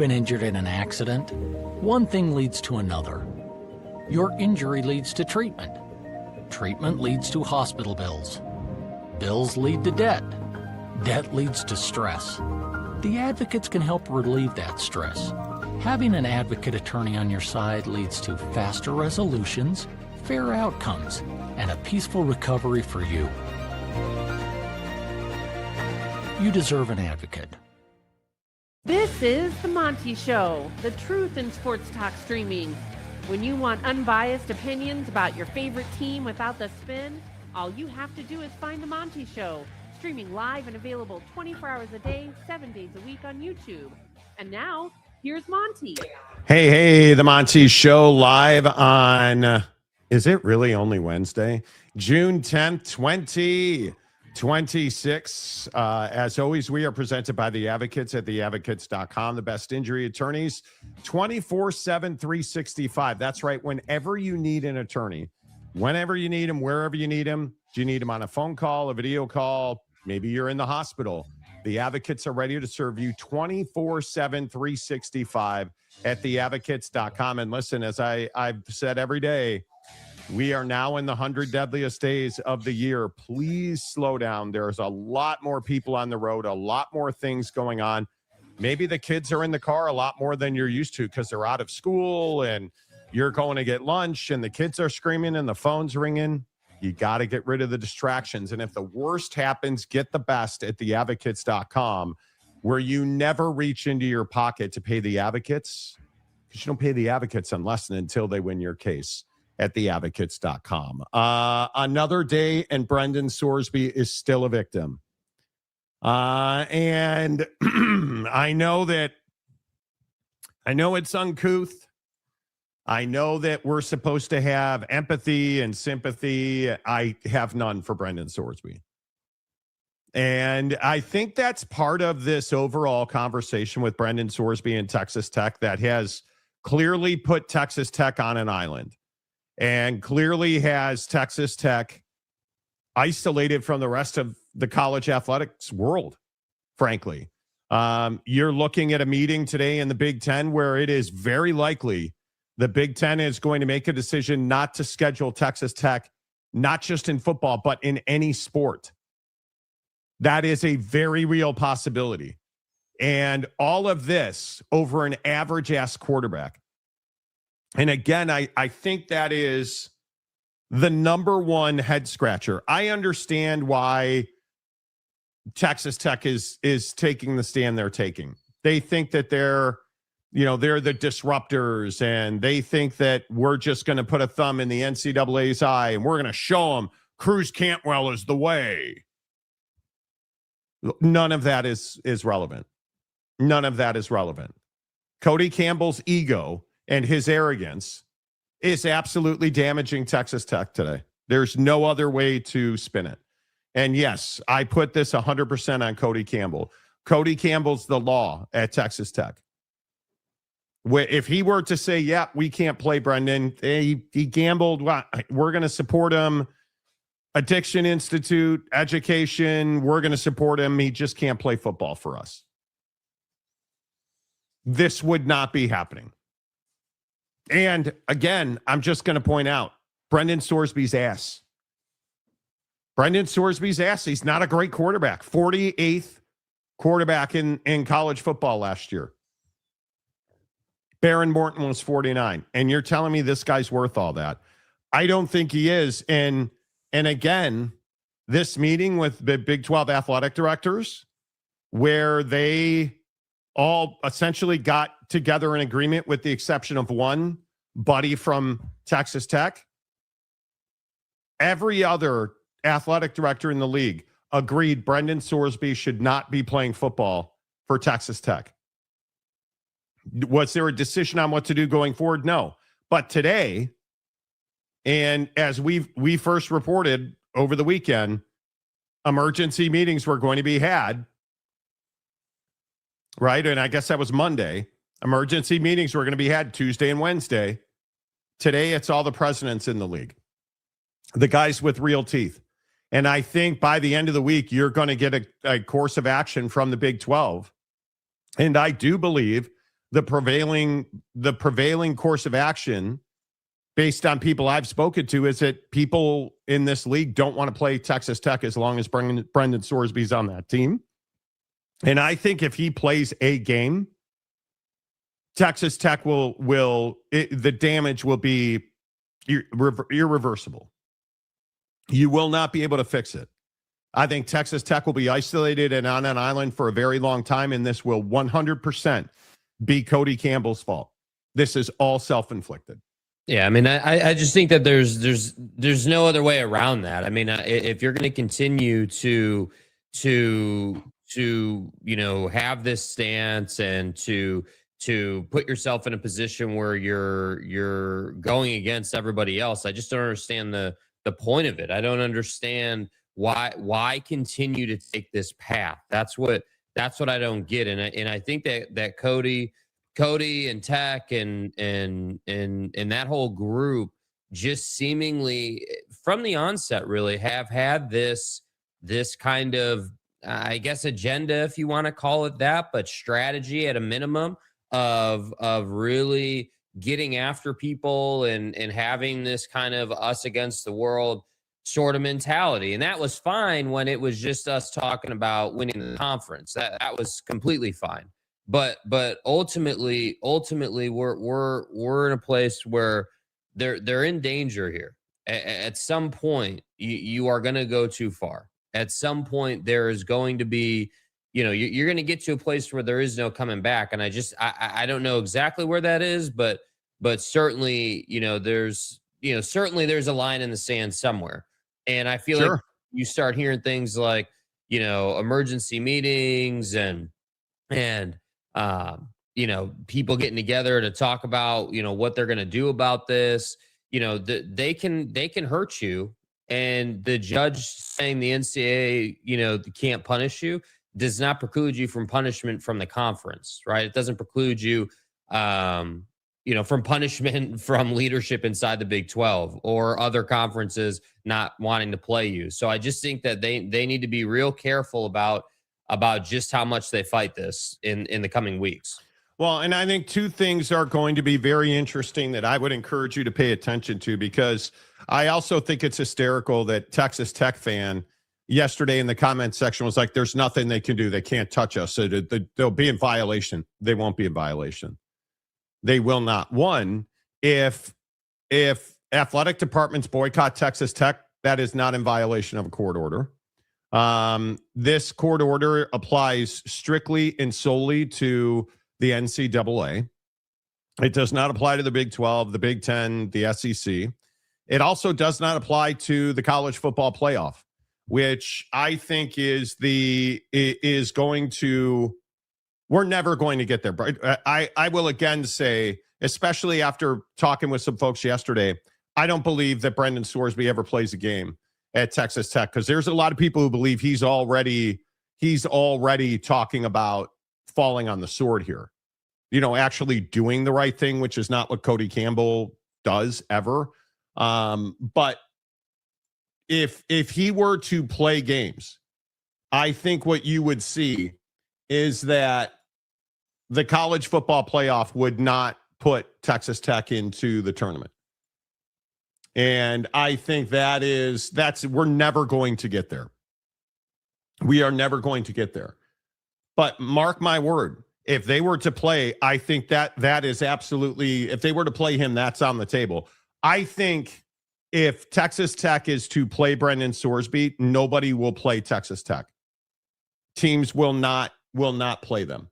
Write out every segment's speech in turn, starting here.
been injured in an accident? One thing leads to another. Your injury leads to treatment. Treatment leads to hospital bills. Bills lead to debt. Debt leads to stress. The advocates can help relieve that stress. Having an advocate attorney on your side leads to faster resolutions, fair outcomes, and a peaceful recovery for you. You deserve an advocate. This is The Monty Show, the truth in sports talk streaming. When you want unbiased opinions about your favorite team without the spin, all you have to do is find The Monty Show, streaming live and available 24 hours a day, 7 days a week on YouTube. And now, here's Monty. Hey, The Monty Show live on, is it really only Wednesday? June 10th, 2026. As always, we are presented by the Advocates at theadvocates.com, the best injury attorneys, 24/7, 365. That's right. Whenever you need an attorney, whenever you need them, wherever you need them, do you need them on a phone call, a video call? Maybe you're in the hospital. The Advocates are ready to serve you 24/7, 365 at theadvocates.com. And listen, as I've said every day, we are now in the 100 deadliest days of the year. Please slow down. There's a lot more people on the road, a lot more things going on. Maybe the kids are in the car a lot more than you're used to because they're out of school and you're going to get lunch and the kids are screaming and the phone's ringing. You got to get rid of the distractions. And if the worst happens, get the best at theadvocates.com, where you never reach into your pocket to pay the advocates, because you don't pay the advocates unless and until they win your case. At theadvocates.com. Another day, and Brendan Sorsby is still a victim. And I know it's uncouth. I know that we're supposed to have empathy and sympathy. I have none for Brendan Sorsby. And I think that's part of this overall conversation with Brendan Sorsby and Texas Tech that has clearly put Texas Tech on an island. And clearly has Texas Tech isolated from the rest of the college athletics world, frankly. You're looking at a meeting today in the Big Ten where it is very likely the Big Ten is going to make a decision not to schedule Texas Tech, not just in football, but in any sport. That is a very real possibility. And all of this over an average-ass quarterback. And again, I think that is the number one head scratcher. I understand why Texas Tech is taking the stand they're taking. They think that they're the disruptors, and they think that we're just going to put a thumb in the NCAA's eye and we're going to show them Cruz Cantwell is the way. None of that is relevant. None of that is relevant. Cody Campbell's ego and his arrogance is absolutely damaging Texas Tech today. There's no other way to spin it. And yes, I put this 100% on Cody Campbell. Cody Campbell's the law at Texas Tech. If he were to say, yeah, we can't play Brendan, he gambled, we're going to support him. Addiction Institute, education, we're going to support him. He just can't play football for us. This would not be happening. And again, I'm just going to point out Brendan Sorsby's ass. Brendan Sorsby's ass. He's not a great quarterback. 48th quarterback in college football last year. Baron Morton was 49. And you're telling me this guy's worth all that? I don't think he is. And again, this meeting with the Big 12 athletic directors, where they all essentially got together in agreement with the exception of one buddy from Texas Tech. Every other athletic director in the league agreed Brendan Sorsby should not be playing football for Texas Tech. Was there a decision on what to do going forward? No. But today, and as we first reported over the weekend, emergency meetings were going to be had, right? And I guess that was Monday. Emergency meetings were going to be had Tuesday and Wednesday. Today, it's all the presidents in the league, the guys with real teeth. And I think by the end of the week, you're going to get a course of action from the Big 12. And I do believe the prevailing course of action based on people I've spoken to is that people in this league don't want to play Texas Tech as long as Brendan Sorsby's on that team. And I think if he plays a game, Texas Tech the damage will be irreversible. You will not be able to fix it. I think Texas Tech will be isolated and on an island for a very long time, and this will 100% be Cody Campbell's fault. This is all self-inflicted. Yeah, I mean, I just think that there's no other way around that. I mean, if you're going to continue to have this stance and to put yourself in a position where you're going against everybody else, I just don't understand the point of it. I don't understand why continue to take this path. That's what I don't get. And I think that Cody and Tech and that whole group just seemingly from the onset really have had this kind of, I guess, agenda, if you want to call it that, but strategy at a minimum of really getting after people and having this kind of us against the world sort of mentality. And that was fine when it was just us talking about winning the conference. That was completely fine. But ultimately we're in a place where they're in danger here. At some point, you are going to go too far. At some point, there is going to be, you're going to get to a place where there is no coming back. And I don't know exactly where that is, but certainly, there's a line in the sand somewhere. And I feel like you start hearing things like, emergency meetings and people getting together to talk about, what they're going to do about this. They can hurt you, and the judge saying the NCAA, can't punish you does not preclude you from punishment from the conference, right? It doesn't preclude you, from punishment from leadership inside the Big 12 or other conferences not wanting to play you. So I just think that they need to be real careful about just how much they fight this in the coming weeks. Well, and I think two things are going to be very interesting that I would encourage you to pay attention to, because I also think it's hysterical that Texas Tech fan yesterday in the comment section was like, there's nothing they can do. They can't touch us. So they'll be in violation. They won't be in violation. They will not. One, if athletic departments boycott Texas Tech, that is not in violation of a court order. This court order applies strictly and solely to the NCAA. It does not apply to the Big 12, the Big 10, the SEC. It also does not apply to the college football playoff, which I think we're never going to get there. But I will again say, especially after talking with some folks yesterday, I don't believe that Brendan Sorsby ever plays a game at Texas Tech, because there's a lot of people who believe he's already talking about falling on the sword here, actually doing the right thing, which is not what Cody Campbell does ever. But if he were to play games, I think what you would see is that the college football playoff would not put Texas Tech into the tournament. And I think we're never going to get there. We are never going to get there. But mark my word, if they were to play, I think that is absolutely, if they were to play him, that's on the table. I think if Texas Tech is to play Brendan Sorsby, nobody will play Texas Tech. Teams will not play them.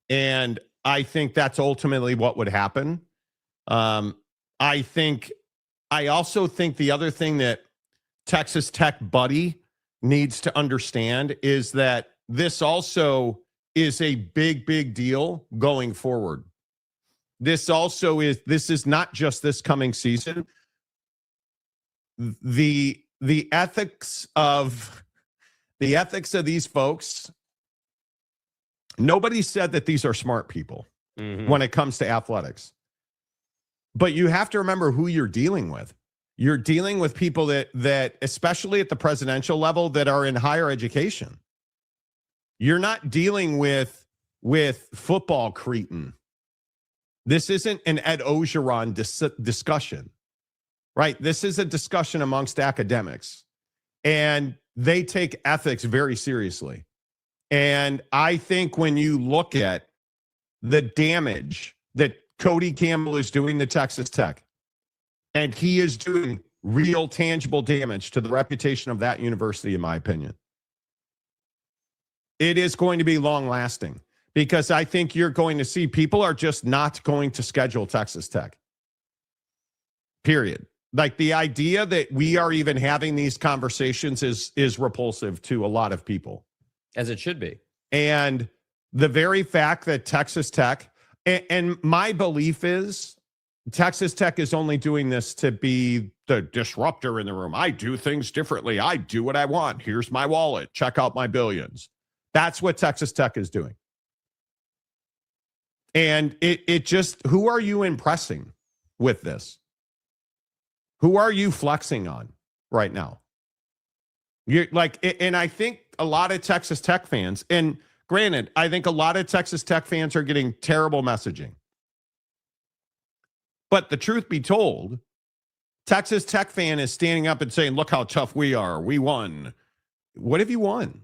And I think that's ultimately what would happen. I also think the other thing that Texas Tech Buddy needs to understand is that this also is a big, big deal going forward. This is not just this coming season. The ethics of these folks, nobody said that these are smart people when it comes to athletics. But you have to remember who you're dealing with. You're dealing with people that especially at the presidential level, that are in higher education. You're not dealing with football cretin. This isn't an Ed Ogeron discussion, right? This is a discussion amongst academics, and they take ethics very seriously. And I think when you look at the damage that Cody Campbell is doing to Texas Tech, and he is doing real tangible damage to the reputation of that university, in my opinion, it is going to be long lasting, because I think you're going to see people are just not going to schedule Texas Tech. Period. Like, the idea that we are even having these conversations is repulsive to a lot of people. As it should be. And the very fact that Texas Tech, and my belief is Texas Tech is only doing this to be the disruptor in the room. I do things differently. I do what I want. Here's my wallet. Check out my billions. That's what Texas Tech is doing. And it just, who are you impressing with this? Who are you flexing on right now? You're like, and I think a lot of Texas Tech fans, and granted, I think a lot of Texas Tech fans are getting terrible messaging. But the truth be told, Texas Tech fan is standing up and saying, look how tough we are. We won. What have you won?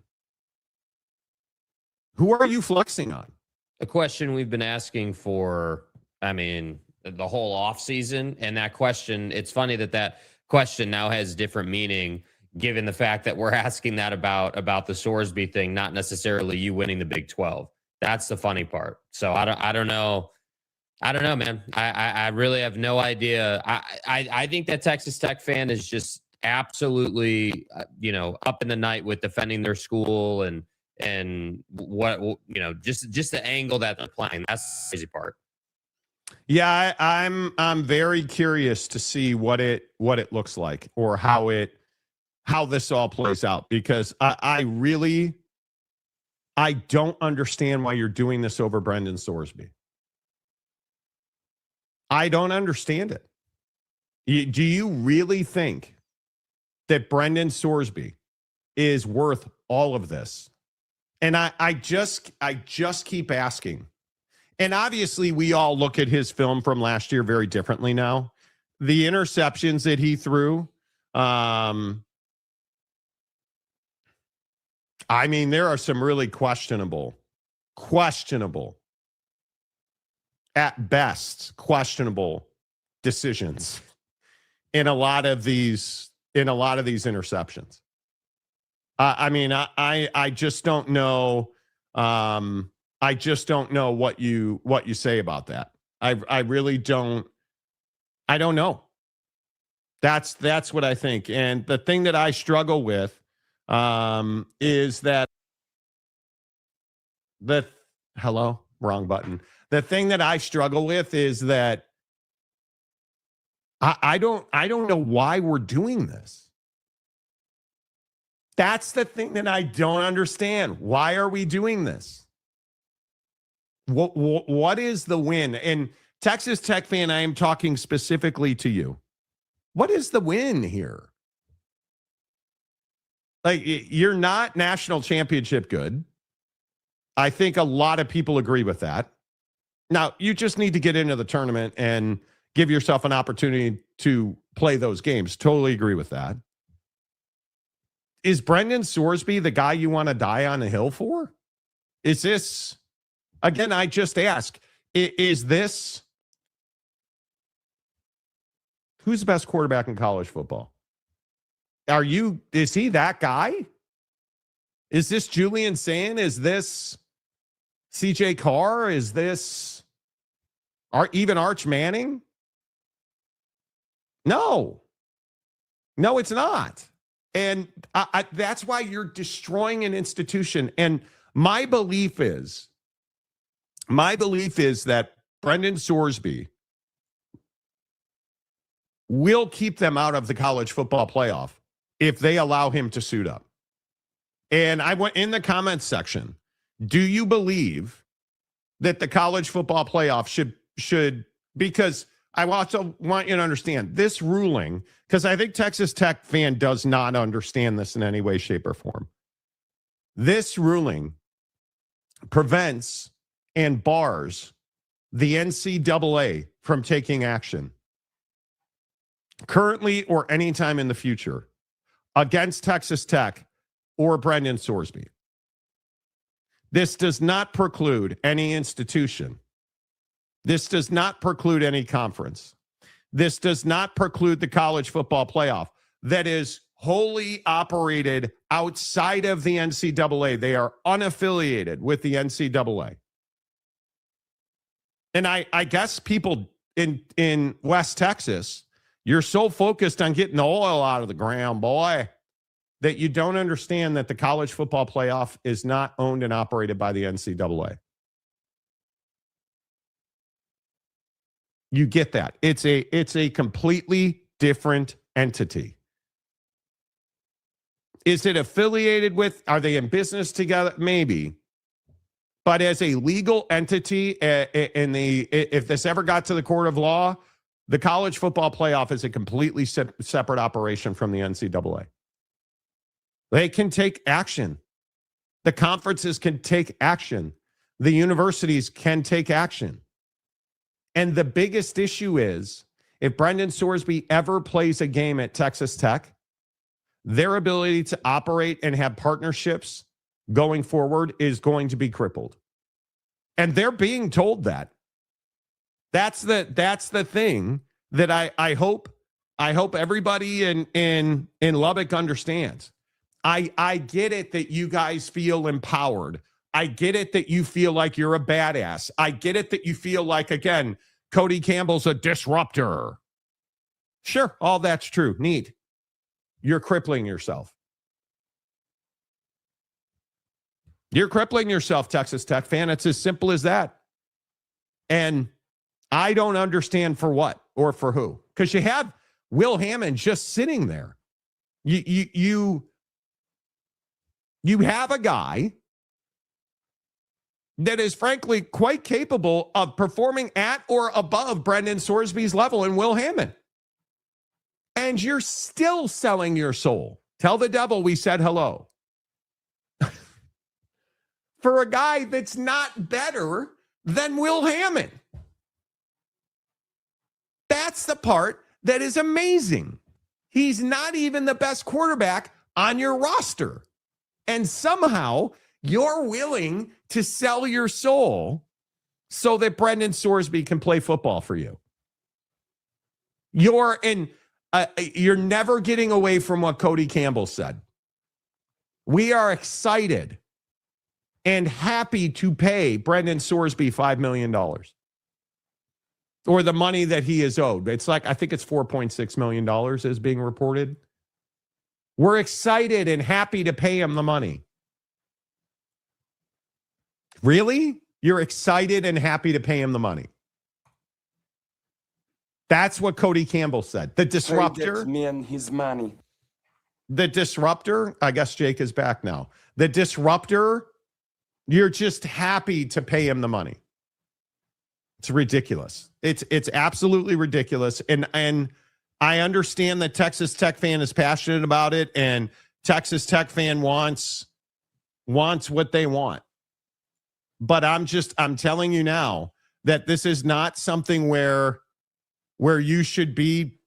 Who are you flexing on? A question we've been asking for, I mean, the whole offseason. And that question, it's funny that question now has different meaning, given the fact that we're asking that about the Sorsby thing, not necessarily you winning the Big 12. That's the funny part. So I don't know. I don't know, man. I really have no idea. I think that Texas Tech fan is just absolutely, up in the night with defending their school and what, just the angle that they're playing. That's the crazy part. Yeah, I'm very curious to see what it looks like, or how this all plays out, because I don't understand why you're doing this over Brendan Sorsby. I don't understand it. Do you really think that Brendan Sorsby is worth all of this? And I just keep asking. And obviously we all look at his film from last year very differently now. The interceptions that he threw, I mean, there are some really questionable, at best, questionable decisions in a lot of these interceptions. I mean, I just don't know. I just don't know what you say about that. I really don't. I don't know. That's what I think. And the thing that I struggle with is that wrong button. The thing that I struggle with is that I don't know why we're doing this. That's the thing that I don't understand. Why are we doing this? What is the win? And Texas Tech fan, I am talking specifically to you. What is the win here? Like, you're not national championship good. I think a lot of people agree with that. Now, you just need to get into the tournament and give yourself an opportunity to play those games. Totally agree with that. Is Brendan Sorsby the guy you want to die on a hill for? Is this, again, I just ask, is this, who's the best quarterback in college football? Is he that guy? Is this Julian Sand? Is this CJ Carr? Is this even Arch Manning? No, it's not. And that's why you're destroying an institution. And my belief is that Brendan Sorsby will keep them out of the college football playoff if they allow him to suit up. And I went in the comments section. Do you believe that the college football playoff should, because I also want you to understand this ruling, because I think Texas Tech fan does not understand this in any way, shape, or form. This ruling prevents and bars the NCAA from taking action currently or anytime in the future against Texas Tech or Brendan Sorsby. This does not preclude any institution. This does not preclude any conference. This does not preclude the college football playoff that is wholly operated outside of the NCAA. They are unaffiliated with the NCAA. And I guess people in West Texas, you're so focused on getting the oil out of the ground, boy, that you don't understand that the college football playoff is not owned and operated by the NCAA. You get that. It's a completely different entity. Is it affiliated with, are they in business together? Maybe. But as a legal entity, if this ever got to the court of law, the college football playoff is a completely separate operation from the NCAA. They can take action. The conferences can take action. The universities can take action. And the biggest issue is, if Brendan Sorsby ever plays a game at Texas Tech, their ability to operate and have partnerships going forward is going to be crippled. And they're being told that. That's the thing that I hope everybody in Lubbock understands. I get it that you guys feel empowered. I get it that you feel like you're a badass. I get it that you feel like, again, Cody Campbell's a disruptor. Sure, all that's true. Neat. You're crippling yourself. You're crippling yourself, Texas Tech fan. It's as simple as that. And I don't understand for what or for who. Because you have Will Hammond just sitting there. You have a guy that is frankly quite capable of performing at or above Brendan Sorsby's level in Will Hammond. And you're still selling your soul. Tell the devil we said hello. For a guy that's not better than Will Hammond. That's the part that is amazing. He's not even the best quarterback on your roster. And somehow you're willing to sell your soul so that Brendan Sorsby can play football for you. You're never getting away from what Cody Campbell said. We are excited and happy to pay Brendan Sorsby $5 million. Or the money that he is owed. It's like, I think it's $4.6 million is being reported. We're excited and happy to pay him the money. Really? You're excited and happy to pay him the money? That's what Cody Campbell said. The disruptor. Me and his money. The disruptor. I guess Jake is back now. The disruptor. You're just happy to pay him the money. It's ridiculous. It's absolutely ridiculous. And I understand that Texas Tech fan is passionate about it, and Texas Tech fan wants what they want. But I'm telling you now that this is not something where you should be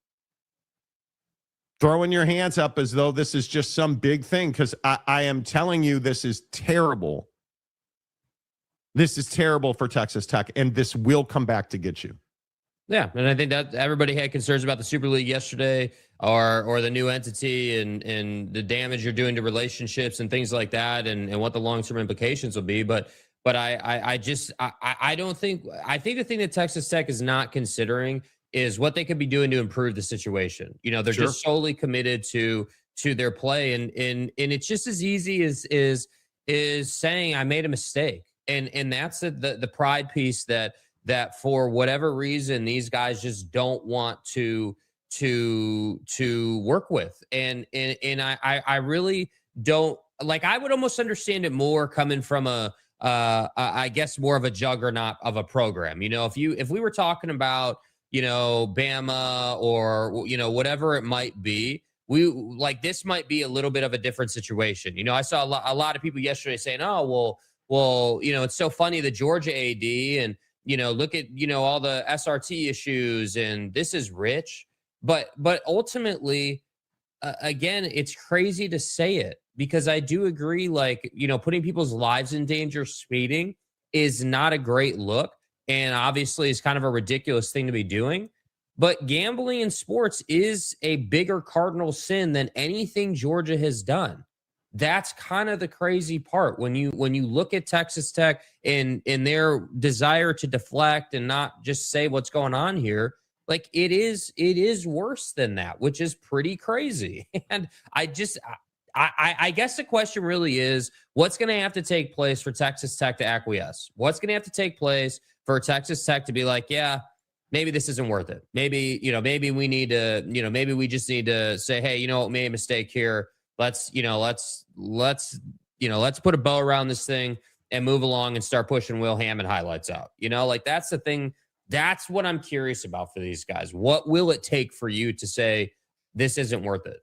throwing your hands up as though this is just some big thing, because I am telling you this is terrible. This is terrible for Texas Tech, and this will come back to get you. Yeah, and I think that everybody had concerns about the Super League yesterday, or the new entity and the damage you're doing to relationships and things like that, and what the long-term implications will be. But I don't think, I think the thing that Texas Tech is not considering is what they could be doing to improve the situation. You know, they're just solely committed to their play, and it's just as easy as saying I made a mistake. And that's the pride piece that for whatever reason these guys just don't want to work with. And I really don't like. I would almost understand it more coming from I guess more of a juggernaut of a program. You know, if we were talking about, you know, Bama or, you know, whatever it might be, this might be a little bit of a different situation. You know, I saw a lot of people yesterday saying, oh, well, you know, it's so funny, the Georgia AD, and, look at, all the SRT issues, and this is rich. But ultimately, again, it's crazy to say it, because I do agree, like, putting people's lives in danger speeding is not a great look. And obviously it's kind of a ridiculous thing to be doing. But gambling in sports is a bigger cardinal sin than anything Georgia has done. That's kind of the crazy part when you look at Texas Tech and their desire to deflect and not just say what's going on here. Like, it is worse than that, which is pretty crazy. And I guess the question really is, what's going to have to take place for Texas Tech to acquiesce? What's going to have to take place for Texas Tech to be like, yeah, maybe this isn't worth it. Maybe we need to, maybe we just need to say, hey, we made a mistake here. Let's put a bow around this thing and move along and start pushing Will Hammond highlights out. Like, that's the thing. That's what I'm curious about for these guys. What will it take for you to say this isn't worth it?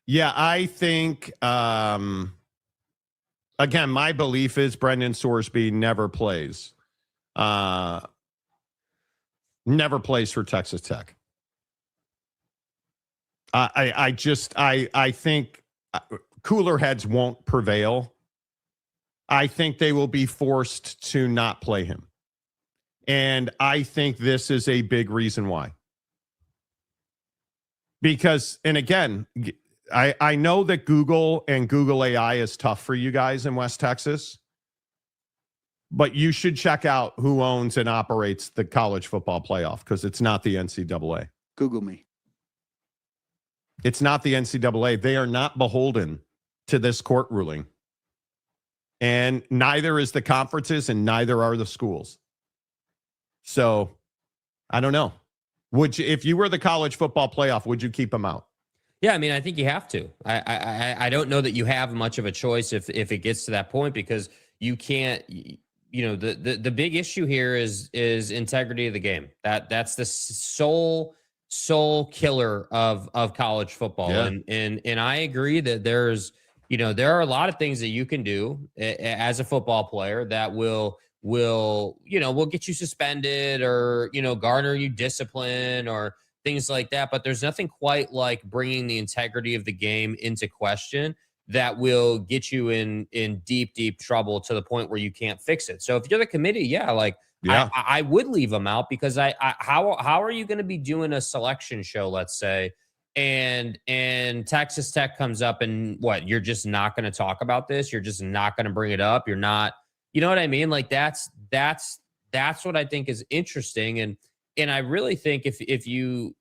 Yeah, I think, again, my belief is Brendan Sorsby never plays for Texas Tech. I think cooler heads won't prevail. I think they will be forced to not play him. And I think this is a big reason why. Because, and again, I know that Google and Google AI is tough for you guys in West Texas, but you should check out who owns and operates the college football playoff, because it's not the NCAA. Google me. It's not the NCAA. They are not beholden to this court ruling. And neither is the conferences, and neither are the schools. So, I don't know. Would you, if you were the college football playoff, would you keep them out? Yeah, I mean, I think you have to. I don't know that you have much of a choice if it gets to that point, because you can't. The big issue here is integrity of the game. That's the soul killer of college football. Yeah. And I agree that there are a lot of things that you can do as a football player that will get you suspended or, garner you discipline or things like that. But there's nothing quite like bringing the integrity of the game into question that will get you in deep, deep trouble to the point where you can't fix it. So if you're the committee, I would leave them out, because how are you going to be doing a selection show, let's say, and Texas Tech comes up and you're just not going to talk about this. You're just not going to bring it up. You're not, you know what I mean? Like, that's what I think is interesting. And I really think if you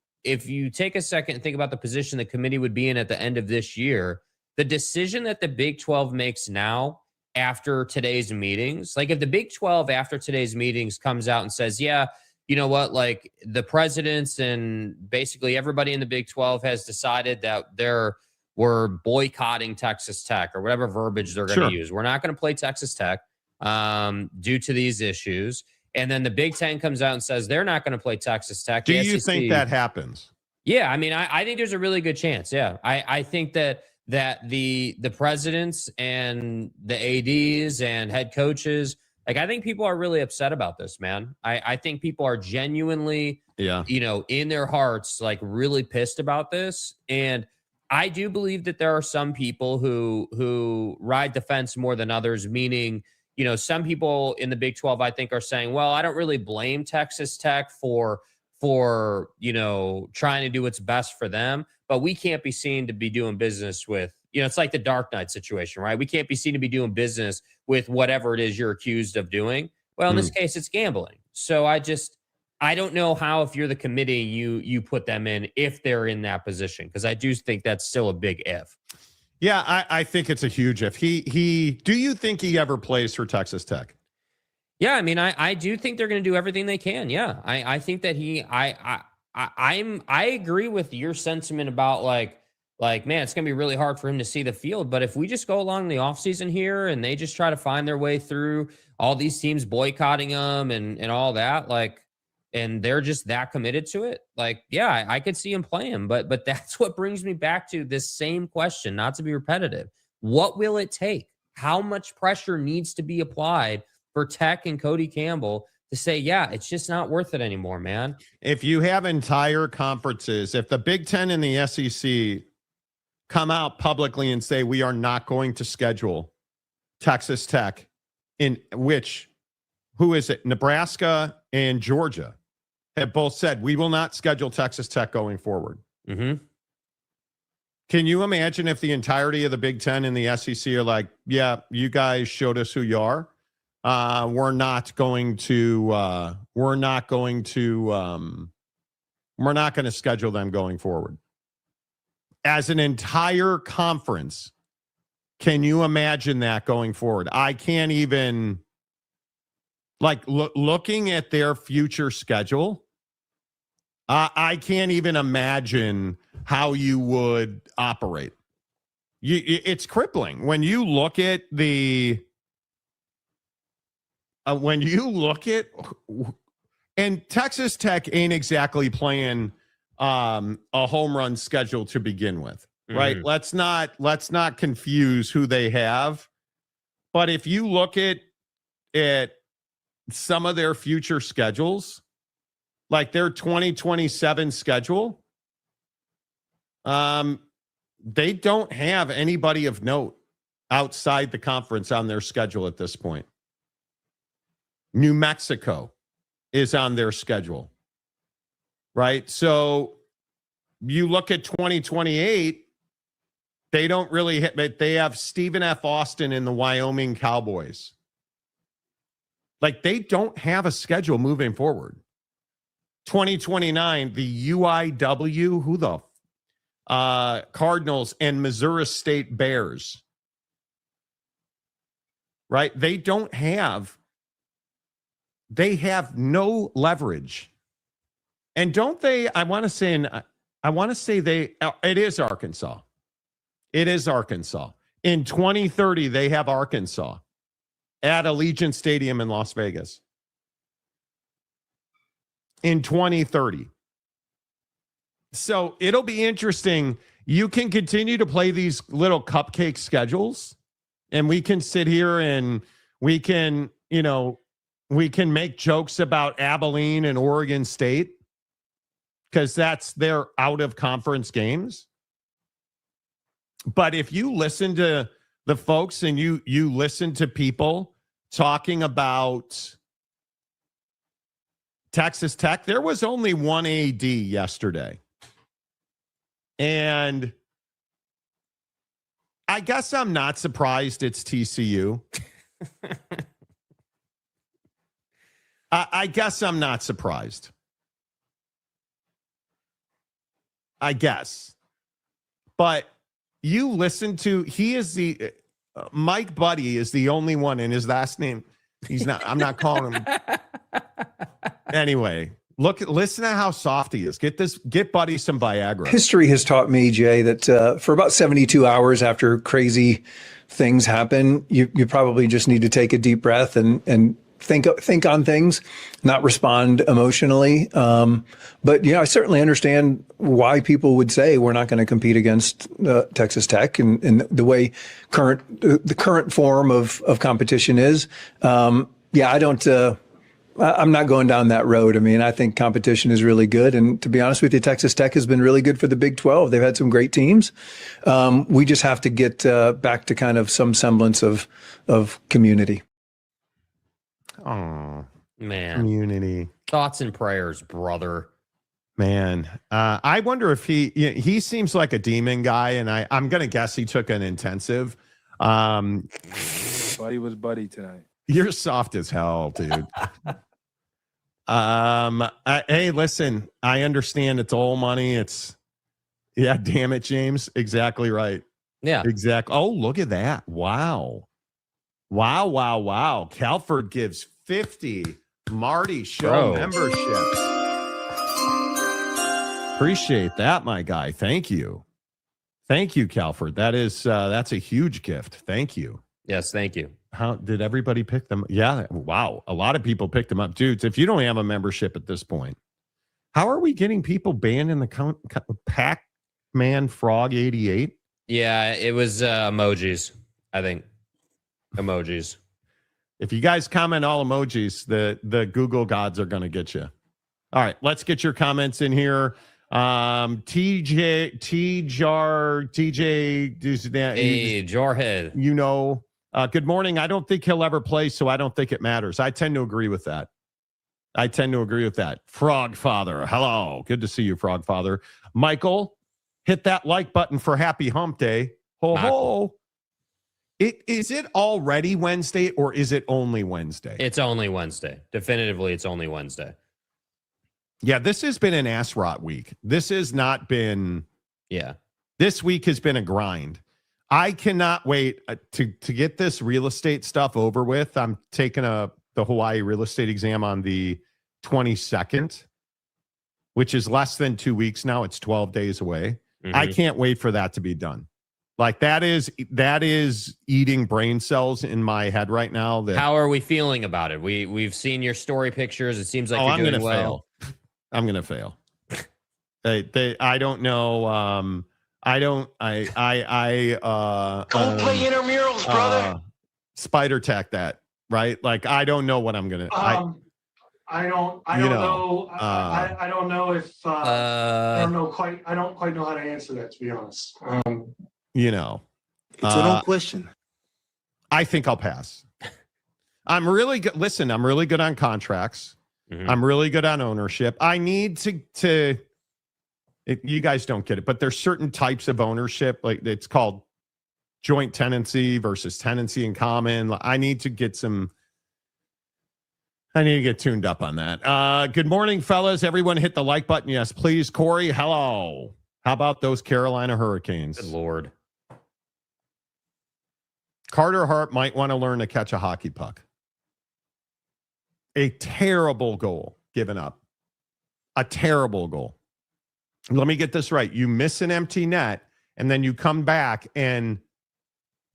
take a second and think about the position the committee would be in at the end of this year, the decision that the Big 12 makes now after today's meetings, like if the Big 12 after today's meetings comes out and says, yeah, you know what, like the presidents and basically everybody in the Big 12 has decided that we're boycotting Texas Tech, or whatever verbiage they're going to use. We're not going to play Texas Tech due to these issues. And then the Big Ten comes out and says they're not going to play Texas Tech. Do you think that happens? Yeah, I mean, I think there's a really good chance. Yeah, I think that the presidents and the ADs and head coaches, like, I think people are really upset about this, man. I think people are genuinely, in their hearts, like, really pissed about this. And I do believe that there are some people who ride the fence more than others, meaning, some people in the Big 12, I think, are saying, well, I don't really blame Texas Tech for trying to do what's best for them, but we can't be seen to be doing business with, it's like the Dark Knight situation, right? We can't be seen to be doing business with whatever it is you're accused of doing. Well, in this case, it's gambling. So I don't know how, if you're the committee, you put them in if they're in that position, because I do think that's still a big if. Yeah, I think it's a huge if. Do you think he ever plays for Texas Tech? Yeah, I mean, I do think they're going to do everything they can. Yeah, I think that I agree with your sentiment about like, man, it's going to be really hard for him to see the field. But if we just go along the offseason here and they just try to find their way through all these teams boycotting them and all that, like, and they're just that committed to it, like, yeah, I could see him playing. But that's what brings me back to this same question, not to be repetitive. What will it take? How much pressure needs to be applied for Tech and Cody Campbell to say, yeah, it's just not worth it anymore, man. If you have entire conferences, if the Big Ten and the SEC come out publicly and say, we are not going to schedule Texas Tech, in which, who is it? Nebraska and Georgia have both said, we will not schedule Texas Tech going forward. Mm-hmm. Can you imagine if the entirety of the Big Ten and the SEC are like, yeah, you guys showed us who you are. We're not going to schedule them going forward. As an entire conference, can you imagine that going forward? I can't even, looking at their future schedule, I can't even imagine how you would operate. It's crippling. When you look at and Texas Tech ain't exactly playing a home run schedule to begin with, right? Mm-hmm. Let's not confuse who they have. But if you look at some of their future schedules, like their 2027 schedule, they don't have anybody of note outside the conference on their schedule at this point. New Mexico is on their schedule, right? So you look at 2028, they don't really hit, but they have Stephen F. Austin and the Wyoming Cowboys. Like, they don't have a schedule moving forward. 2029, the UIW, who the Cardinals and Missouri State Bears, right? They have no leverage. And don't they, it is Arkansas. It is Arkansas. In 2030, they have Arkansas at Allegiant Stadium in Las Vegas. In 2030. So it'll be interesting. You can continue to play these little cupcake schedules, and we can sit here and we can make jokes about Abilene and Oregon State because that's their out of conference games. But if you listen to the folks and you listen to people talking about Texas Tech, there was only one AD yesterday. And I guess I'm not surprised it's TCU. I guess I'm not surprised. I guess. But you listen to, Mike Buddy is the only one in his last name. I'm not calling him. Anyway, listen to how soft he is. Get Buddy some Viagra. History has taught me, Jay, that for about 72 hours after crazy things happen, you probably just need to take a deep breath and think on things, not respond emotionally. But I certainly understand why people would say we're not going to compete against Texas Tech and the way the current form of competition is. I'm not going down that road. I mean, I think competition is really good. And to be honest with you, Texas Tech has been really good for the Big 12. They've had some great teams. We just have to get back to kind of some semblance of community. Oh, man. Community. Thoughts and prayers, brother. Man, I wonder if he seems like a demon guy, and I'm going to guess he took an intensive. Buddy was buddy tonight. You're soft as hell, dude. Hey, listen, I understand it's all money. Damn it, James. Exactly right. Yeah. Exactly. Oh, look at that. Wow. Calford gives 50 Marty show memberships. Appreciate that, my guy. Thank you, Calford. That's a huge gift. Thank you. Yes, thank you. How did everybody pick them? Yeah. Wow. A lot of people picked them up. Dudes, if you don't have a membership at this point, how are we getting people banned in the Pac-Man Frog 88? Yeah, it was emojis, I think. Emojis. If you guys comment all emojis, the Google gods are going to get you. All right, let's get your comments in here. TJ, Hey, Jarhead. You know, good morning. I don't think he'll ever play, so I don't think it matters. I tend to agree with that. Frog Father, hello. Good to see you, Frog Father. Michael, hit that like button for Happy Hump Day. Ho, ho. Is it already Wednesday or is it only Wednesday? It's only Wednesday. Definitively, it's only Wednesday. Yeah, this has been an ass rot week. This has not been. Yeah. This week has been a grind. I cannot wait to get this real estate stuff over with. I'm taking the Hawaii real estate exam on the 22nd, which is less than 2 weeks now. It's 12 days away. Mm-hmm. I can't wait for that to be done. Like that is eating brain cells in my head right now. How are we feeling about it? We've seen your story pictures. It seems like you're doing well. I'm gonna fail. I don't know. Don't play intramurals, brother. Spider tack that, right? Like I don't know what I'm gonna. I don't know. I don't know if I don't quite know how to answer that, to be honest. It's an own question. I think I'll pass. I'm really good. Listen, I'm really good on contracts. Mm-hmm. I'm really good on ownership. I need to you guys don't get it, but there's certain types of ownership, like it's called joint tenancy versus tenancy in common. I need to get tuned up on that. Good morning, fellas. Everyone hit the like button. Yes, please. Corey, hello. How about those Carolina Hurricanes? Good Lord. Carter Hart might want to learn to catch a hockey puck. A terrible goal given up. A terrible goal. Let me get this right. You miss an empty net, and then you come back and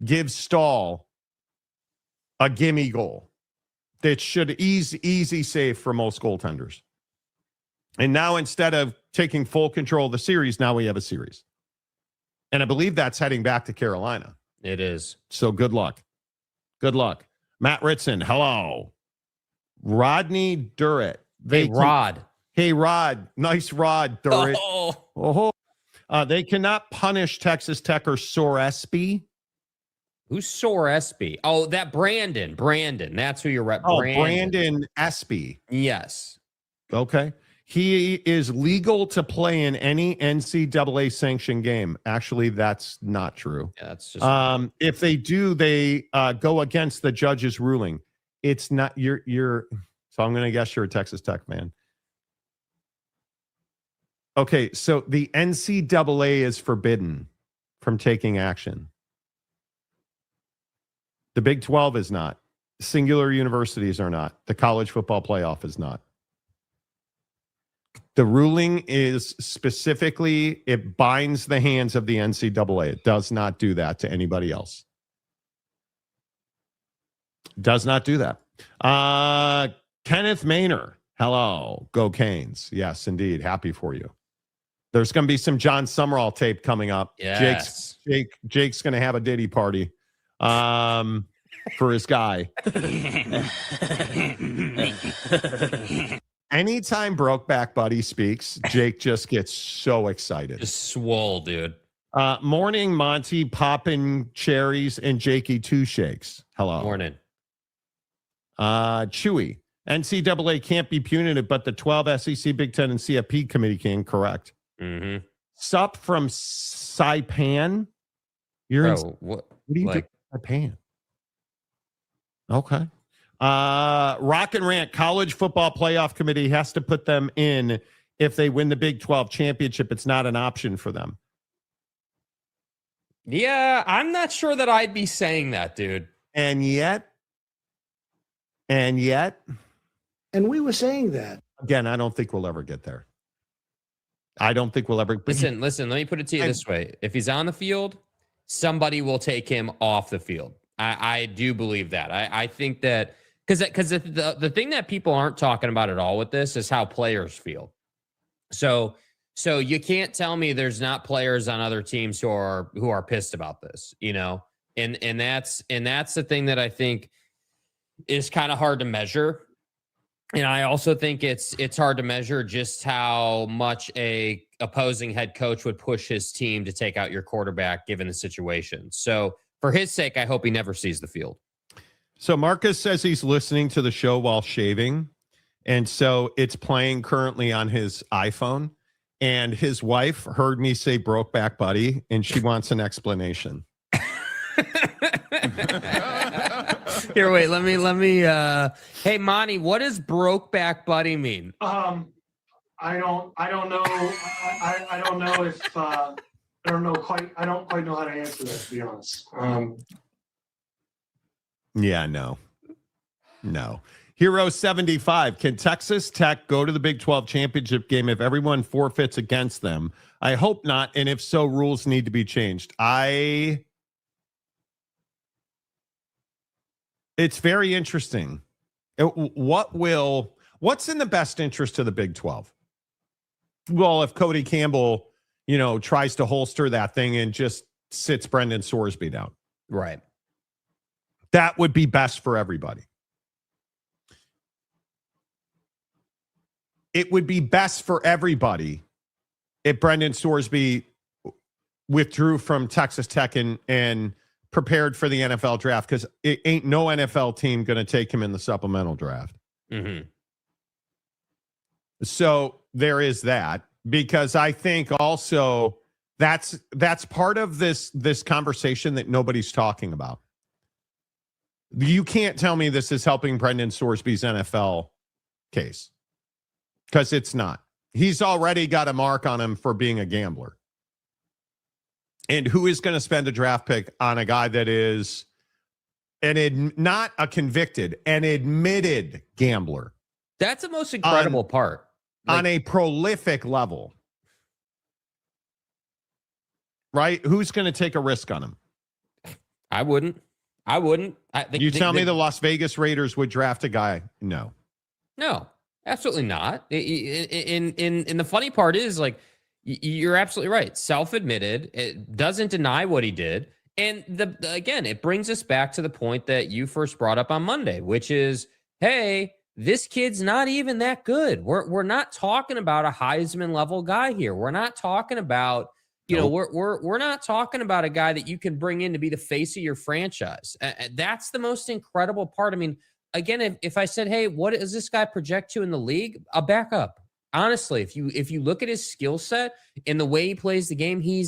give Stahl a gimme goal. That should easy save for most goaltenders. And now instead of taking full control of the series, now we have a series. And I believe that's heading back to Carolina. It is. So good luck. Good luck. Matt Ritson, hello. Rodney Durrett. Rod. Hey, Rod. Nice Rod, Durrett. Oh. They cannot punish Texas Tech or Sorsby. Who's Sorsby? Oh, that Brandon. That's who you're rep. Brandon Espy. Yes. Okay. He is legal to play in any NCAA sanctioned game. Actually, that's not true. Yeah, that's just if they do, they go against the judge's ruling. It's not you're so I'm going to guess you're a Texas Tech fan. Okay, so the NCAA is forbidden from taking action. The Big 12 is not. Singular universities are not. The college football playoff is not. The ruling is specifically, it binds the hands of the NCAA. It does not do that to anybody else. Does not do that. Kenneth Maynor. Hello. Go Canes. Yes, indeed. Happy for you. There's going to be some John Summerall tape coming up. Yes. Jake's going to have a Diddy party for his guy. Anytime Brokeback Buddy speaks, Jake just gets so excited. Just swole, dude. Morning, Monty, popping cherries, and Jakey two shakes. Hello. Morning. Chewy. NCAA can't be punitive, but the 12 SEC, Big Ten, and CFP committee can. Correct. Mm-hmm. Sup from Saipan. You're what are you doing? Saipan. Okay. Rock and Rant College Football Playoff Committee has to put them in if they win the Big 12 championship. It's not an option for them. Yeah, I'm not sure that I'd be saying that, dude. And yet. And we were saying that. Again, I don't think we'll ever get there. I don't think we'll ever. Listen, let me put it to you this way. If he's on the field, somebody will take him off the field. I do believe that. I think that because the thing that people aren't talking about at all with this is how players feel. So you can't tell me there's not players on other teams who are pissed about this, you know? And that's the thing that I think is kind of hard to measure. And I also think it's hard to measure just how much a opposing head coach would push his team to take out your quarterback given the situation. So for his sake, I hope he never sees the field. So Marcus says he's listening to the show while shaving. And so it's playing currently on his iPhone. And his wife heard me say Brokeback Buddy, and she wants an explanation. Here, wait, let me hey Monty, what does Brokeback Buddy mean? I don't know. I don't know if I don't quite know how to answer that, to be honest. Yeah, no. Hero 75. Can Texas Tech go to the Big 12 championship game if everyone forfeits against them? I hope not. And if so, rules need to be changed. It's very interesting. What's in the best interest of the Big 12? Well, if Cody Campbell, tries to holster that thing and just sits Brendan Sorsby down. Right. That would be best for everybody. It would be best for everybody if Brendan Sorsby withdrew from Texas Tech and prepared for the NFL draft, because it ain't no NFL team going to take him in the supplemental draft. Mm-hmm. So there is that, because I think also that's part of this conversation that nobody's talking about. You can't tell me this is helping Brendan Sorsby's NFL case, because it's not. He's already got a mark on him for being a gambler. And who is going to spend a draft pick on a guy that is not a convicted, an admitted gambler? That's the most incredible part. On a prolific level. Right? Who's going to take a risk on him? I wouldn't. You tell me the Las Vegas Raiders would draft a guy? No, absolutely not. And the funny part is, like, you're absolutely right. Self-admitted. It doesn't deny what he did. And again, it brings us back to the point that you first brought up on Monday, which is, hey, this kid's not even that good. We're not talking about a Heisman level guy here. We're not talking about, we're not talking about a guy that you can bring in to be the face of your franchise. That's the most incredible part. I mean, again, if I said, hey, what does this guy project to in the league? A backup. Honestly, if you look at his skill set and the way he plays the game, he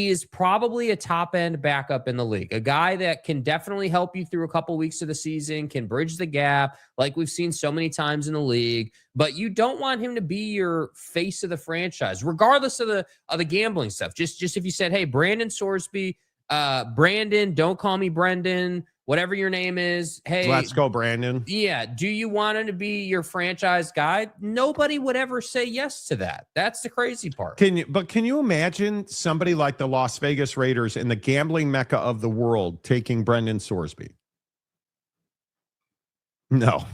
is probably a top end backup in the league. A guy that can definitely help you through a couple weeks of the season, can bridge the gap like we've seen so many times in the league. But you don't want him to be your face of the franchise, regardless of the gambling stuff. Just if you said, hey, Brandon Sorsby, Brandon, don't call me Brendan, whatever your name is. Hey, let's go, Brandon. Yeah. Do you want him to be your franchise guy? Nobody would ever say yes to that. That's the crazy part. Can you imagine somebody like the Las Vegas Raiders in the gambling mecca of the world taking Brendan Sorsby? No.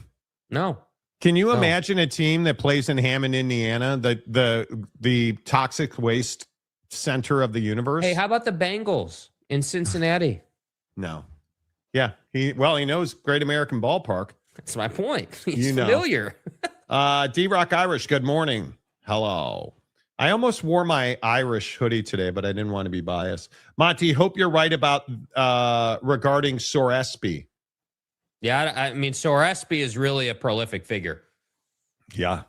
Can you imagine a team that plays in Hammond, Indiana, the toxic waste center of the universe? Hey, how about the Bengals in Cincinnati? No. Yeah, he knows Great American Ballpark. That's my point. He's familiar. D-Rock Irish, good morning. Hello. I almost wore my Irish hoodie today, but I didn't want to be biased. Monty, hope you're right about regarding Sorsby. Yeah, I mean, Sorsby is really a prolific figure. Yeah.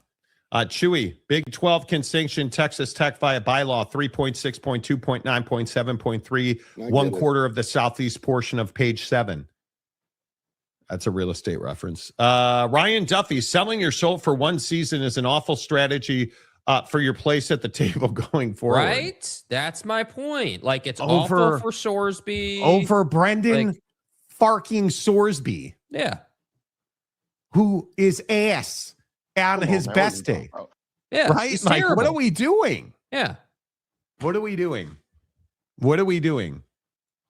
Chewy, Big 12 can sanction Texas Tech via bylaw 3.6.2.9.7.3, 1/4 of the southeast portion of page 7. That's a real estate reference. Ryan Duffy, selling your soul for one season is an awful strategy for your place at the table going forward. Right? That's my point. Like, it's awful for Sorsby. Over Brendan farking Sorsby. Yeah. Who is ass on his best day. Yeah. Right? Like, what are we doing? Yeah. What are we doing?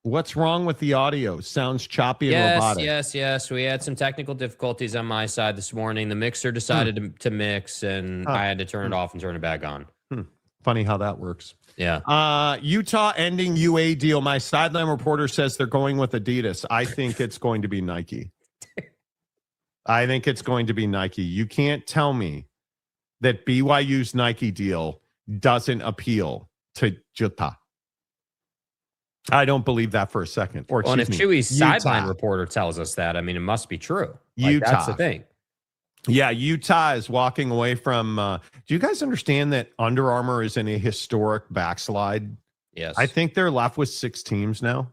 What's wrong with the audio? Sounds choppy and robotic. Yes. We had some technical difficulties on my side this morning. The mixer decided to mix, and I had to turn it off and turn it back on. Funny how that works. Yeah. Utah ending UA deal. My sideline reporter says they're going with Adidas. I think it's going to be Nike. I think it's going to be Nike. You can't tell me that BYU's Nike deal doesn't appeal to Utah. I don't believe that for a second. Or well, and if Chewy's Utah. sideline reporter tells us that, I mean, it must be true. Like, Utah. That's the thing. Yeah, Utah is walking away from. Do you guys understand that Under Armour is in a historic backslide? Yes. I think they're left with 6 teams now,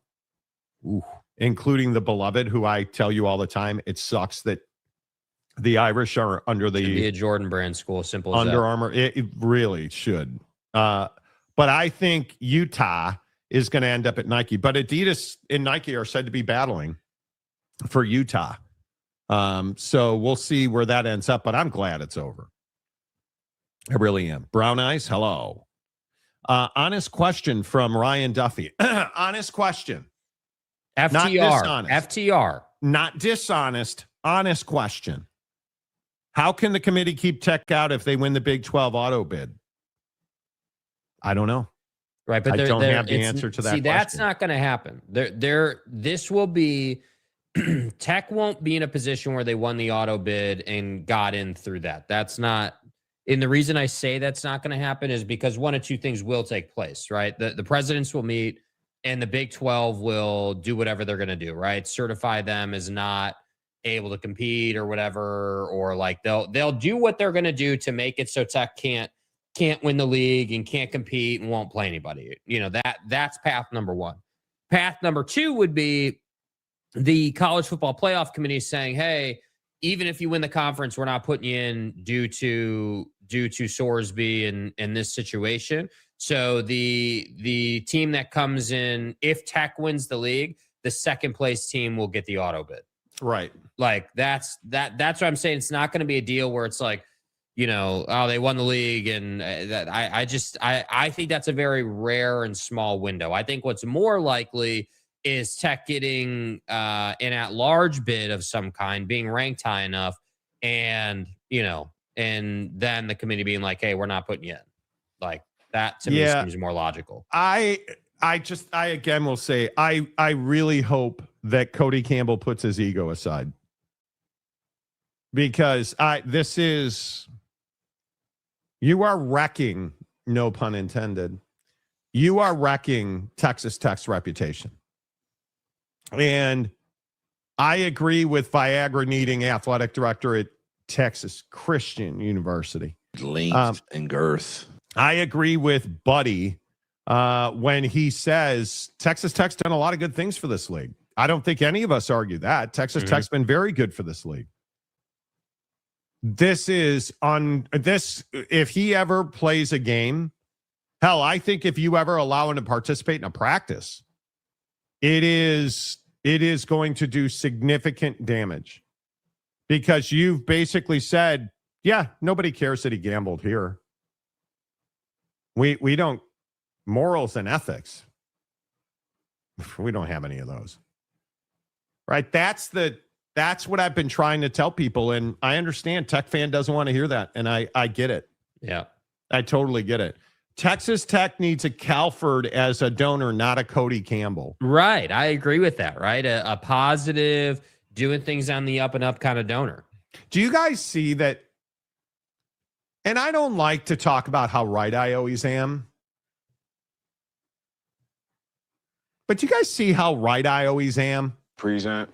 including the beloved, who I tell you all the time. It sucks that the Irish are under the be a Jordan brand school. Simple as Under that. Armour. It really should. But I think Utah is going to end up at Nike. But Adidas and Nike are said to be battling for Utah. So we'll see where that ends up, but I'm glad it's over. I really am. Brown Eyes, hello. Honest question from Ryan Duffy. Honest question. FTR. Not dishonest. FTR. Not dishonest. Honest question. How can the committee keep Tech out if they win the Big 12 auto bid? I don't know. Right, but I don't have the answer to that question. That's not going to happen. This will be Tech won't be in a position where they won the auto bid and got in through that. That's not. And the reason I say that's not going to happen is because one of two things will take place, right? The presidents will meet and the Big 12 will do whatever they're going to do, right? Certify them as not able to compete or whatever, or like they'll do what they're going to do to make it so Tech can't win the league and can't compete and won't play anybody. You know, that's path number one. Path number two would be the college football playoff committee saying, hey, even if you win the conference, we're not putting you in due to Sorsby and this situation. So the team that comes in, if Tech wins the league, the second place team will get the auto bid. Right. Like that's what I'm saying. It's not going to be a deal where it's like, you know, oh, they won the league. And that I think that's a very rare and small window. I think what's more likely is Tech getting an at-large bid of some kind, being ranked high enough, and, you know, and then the committee being like, hey, we're not putting you in. Like, that to me seems more logical. I again will say, I really hope that Cody Campbell puts his ego aside. Because you are wrecking, no pun intended, you are wrecking Texas Tech's reputation. And I agree with Viagra needing athletic director at Texas Christian University. Length and girth. I agree with Buddy when he says Texas Tech's done a lot of good things for this league. I don't think any of us argue that. Texas Tech's been very good for this league. If he ever plays a game, hell, I think if you ever allow him to participate in a practice, it is going to do significant damage, because you've basically said, yeah, nobody cares that he gambled here. We don't, morals and ethics, we don't have any of those. Right? That's what I've been trying to tell people, and I understand Tech fan doesn't want to hear that, and I get it. Yeah. I totally get it. Texas Tech needs a Calford as a donor, not a Cody Campbell. Right. I agree with that, right? A positive, doing things on the up and up kind of donor. Do you guys see that? And I don't like to talk about how right I always am. But do you guys see how right I always am? Present.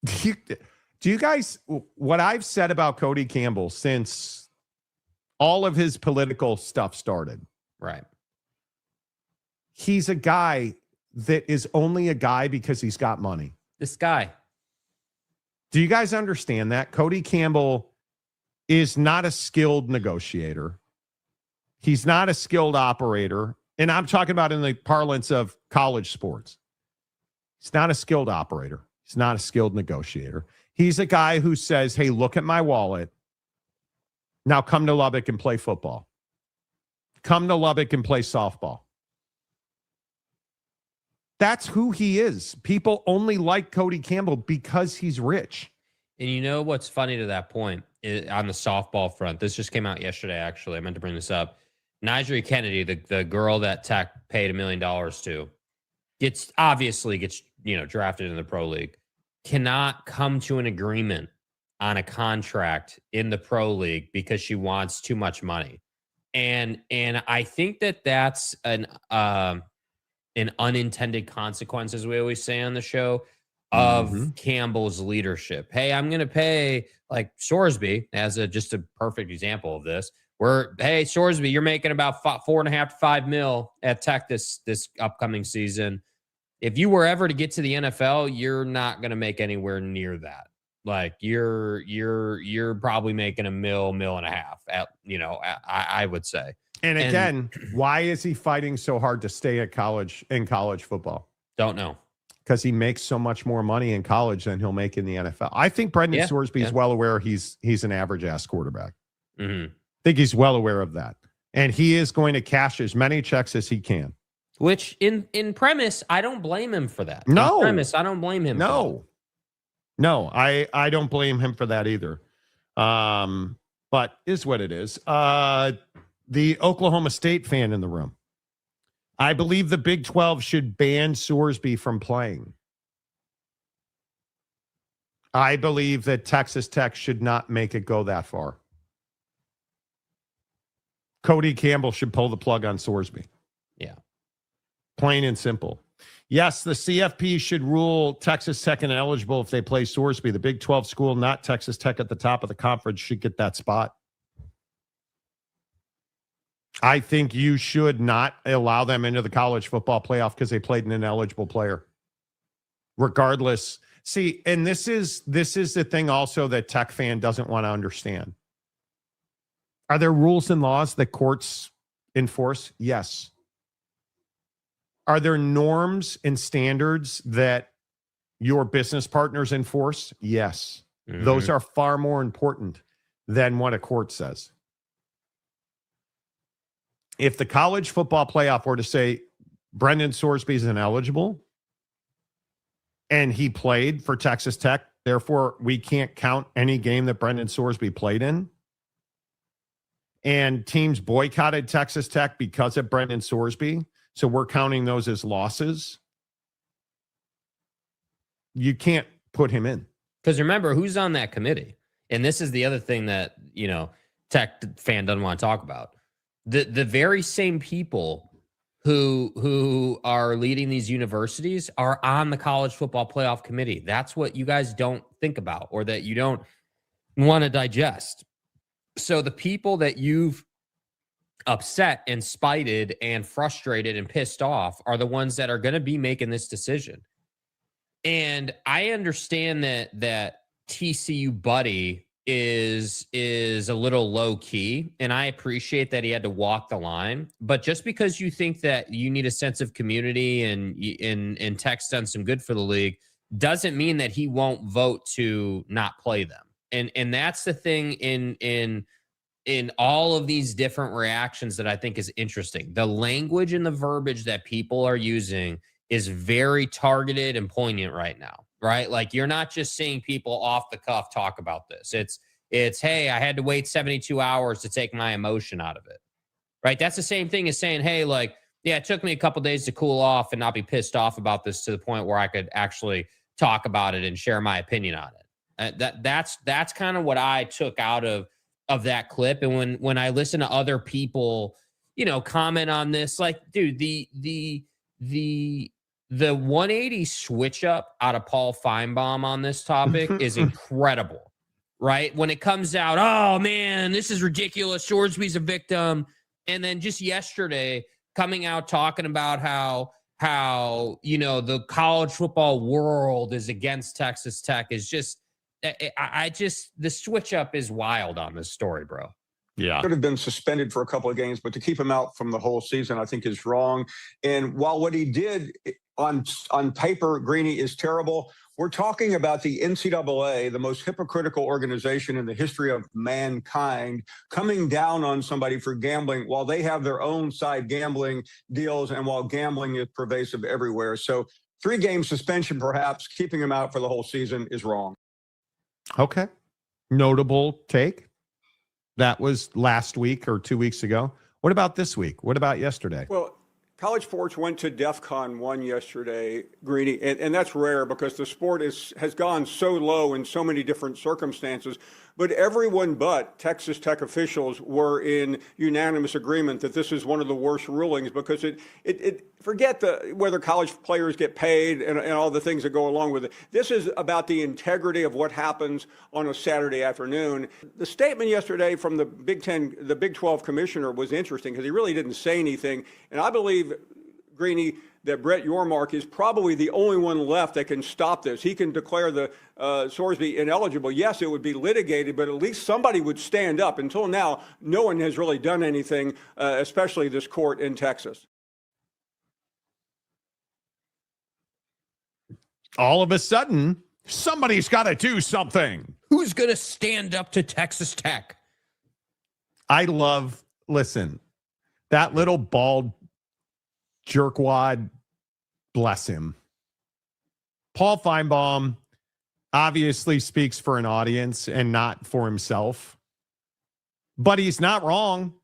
Do you guys, what I've said about Cody Campbell since all of his political stuff started. Right. He's a guy that is only a guy because he's got money. This guy. Do you guys understand that? Cody Campbell is not a skilled negotiator. He's not a skilled operator. And I'm talking about in the parlance of college sports. He's not a skilled operator. He's not a skilled negotiator. He's a guy who says, hey, look at my wallet. Now come to Lubbock and play football. Come to Lubbock and play softball. That's who he is. People only like Cody Campbell because he's rich. And you know what's funny to that point on the softball front? This just came out yesterday, actually. I meant to bring this up. Nigel Kennedy, the girl that Tech paid $1 million to, gets drafted in the pro league, cannot come to an agreement on a contract in the pro league because she wants too much money. And I think that's an unintended consequence, as we always say on the show, of Campbell's leadership. Hey, I'm going to pay, like Sorsby as just a perfect example of this, where, hey, Sorsby, you're making about $4.5 to $5 million at Tech this upcoming season. If you were ever to get to the NFL, you're not going to make anywhere near that. Like you're probably making $1 million, $1.5 million I would say. And again, why is he fighting so hard to stay in college football? Don't know. Because he makes so much more money in college than he'll make in the NFL. I think Brendan Sorsby is well aware he's an average ass quarterback. I think he's well aware of that. And he is going to cash as many checks as he can. Which in premise, I don't blame him for that. No. In premise, I don't blame him. No, I don't blame him for that either. But is what it is. The Oklahoma State fan in the room. I believe the Big 12 should ban Sorsby from playing. I believe that Texas Tech should not make it go that far. Cody Campbell should pull the plug on Sorsby. Yeah. Plain and simple. Yes, the CFP should rule Texas Tech ineligible if they play Sorsby. The Big 12 school, not Texas Tech at the top of the conference, should get that spot. I think you should not allow them into the college football playoff because they played an ineligible player. Regardless. See, and this is the thing also that Tech fan doesn't want to understand. Are there rules and laws that courts enforce? Yes. Are there norms and standards that your business partners enforce? Yes. Those are far more important than what a court says. If the college football playoff were to say Brendan Sorsby is ineligible and he played for Texas Tech, therefore we can't count any game that Brendan Sorsby played in, and teams boycotted Texas Tech because of Brendan Sorsby, so we're counting those as losses, you can't put him in. Because remember, who's on that committee? And this is the other thing that, Tech fan doesn't want to talk about. The very same people who are leading these universities are on the college football playoff committee. That's what you guys don't think about, or that you don't want to digest. So the people that you've upset and spited and frustrated and pissed off are the ones that are going to be making this decision. And I understand that TCU Buddy is a little low key, and I appreciate that he had to walk the line. But just because you think that you need a sense of community and Tech's done some good for the league doesn't mean that he won't vote to not play them. And that's the thing in all of these different reactions that I think is interesting. The language and the verbiage that people are using is very targeted and poignant right now, right? Like, you're not just seeing people off the cuff talk about this. It's, hey, I had to wait 72 hours to take my emotion out of it, right? That's the same thing as saying, hey, like, yeah, it took me a couple days to cool off and not be pissed off about this to the point where I could actually talk about it and share my opinion on it. That's kind of what I took out of that clip. And when I listen to other people, comment on this, like, dude, the 180 switch up out of Paul Feinbaum on this topic is incredible, right? When it comes out, oh man, this is ridiculous, Sorsby's a victim. And then just yesterday coming out talking about how the college football world is against Texas Tech is just, the switch up is wild on this story, bro. Yeah. Could have been suspended for a couple of games, but to keep him out from the whole season, I think is wrong. And while what he did on paper, Greeny, is terrible, we're talking about the NCAA, the most hypocritical organization in the history of mankind, coming down on somebody for gambling while they have their own side gambling deals and while gambling is pervasive everywhere. So 3-game suspension, perhaps keeping him out for the whole season is wrong. Okay. Notable take. That was last week or 2 weeks ago. What about this week? What about yesterday? Well, college sports went to DEFCON 1 yesterday, Greeny, and that's rare because the sport has gone so low in so many different circumstances. But everyone but Texas Tech officials were in unanimous agreement that this is one of the worst rulings because it forget whether college players get paid and all the things that go along with it. This is about the integrity of what happens on a Saturday afternoon. The statement yesterday from the Big 12 commissioner was interesting because he really didn't say anything. And I believe, Greeny, that Brett Yormark is probably the only one left that can stop this. He can declare the Sorsby ineligible. Yes, it would be litigated, but at least somebody would stand up. Until now, no one has really done anything, especially this court in Texas. All of a sudden, somebody's got to do something. Who's going to stand up to Texas Tech? Listen, that little bald jerkwad, bless him. Paul Feinbaum obviously speaks for an audience and not for himself, but he's not wrong.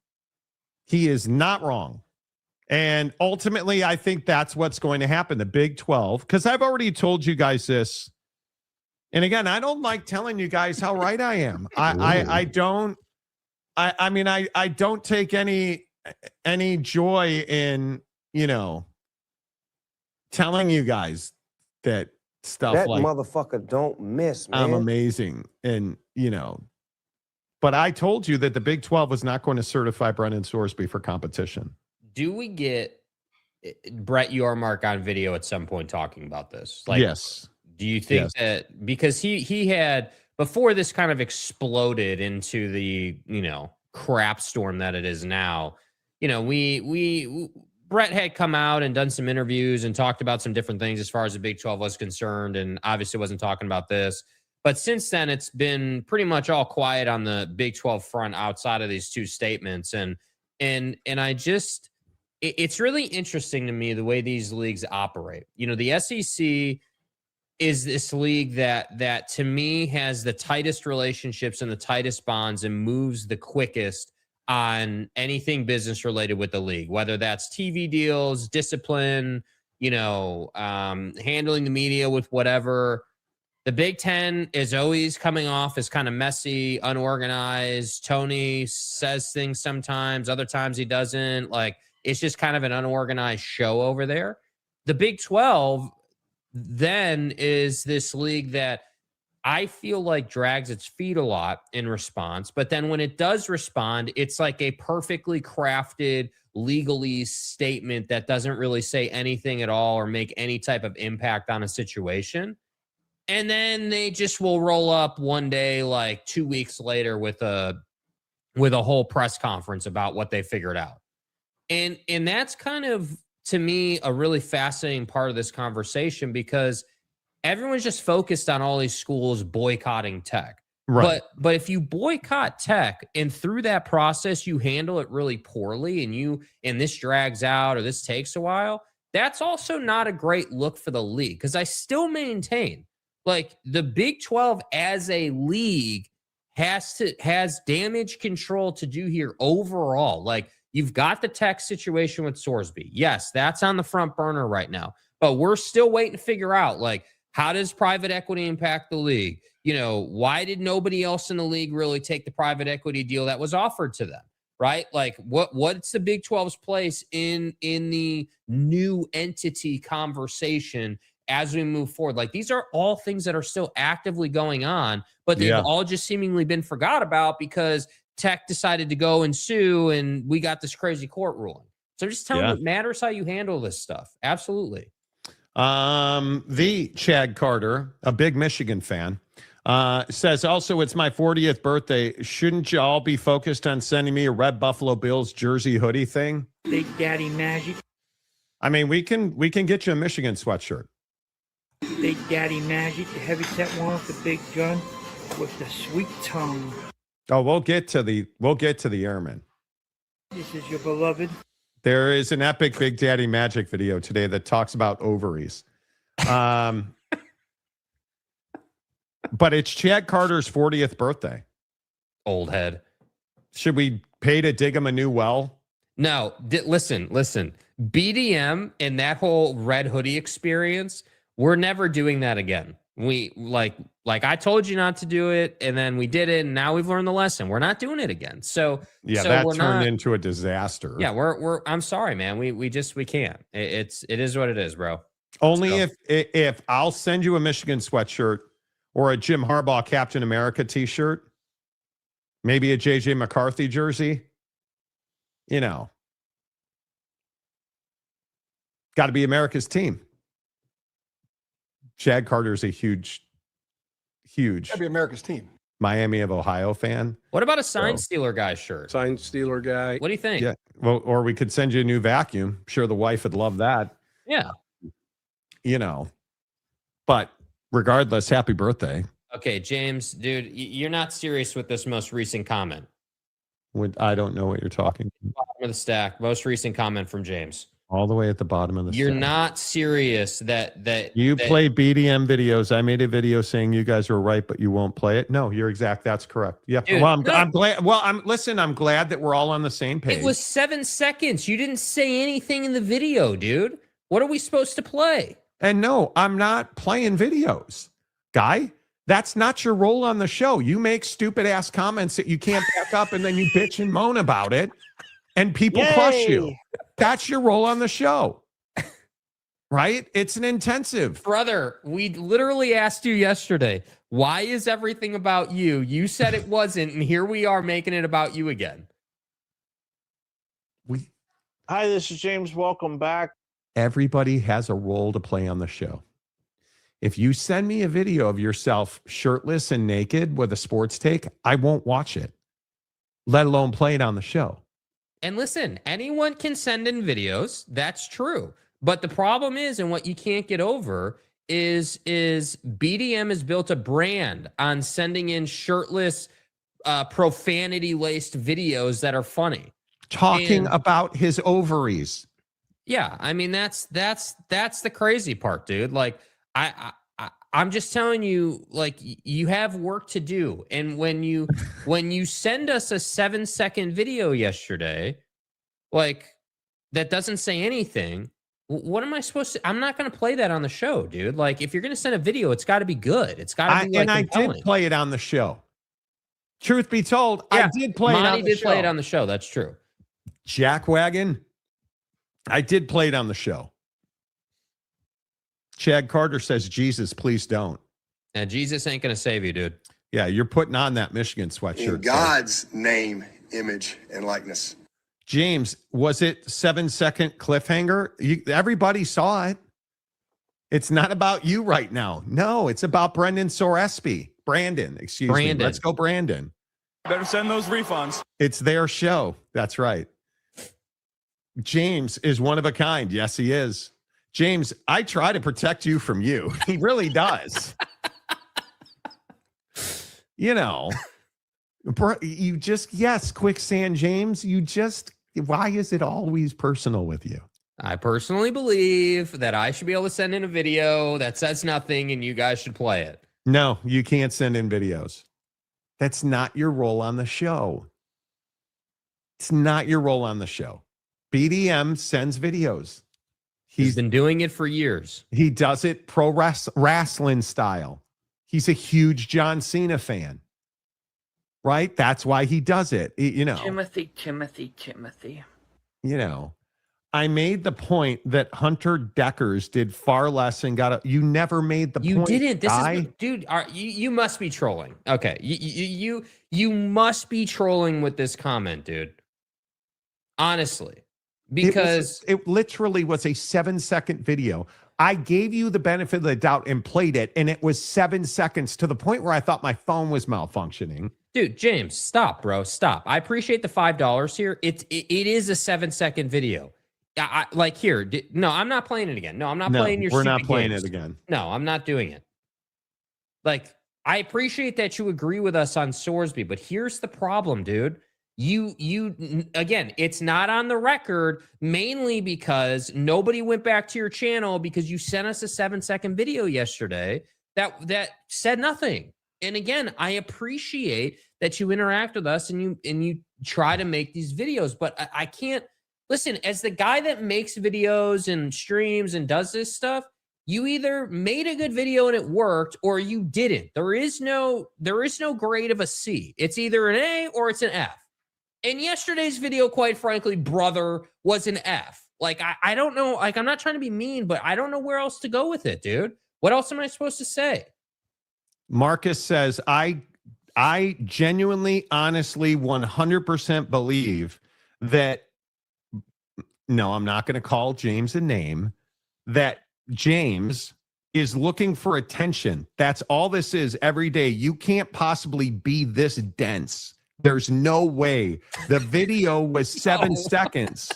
He is not wrong. And ultimately, I think that's what's going to happen. The Big 12, because I've already told you guys this. And again, I don't like telling you guys how right I am. I don't take any joy in, telling you guys that stuff that like motherfucker don't miss, man. I'm amazing. And, but I told you that the Big 12 was not going to certify Brendan Sorsby for competition. Do we get Brett Yormark on video at some point talking about this? Yes. Do you think that because he had, before this kind of exploded into the, crap storm that it is now, Brett had come out and done some interviews and talked about some different things as far as the Big 12 was concerned, and obviously wasn't talking about this. But since then, it's been pretty much all quiet on the Big 12 front outside of these two statements. And I just, it's really interesting to me the way these leagues operate. The SEC is this league that to me has the tightest relationships and the tightest bonds and moves the quickest on anything business related with the league, whether that's TV deals, discipline, handling the media with whatever. The Big Ten is always coming off as kind of messy, unorganized. Tony says things sometimes, other times he doesn't. Like, it's just kind of an unorganized show over there. The Big 12 then is this league that I feel like drags its feet a lot in response. But then when it does respond, it's like a perfectly crafted legalese statement that doesn't really say anything at all or make any type of impact on a situation. And then they just will roll up one day, like 2 weeks later, with a whole press conference about what they figured out. And that's kind of, to me, a really fascinating part of this conversation, because everyone's just focused on all these schools boycotting Tech. Right. But if you boycott Tech and through that process you handle it really poorly and this drags out or this takes a while, that's also not a great look for the league. Because I still maintain, like, the Big 12 as a league has damage control to do here overall. Like, you've got the Tech situation with Sorsby. Yes, that's on the front burner right now. But we're still waiting to figure out, like, how does private equity impact the league? Why did nobody else in the league really take the private equity deal that was offered to them? Right? Like, what's the Big 12's place in the new entity conversation as we move forward? Like, these are all things that are still actively going on, but they've all just seemingly been forgot about because Tech decided to go and sue, and we got this crazy court ruling. So I'm just telling you, it matters how you handle this stuff. Absolutely. The Chad Carter, a big Michigan fan, says also, it's my 40th birthday. Shouldn't you all be focused on sending me a red Buffalo Bills jersey hoodie thing? Big Daddy Magic. I mean, we can get you a Michigan sweatshirt. Big Daddy Magic, the heavyset one with the big gun with the sweet tongue. Oh, we'll get to the airmen. This is your beloved. There is an epic Big Daddy Magic video today that talks about ovaries. But it's Chad Carter's 40th birthday. Old head. Should we pay to dig him a new well? No, listen. BDM and that whole red hoodie experience, we're never doing that again. We like I told you not to do it, and then we did it, and now we've learned the lesson. We're not doing it again. So that turned into a disaster. Yeah, we're I'm sorry, man. We can't. It is what it is, bro. Only if I'll send you a Michigan sweatshirt or a Jim Harbaugh Captain America t-shirt, maybe a JJ McCarthy jersey, got to be America's team. Chad Carter's a huge Got to be America's team. Miami of Ohio fan. What about a sign stealer guy shirt? Sign stealer guy. What do you think? Yeah. Well, or we could send you a new vacuum. I'm sure the wife would love that. Yeah. But regardless, happy birthday. Okay, James, dude, you're not serious with this most recent comment. I don't know what you're talking about. Bottom of the stack, most recent comment from James. All the way at the bottom of the You're stack. not serious that you play BDM videos. I made a video saying you guys were right, but you won't play it. No, you're exact. That's correct. Yeah. Dude, well, I'm glad. Well, I'm glad that we're all on the same page. It was 7 seconds. You didn't say anything in the video, dude. What are we supposed to play? And no, I'm not playing videos, guy. That's not your role on the show. You make stupid ass comments that you can't back up, and then you bitch and moan about it, and people crush you. That's your role on the show, right? It's an intensive. Brother, we literally asked you yesterday, why is everything about you? You said it wasn't, and here we are making it about you again. Hi, this is James. Welcome back. Everybody has a role to play on the show. If you send me a video of yourself shirtless and naked with a sports take, I won't watch it, let alone play it on the show. And listen, anyone can send in videos. That's true. But the problem is, and what you can't get over is BDM has built a brand on sending in shirtless, profanity-laced videos that are funny. Talking about his ovaries. Yeah, I mean that's the crazy part, dude. Like I'm just telling you, like you have work to do. And when you send us a 7-second video yesterday, like that doesn't say anything, what am I supposed to? I'm not going to play that on the show, dude. Like if you're going to send a video, it's got to be good. It's got to be and I did play it on the show. Truth be told, yeah, I did play it on the show. Monty did play it on the show. That's true. Jackwagon, I did play it on the show. Chad Carter says, Jesus, please don't. And Jesus ain't going to save you, dude. Yeah, you're putting on that Michigan sweatshirt. In God's name, image, and likeness. James, was it 7-second cliffhanger? Everybody saw it. It's not about you right now. No, it's about Brendan Sorsby. Brandon. Me. Let's go, Brandon. Better send those refunds. It's their show. That's right. James is one of a kind. Yes, he is. James, I try to protect you from you. He really does. You just, yes, quicksand, James. Why is it always personal with you? I personally believe that I should be able to send in a video that says nothing and you guys should play it. No, you can't send in videos. That's not your role on the show. It's not your role on the show. BDM sends videos. He's been doing it for years. He does it pro wrestling style. He's a huge John Cena fan. Right? That's why he does it. Timothy. I made the point that Hunter Deckers did far less and you never made the point. You didn't. Dude, you must be trolling. Okay. You must be trolling with this comment, dude. Honestly. Because it literally was a 7-second video. I gave you the benefit of the doubt and played it, and it was 7 seconds to the point where I thought my phone was malfunctioning. Dude, James, stop, bro. Stop. I appreciate the $5 here. It is a 7-second video. No, I'm not playing it again. No, I'm not playing your. We're not playing games. it again. No, I'm not doing it. Like, I appreciate that you agree with us on Sorsby, but here's the problem, dude. You again, it's not on the record, mainly because nobody went back to your channel because you sent us a 7-second video yesterday that said nothing. And again, I appreciate that you interact with us and you try to make these videos, but I can't listen, as the guy that makes videos and streams and does this stuff, you either made a good video and it worked or you didn't. There is no grade of a C. It's either an A or it's an F. And yesterday's video, quite frankly, brother, was an F. Like, I don't know. Like, I'm not trying to be mean, but I don't know where else to go with it, dude. What else am I supposed to say? Marcus says, I genuinely, honestly, 100% believe that, no, I'm not going to call James a name, that James is looking for attention. That's all this is every day. You can't possibly be this dense. There's no way. The video was 7 seconds.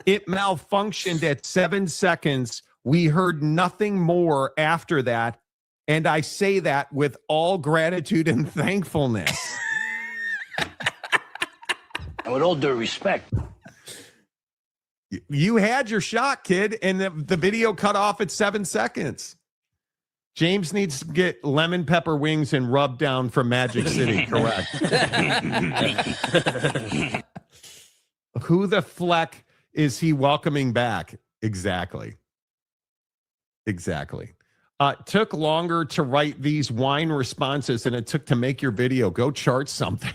It malfunctioned at 7 seconds. We heard nothing more after that. And I say that with all gratitude and thankfulness. And with all due respect. You had your shot, kid, and the video cut off at 7 seconds. James needs to get lemon pepper wings and rub down from Magic City, correct? Who the fleck is he welcoming back? Exactly. Took longer to write these wine responses than it took to make your video. Go chart something.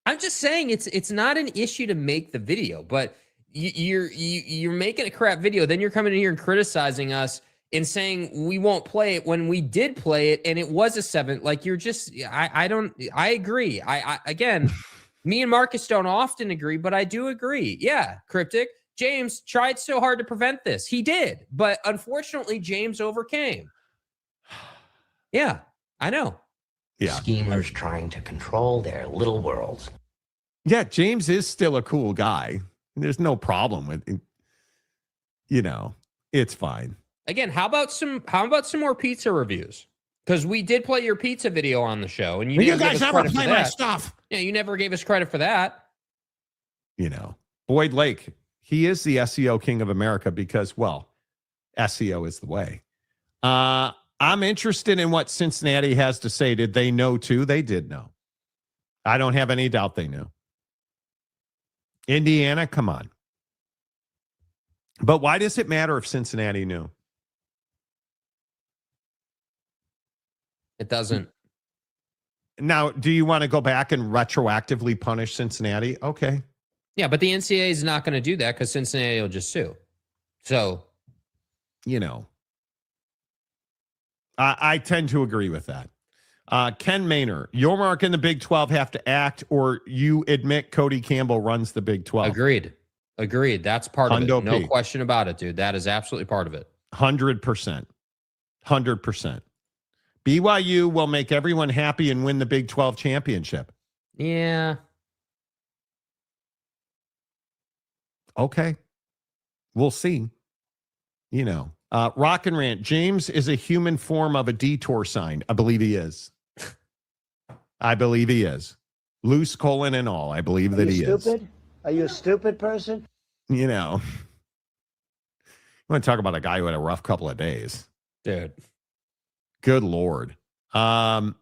I'm just saying it's not an issue to make the video, but you're making a crap video. Then you're coming in here and criticizing us and saying we won't play it when we did play it and it was a 7. Like, you're just, I agree. Again, me and Marcus don't often agree, but I do agree. Yeah, Cryptic. James tried so hard to prevent this. He did, but unfortunately, James overcame. Yeah, I know. Yeah. Schemers trying to control their little worlds. Yeah, James is still a cool guy. There's no problem with it. You know, it's fine. Again, how about some more pizza reviews? Because we did play your pizza video on the show, and you guys never play my stuff. Yeah, you never gave us credit for that. You know, Boyd Lake, he is the SEO king of America because, well, SEO is the way. I'm interested in what Cincinnati has to say. Did they know too? They did know. I don't have any doubt they knew. Indiana, come on. But why does it matter if Cincinnati knew? It doesn't. Now, do you want to go back and retroactively punish Cincinnati? Okay. Yeah, but the NCAA is not going to do that because Cincinnati will just sue. So, you know, I tend to agree with that. Ken Maynor, your mark in the Big 12 have to act, or you admit Cody Campbell runs the Big 12. Agreed. That's part of it. No question about it, dude. That is absolutely part of it. 100%. 100%. BYU will make everyone happy and win the Big 12 championship. Yeah. Okay. We'll see. You know, Rock and Rant. James is a human form of a detour sign. I believe he is. Loose colon and all. I believe that he is. Are you a stupid person? You know, you want to talk about a guy who had a rough couple of days, dude. Good Lord. A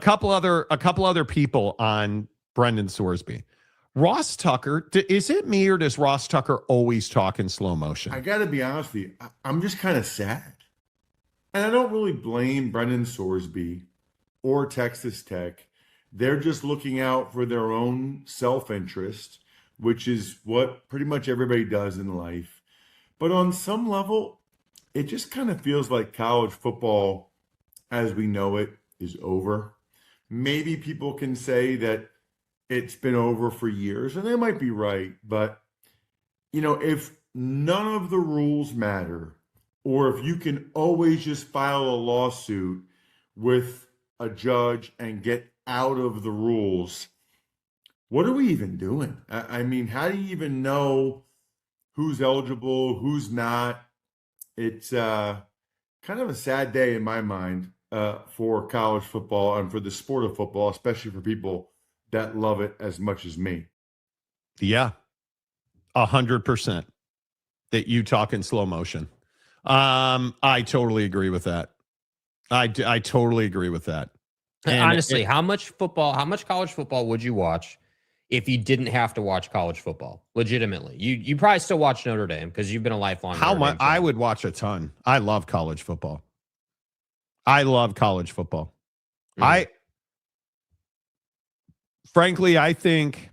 couple other people on Brendan Sorsby. Ross Tucker, is it me or does Ross Tucker always talk in slow motion? I got to be honest with you. I'm just kind of sad. And I don't really blame Brendan Sorsby or Texas Tech. They're just looking out for their own self-interest, which is what pretty much everybody does in life. But on some level, it just kind of feels like college football as we know it is over. Maybe people can say that it's been over for years, and they might be right. But, you know, if none of the rules matter, or if you can always just file a lawsuit with a judge and get out of the rules, what are we even doing? I mean, how do you even know who's eligible, who's not? It's kind of a sad day in my mind for college football and for the sport of football, especially for people that love it as much as me. Yeah, 100% that you talk in slow motion. I totally agree with that. I totally agree with that. And honestly, how much college football would you watch if you didn't have to watch college football? Legitimately, you probably still watch Notre Dame because you've been a lifelong. How much? I would watch a ton. I love college football. Frankly, I think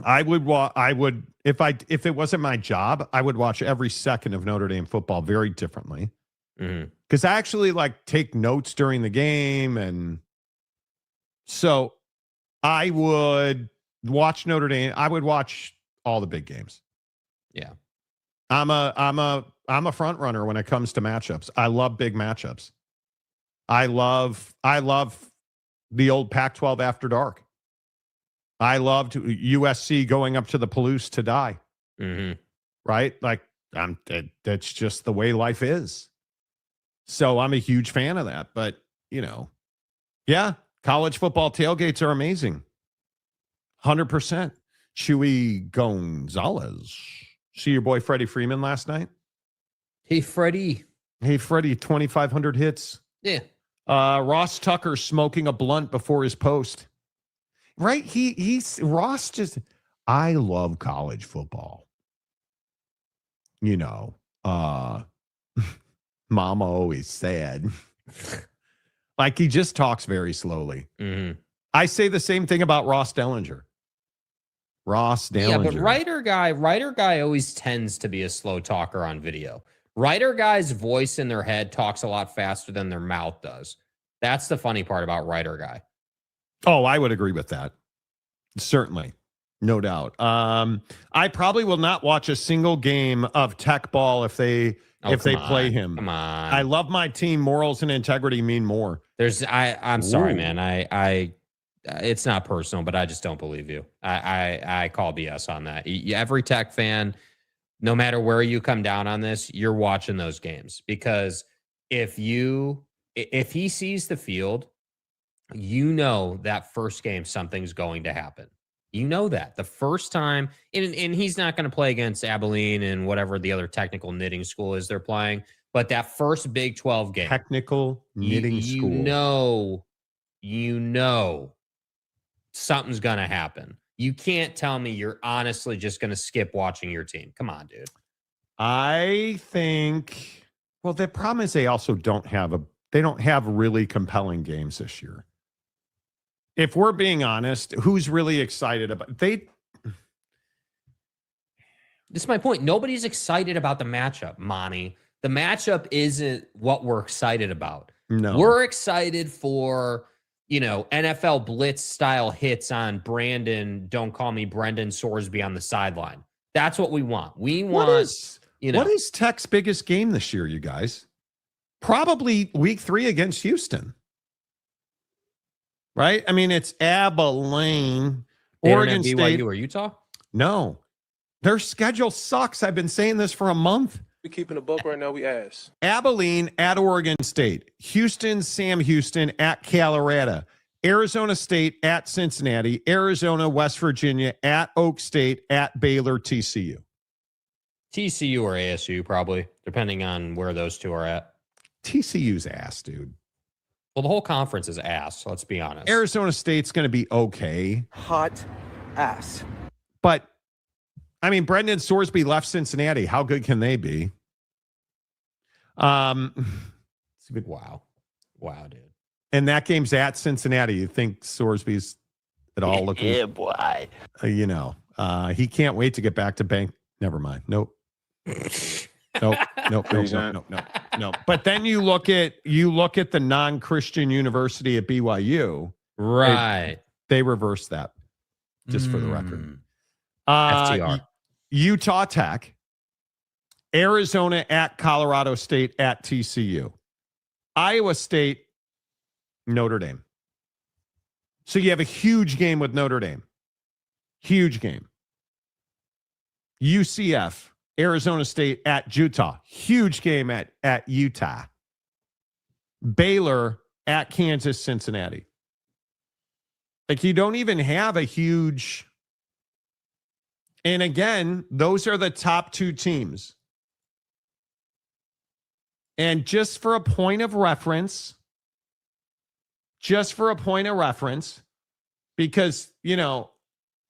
I would if it wasn't my job, I would watch every second of Notre Dame football very differently. Because I actually take notes during the game, and so I would watch Notre Dame. I would watch all the big games. Yeah, I'm a front runner when it comes to matchups. I love big matchups. I love the old Pac-12 after dark. I loved USC going up to the Palouse to die. Right? That's just the way life is. So I'm a huge fan of that. But, yeah, college football tailgates are amazing. 100%. Chewy Gonzalez. See your boy Freddie Freeman last night? Hey, Freddie. 2,500 hits. Yeah. Ross Tucker smoking a blunt before his post. Right? Ross just, I love college football. Mama always said. He just talks very slowly. I say the same thing about Ross Dellinger. Yeah, but writer guy always tends to be a slow talker on video. Writer guy's voice in their head talks a lot faster than their mouth does. That's the funny part about writer guy. Oh, I would agree with that. Certainly. No doubt. I probably will not watch a single game of Tech ball if they play him. Come on. I love my team. Morals and integrity mean more. I'm sorry, man. I it's not personal, but I just don't believe you. I call BS on that. Every Tech fan, no matter where you come down on this, you're watching those games, because if he sees the field, that first game something's going to happen. That the first time, and he's not going to play against Abilene and whatever the other technical knitting school is they're playing, but that first Big 12 game, technical knitting school, something's going to happen. You can't tell me you're honestly just going to skip watching your team. Come on, dude. I think, well, the problem is they also don't have really compelling games this year. If we're being honest, who's really excited about This is my point. Nobody's excited about the matchup, Monty. The matchup isn't what we're excited about. No. We're excited for, NFL blitz style hits on don't call me Brendan Sorsby on the sideline. That's what we want. We want, what is Tech's biggest game this year, you guys? Probably week 3 against Houston. Right? I mean, it's Abilene, Oregon State. BYU or Utah? No. Their schedule sucks. I've been saying this for a month. We keeping a book right now. We ask. Abilene at Oregon State. Houston, Sam Houston at Colorado. Arizona State at Cincinnati. Arizona, West Virginia at Oak State at Baylor, TCU. TCU or ASU, probably, depending on where those two are at. TCU's ass, dude. Well, the whole conference is ass, let's be honest. Arizona State's going to be okay. Hot ass. But, I mean, Brendan Sorsby left Cincinnati. How good can they be? Wow, dude. And that game's at Cincinnati. You think Sorsby's at all looking? Yeah, boy. He can't wait to get back to bank. Never mind. Nope. Nope. But then you look at the non-Christian university at BYU. Right. They reversed that, just for the record. FTR. Utah Tech, Arizona at Colorado State at TCU, Iowa State, Notre Dame. So you have a huge game with Notre Dame. Huge game. UCF, Arizona State at Utah. Huge game at Utah. Baylor at Kansas, Cincinnati. You don't even have a huge... And again, those are the top 2 teams. And just for a point of reference, because,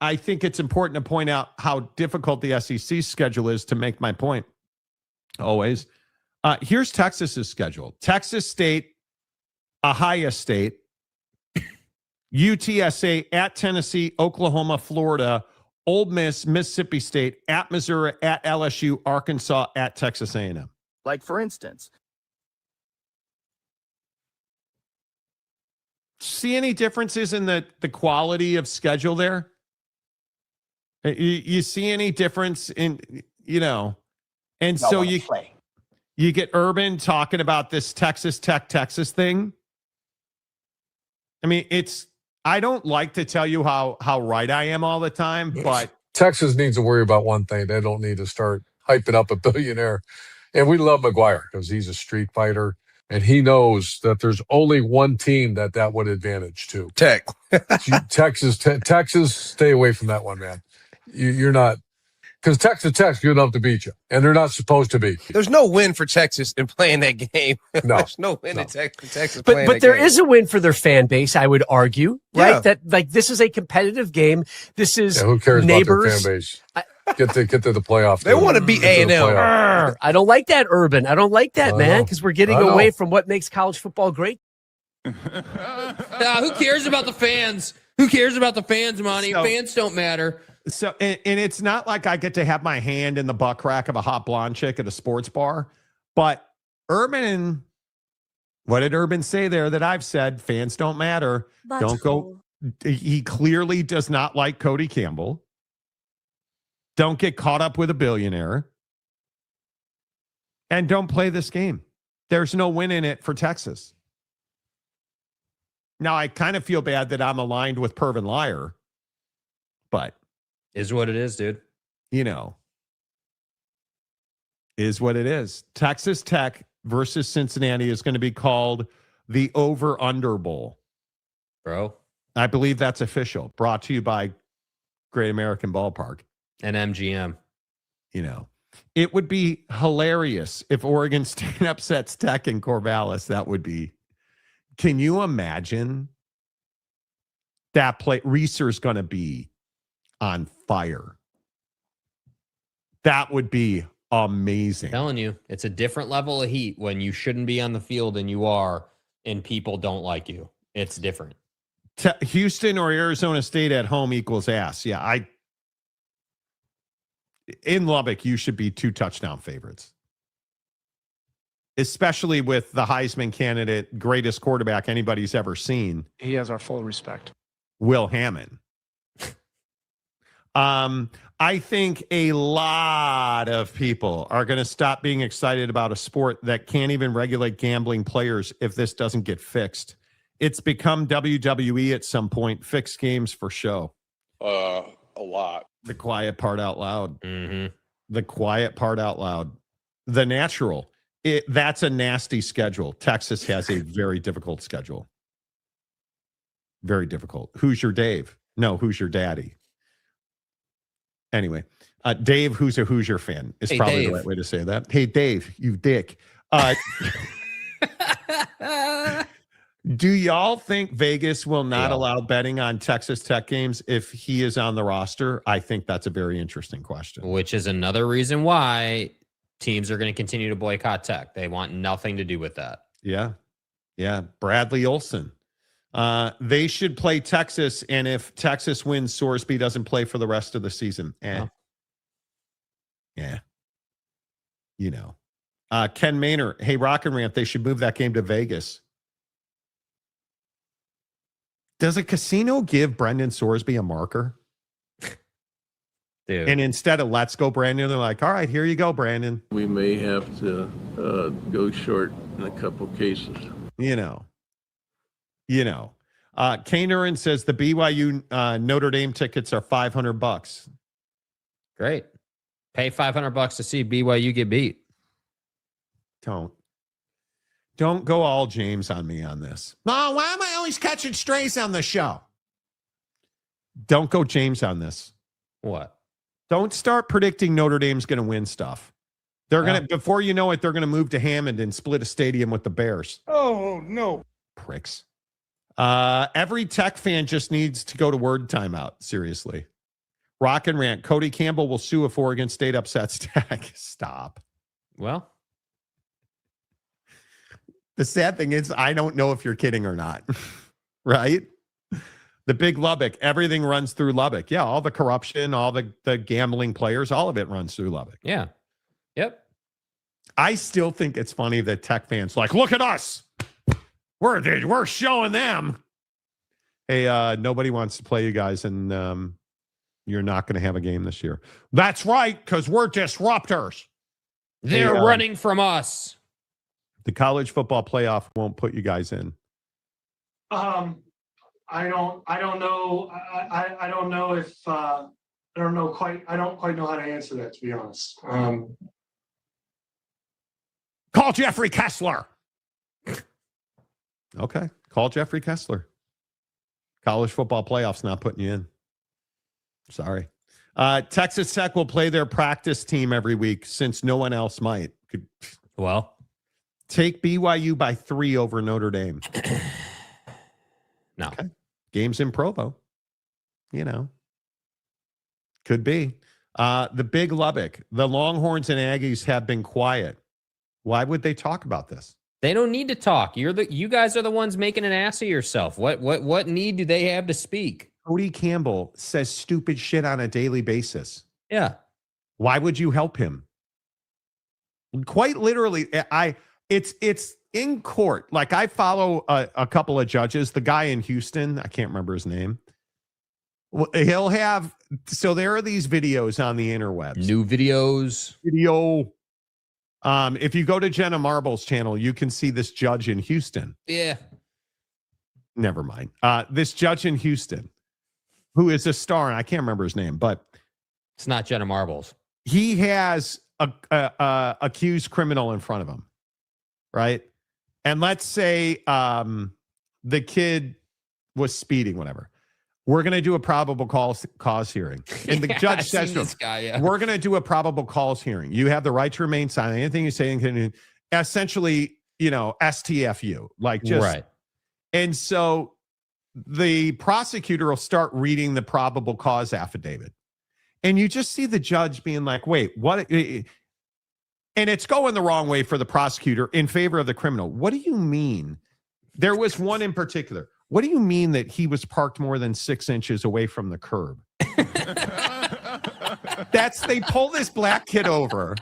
I think it's important to point out how difficult the SEC schedule is to make my point. Always. Here's Texas's schedule. Texas State, Ohio State, UTSA, at Tennessee, Oklahoma, Florida, Ole Miss, Mississippi State, at Missouri, at LSU, Arkansas, at Texas A&M. Like, for instance. See any differences in the quality of schedule there? You see any difference in, and so you get Urban talking about this Texas thing. I mean, I don't like to tell you how right I am all the time, but Texas needs to worry about one thing. They don't need to start hyping up a billionaire. And we love McGuire because he's a street fighter. And he knows that there's only one team that would advantage to. Texas, stay away from that one, man. You're not, because Texas good enough to beat you, and they're not supposed to be. There's no win for Texas in playing that game. No, there's no win in Texas. But there is a win for their fan base, I would argue, right? That this is a competitive game. This is who cares neighbors. About their fan base? Get to the playoff. They want to beat A&M. I don't like that, Urban. I don't like that, man, because we're getting away from what makes college football great. Who cares about the fans? Who cares about the fans, Monty? Fans don't matter. So, and it's not like I get to have my hand in the butt crack of a hot blonde chick at a sports bar, but Urban, what did Urban say there that I've said? Fans don't matter. Don't go. He clearly does not like Cody Campbell. Don't get caught up with a billionaire. And don't play this game. There's no win in it for Texas. Now, I kind of feel bad that I'm aligned with Perv and Liar, but is what it is, dude. Is what it is. Texas Tech versus Cincinnati is going to be called the Over-Under Bowl. Bro. I believe that's official. Brought to you by Great American Ballpark. And MGM. It would be hilarious if Oregon State upsets Tech in Corvallis. That would be. Can you imagine that play? Reeser's going to be on fire. That would be amazing. I'm telling you, it's a different level of heat when you shouldn't be on the field and you are, and people don't like you. It's different. Houston or Arizona State at home equals ass. Yeah, in Lubbock, you should be 2 touchdown favorites. Especially with the Heisman candidate, greatest quarterback anybody's ever seen. He has our full respect. Will Hammond. I think a lot of people are going to stop being excited about a sport that can't even regulate gambling players if this doesn't get fixed. It's become WWE at some point. Fixed games for show. A lot. The quiet part out loud. Mm-hmm. The quiet part out loud. The natural. That's a nasty schedule. Texas has a very difficult schedule. Very difficult. Who's your Dave? No, who's your daddy? Anyway, Dave, who's a Hoosier fan, is probably Dave. The right way to say that. Hey, Dave, you dick. Do y'all think Vegas will not allow betting on Texas Tech games if he is on the roster? I think that's a very interesting question. Which is another reason why teams are going to continue to boycott Tech. They want nothing to do with that. Yeah. Yeah. Bradley Olson. They should play Texas, and if Texas wins, Sorsby doesn't play for the rest of the season. Yeah. Ken Maynard. Hey, Rock and Rant, they should move that game to Vegas. Does a casino give Brendan Sorsby a marker? Dude. And instead of let's go, Brandon, they're like, all right, here you go, Brandon. We may have to go short in a couple cases. Kanerin says the BYU Notre Dame tickets are $500. Great. Pay $500 to see BYU get beat. Don't go all James on me on this. No, why am I always catching strays on the show? Don't go James on this. What? Don't start predicting Notre Dame's going to win stuff. They're going to, before you know it, they're going to move to Hammond and split a stadium with the Bears. Oh, no. Pricks. Every Tech fan just needs to go to word timeout. Seriously. Rock and rant. Cody Campbell will sue if Oregon State upsets Tech. Stop. Well, the sad thing is, I don't know if you're kidding or not. Right? The big Lubbock, everything runs through Lubbock. Yeah, all the corruption, all the gambling players, all of it runs through Lubbock. Yeah. Yep. I still think it's funny that Tech fans like, look at us. We're showing them. Hey, nobody wants to play you guys, and you're not going to have a game this year. That's right, because we're disruptors. They're running from us. The college football playoff won't put you guys in. I don't know. I don't know if I don't quite know how to answer that, to be honest. Call Jeffrey Kessler. Okay. Call Jeffrey Kessler. College football playoffs not putting you in. Sorry. Texas Tech will play their practice team every week since no one else might. Well, take BYU by 3 over Notre Dame. No. Okay. Games in Provo. You know. Could be. The big Lubbock. The Longhorns and Aggies have been quiet. Why would they talk about this? They don't need to talk. You guys are the ones making an ass of yourself. What need do they have to speak? Cody Campbell says stupid shit on a daily basis. Yeah. Why would you help him? Quite literally, it's in court. Like, I follow a couple of judges. The guy in Houston, I can't remember his name. He'll have, so there are these videos on the interwebs. New videos. If you go to Jenna Marble's channel, you can see this judge in Houston. Yeah. Never mind. This judge in Houston, who is a star, and I can't remember his name, but it's not Jenna Marbles. He has a accused criminal in front of him, right? And let's say the kid was speeding, whatever. We're going to do a probable cause hearing. And the judge says to him, we're going to do a probable cause hearing. You have the right to remain silent. Anything you say can essentially, STFU. Like, just right. And so the prosecutor will start reading the probable cause affidavit. And you just see the judge being like, wait, what? And it's going the wrong way for the prosecutor in favor of the criminal. What do you mean? There was one in particular. What do you mean that he was parked more than 6 inches away from the curb? They pull this black kid over,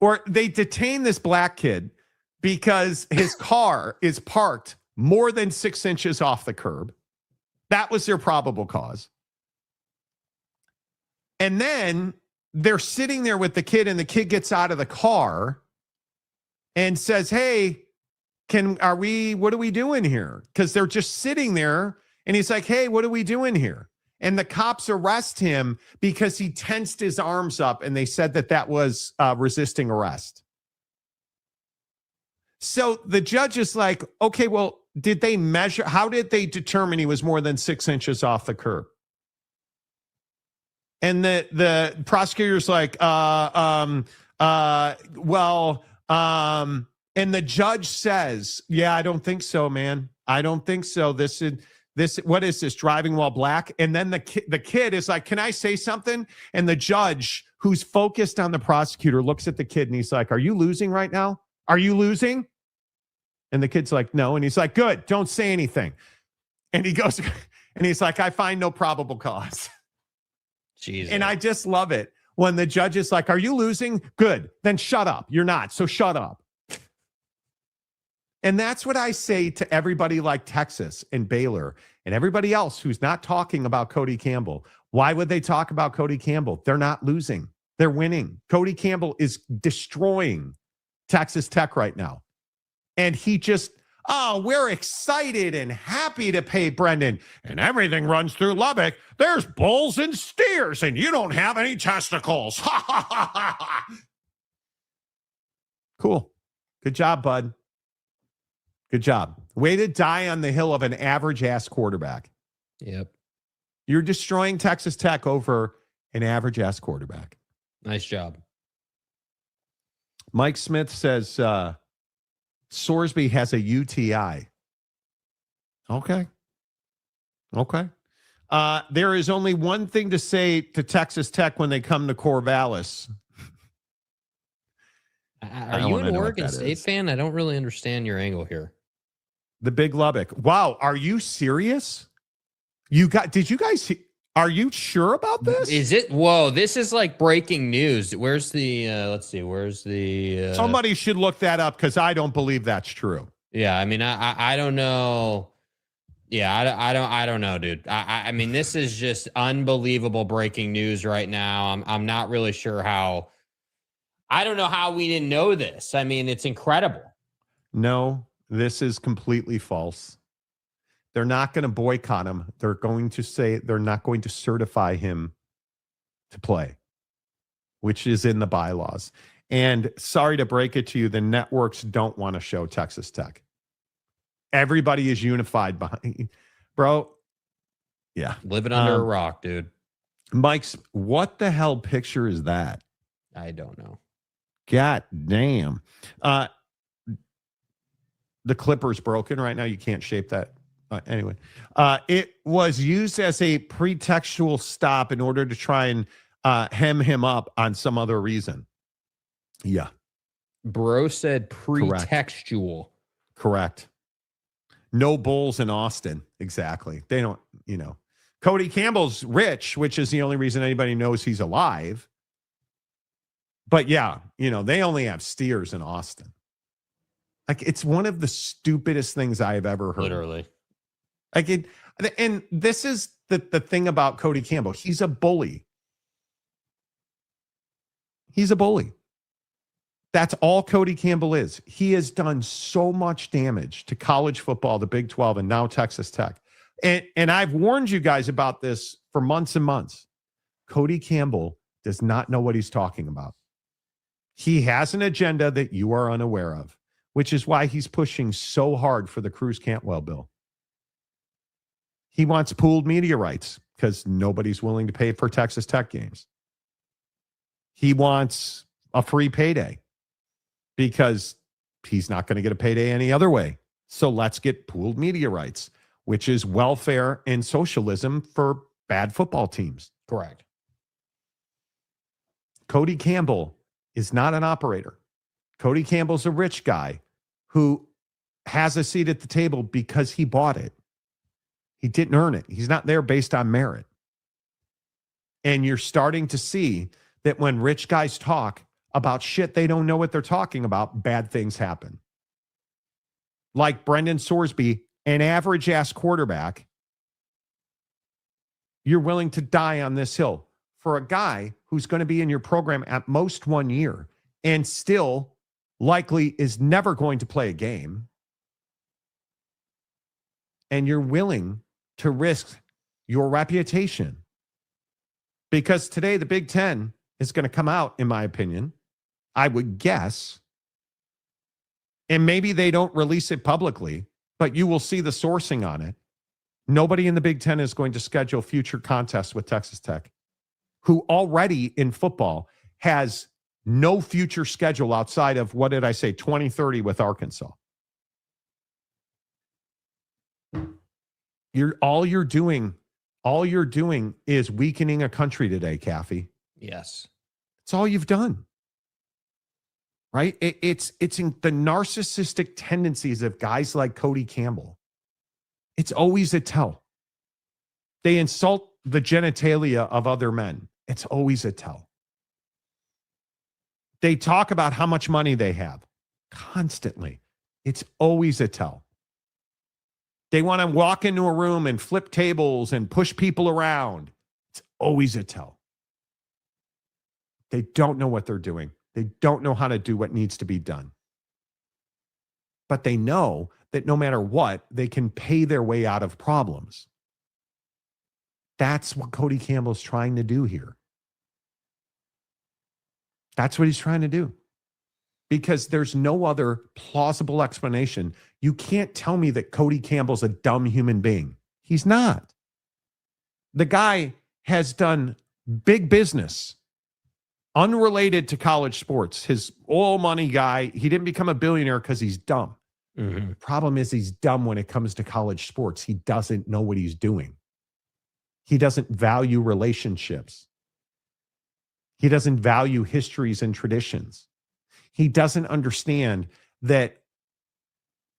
or they detain this black kid because his car is parked more than 6 inches off the curb. That was their probable cause. And then they're sitting there with the kid, and the kid gets out of the car and says, hey, what are we doing here? Because they're just sitting there, and he's like, hey, what are we doing here? And the cops arrest him because he tensed his arms up, and they said that was resisting arrest. So the judge is like, okay, well, did they measure? How did they determine he was more than 6 inches off the curb? And the prosecutor's like, and the judge says, yeah, I don't think so, man. I don't think so. This, what is this, driving while black? And then the kid is like, can I say something? And the judge, who's focused on the prosecutor, looks at the kid and he's like, are you losing right now? Are you losing? And the kid's like, no. And he's like, good, don't say anything. And he goes, and he's like, I find no probable cause. Jesus. And I just love it when the judge is like, are you losing? Good. Then shut up. You're not. So shut up. And that's what I say to everybody like Texas and Baylor and everybody else who's not talking about Cody Campbell. Why would they talk about Cody Campbell? They're not losing. They're winning. Cody Campbell is destroying Texas Tech right now. And he just, we're excited and happy to pay Brendan. And everything runs through Lubbock. There's bulls and steers, and you don't have any testicles. Ha, ha, ha, ha, ha. Cool. Good job, bud. Good job. Way to die on the hill of an average-ass quarterback. Yep. You're destroying Texas Tech over an average-ass quarterback. Nice job. Mike Smith says, Sorsby has a UTI. Okay. There is only one thing to say to Texas Tech when they come to Corvallis. Are you an Oregon State fan? I don't really understand your angle here. The Big Lubbock. Wow, are you serious? Are you sure about this? Is it? Whoa, this is like breaking news. Where's the, let's see, where's the. Somebody should look that up because I don't believe that's true. Yeah, I mean, I don't know. Yeah, I don't know, dude. I mean, this is just unbelievable breaking news right now. I'm not really sure how. I don't know how we didn't know this. I mean, it's incredible. No, this is completely false. They're not going to boycott him. They're going to say they're not going to certify him to play, which is in the bylaws. And sorry to break it to you, the networks don't want to show Texas Tech. Everybody is unified behind, bro. Yeah. Living under a rock, dude. Mike's, what the hell picture is that? I don't know. God damn. The clipper's broken right now. You can't shape that. Anyway, it was used as a pretextual stop in order to try and hem him up on some other reason. Yeah. Bro said pretextual. Correct. No bulls in Austin. Exactly. They don't, Cody Campbell's rich, which is the only reason anybody knows he's alive. But yeah, they only have steers in Austin. Like, it's one of the stupidest things I have ever heard. Literally. And this is the thing about Cody Campbell. He's a bully. He's a bully. That's all Cody Campbell is. He has done so much damage to college football, the Big 12, and now Texas Tech. And I've warned you guys about this for months and months. Cody Campbell does not know what he's talking about. He has an agenda that you are unaware of, which is why he's pushing so hard for the Cruz Cantwell bill. He wants pooled media rights because nobody's willing to pay for Texas Tech games. He wants a free payday because he's not going to get a payday any other way. So let's get pooled media rights, which is welfare and socialism for bad football teams. Correct. Cody Campbell is not an operator. Cody Campbell's a rich guy who has a seat at the table because he bought it. He didn't earn it. He's not there based on merit. And you're starting to see that when rich guys talk about shit they don't know what they're talking about, bad things happen. Like Brendan Sorsby, an average-ass quarterback, you're willing to die on this hill for a guy who's going to be in your program at most 1 year and still likely is never going to play a game. And you're willing to risk your reputation. Because today the Big Ten is going to come out, in my opinion, I would guess, and maybe they don't release it publicly, but you will see the sourcing on it. Nobody in the Big Ten is going to schedule future contests with Texas Tech, who already in football has no future schedule outside of, what did I say, 2030 with Arkansas. All you're doing is weakening a country today, Kathy. Yes. It's all you've done. Right? It's in the narcissistic tendencies of guys like Cody Campbell. It's always a tell. They insult the genitalia of other men. It's always a tell. They talk about how much money they have constantly. It's always a tell. They want to walk into a room and flip tables and push people around. It's always a tell. They don't know what they're doing. They don't know how to do what needs to be done. But they know that no matter what, they can pay their way out of problems. That's what Cody Campbell's trying to do here. That's what he's trying to do. Because there's no other plausible explanation. You can't tell me that Cody Campbell's a dumb human being. He's not. The guy has done big business, unrelated to college sports. His oil money guy, he didn't become a billionaire because he's dumb. Mm-hmm. Problem is he's dumb when it comes to college sports. He doesn't know what he's doing. He doesn't value relationships. He doesn't value histories and traditions. He doesn't understand that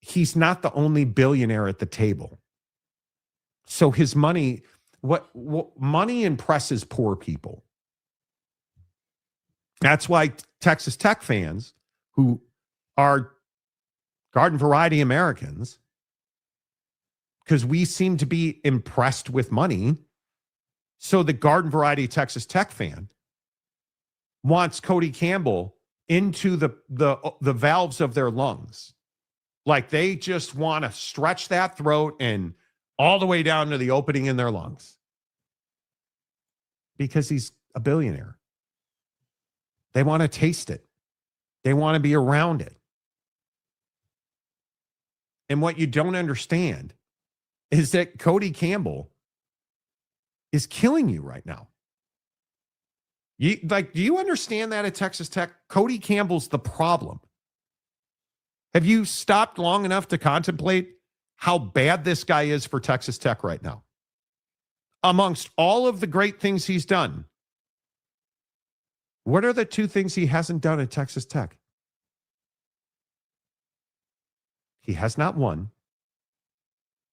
he's not the only billionaire at the table. So his money, what money impresses poor people. That's why Texas Tech fans who are garden variety Americans, because we seem to be impressed with money. So the garden variety Texas Tech fan wants Cody Campbell into the valves of their lungs. Like they just want to stretch that throat and all the way down to the opening in their lungs. Because he's a billionaire. They want to taste it. They want to be around it. And what you don't understand is that Cody Campbell is killing you right now. Do you understand that at Texas Tech? Cody Campbell's the problem. Have you stopped long enough to contemplate how bad this guy is for Texas Tech right now? Amongst all of the great things he's done, what are the two things he hasn't done at Texas Tech? He has not won,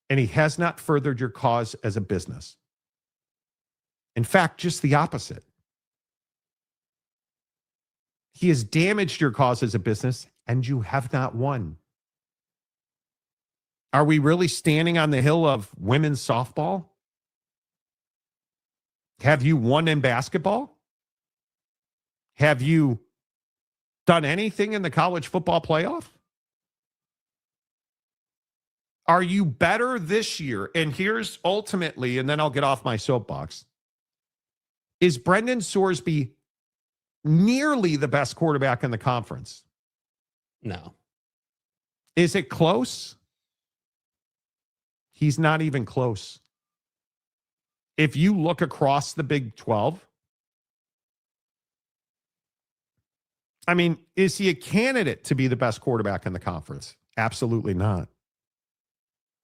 and he has not furthered your cause as a business. In fact, just the opposite. He has damaged your cause as a business, and you have not won. Are we really standing on the hill of women's softball? Have you won in basketball? Have you done anything in the college football playoff? Are you better this year? And here's ultimately, and then I'll get off my soapbox. Is Brendan Sorsby nearly the best quarterback in the conference? No. Is it close? He's not even close. If you look across the Big 12, I mean, is he a candidate to be the best quarterback in the conference? Absolutely not.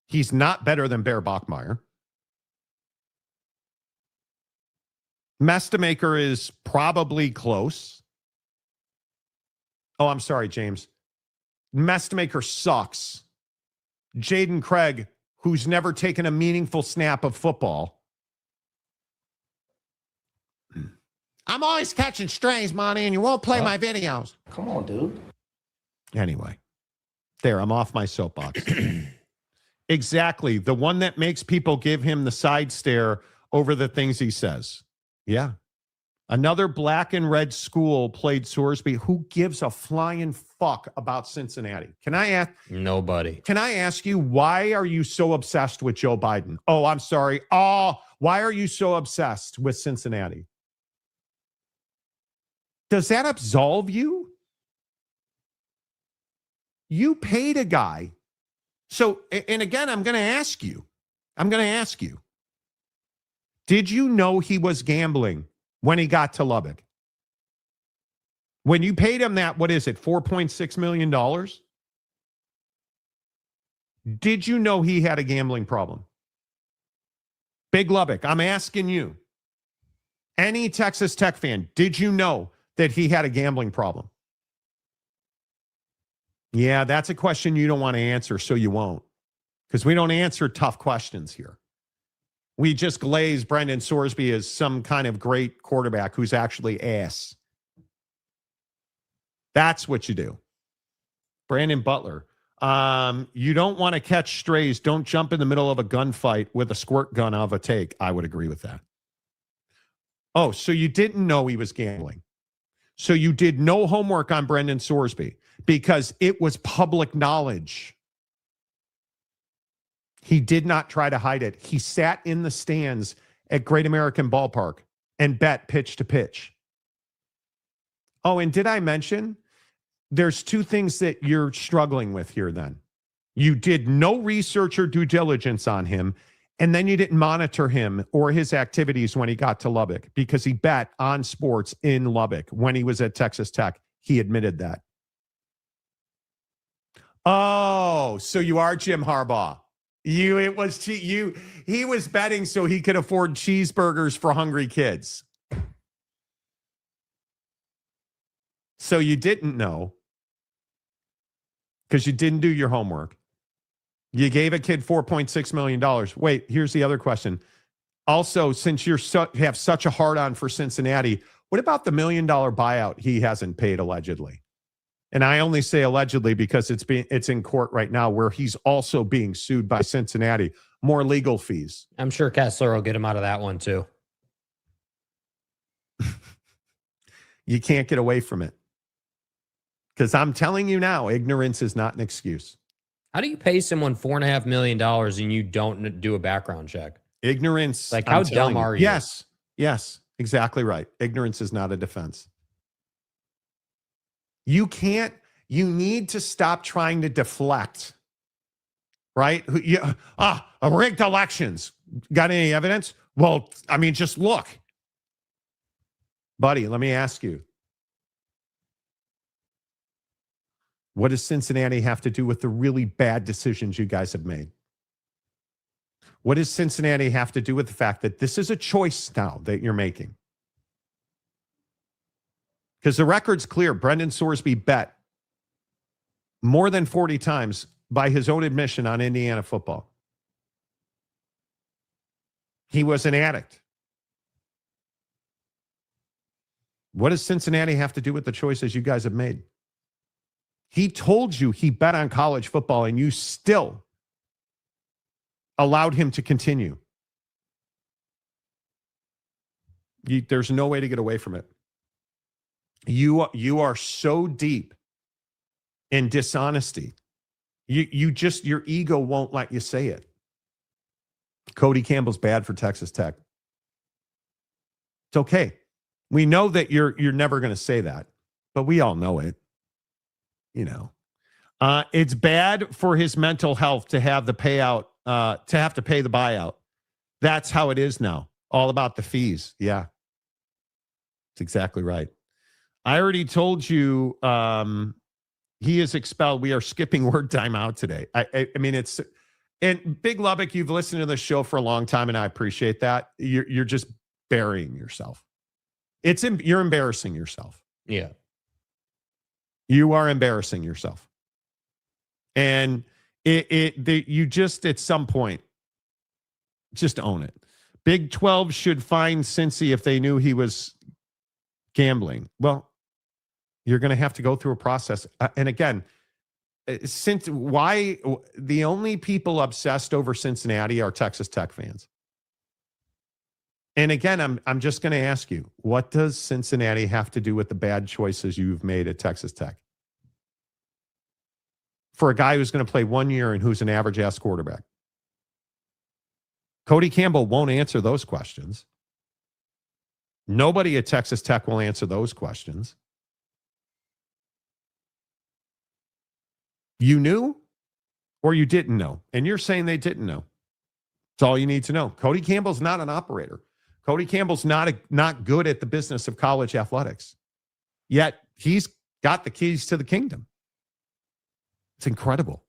He's not better than Bear Bachmeier. Mestemaker is probably close. Oh, I'm sorry, James. Mestemaker sucks. Jaden Craig, who's never taken a meaningful snap of football. I'm always catching strays, Monty, and you won't play my videos. Come on, dude. Anyway, there, I'm off my soapbox. Exactly. The one that makes people give him the side stare over the things he says. Yeah. Another black and red school played Sorsby. Who gives a flying fuck about Cincinnati? Can I ask? Nobody. Can I ask you, why are you so obsessed with Joe Biden? Oh, I'm sorry. Oh, why are you so obsessed with Cincinnati? Does that absolve you? You paid a guy. So, and again, I'm going to ask you, did you know he was gambling when he got to Lubbock? When you paid him that, what is it, $4.6 million? Did you know he had a gambling problem? Big Lubbock, I'm asking you. Any Texas Tech fan, did you know that he had a gambling problem? Yeah, that's a question you don't want to answer, so you won't. Because we don't answer tough questions here. We just glaze Brendan Sorsby as some kind of great quarterback who's actually ass. That's what you do. Brandon Butler, you don't want to catch strays. Don't jump in the middle of a gunfight with a squirt gun of a take. I would agree with that. Oh, so you didn't know he was gambling. So you did no homework on Brendan Sorsby because it was public knowledge. He did not try to hide it. He sat in the stands at Great American Ballpark and bet pitch to pitch. Oh, and did I mention there's two things that you're struggling with here then? You did no research or due diligence on him, and then you didn't monitor him or his activities when he got to Lubbock because he bet on sports in Lubbock when he was at Texas Tech. He admitted that. Oh, so you are Jim Harbaugh. He was betting so he could afford cheeseburgers for hungry kids. So you didn't know because you didn't do your homework. You gave a kid $4.6 million. Wait, here's the other question. Also, since you have such a hard-on for Cincinnati, what about the $1 million buyout he hasn't paid allegedly? And I only say allegedly because it's in court right now where he's also being sued by Cincinnati. More legal fees. I'm sure Kessler will get him out of that one too. You can't get away from it. Because I'm telling you now, ignorance is not an excuse. How do you pay someone $4.5 million and you don't do a background check? Ignorance. Like, how dumb are you? Yes, exactly right. Ignorance is not a defense. You need to stop trying to deflect, right? Rigged elections. Got any evidence? Well, I mean, just look. Buddy, let me ask you. What does Cincinnati have to do with the really bad decisions you guys have made? What does Cincinnati have to do with the fact that this is a choice now that you're making? Because the record's clear. Brendan Sorsby bet more than 40 times by his own admission on Indiana football. He was an addict. What does Cincinnati have to do with the choices you guys have made? He told you he bet on college football and you still allowed him to continue. There's no way to get away from it. You are so deep in dishonesty. Your ego won't let you say it. Cody Campbell's bad for Texas Tech. It's okay. We know that you're never going to say that, but we all know it. You know, it's bad for his mental health to have the payout, to have to pay the buyout. That's how it is now. All about the fees. Yeah, that's exactly right. I already told you he is expelled. We are skipping word timeout today. I mean, it's and Big Lubbock. You've listened to the show for a long time, and I appreciate that. You're just burying yourself. You're embarrassing yourself. Yeah. You are embarrassing yourself. And you just, at some point, just own it. Big 12 should fine Cincy if they knew he was gambling. Well, you're going to have to go through a process. And again, why the only people obsessed over Cincinnati are Texas Tech fans. And again, I'm just going to ask you, what does Cincinnati have to do with the bad choices you've made at Texas Tech? For a guy who's going to play 1 year and who's an average-ass quarterback. Cody Campbell won't answer those questions. Nobody at Texas Tech will answer those questions. You knew or you didn't know? And you're saying they didn't know. That's all you need to know. Cody Campbell's not an operator. Cody Campbell's not good at the business of college athletics. Yet he's got the keys to the kingdom. It's incredible.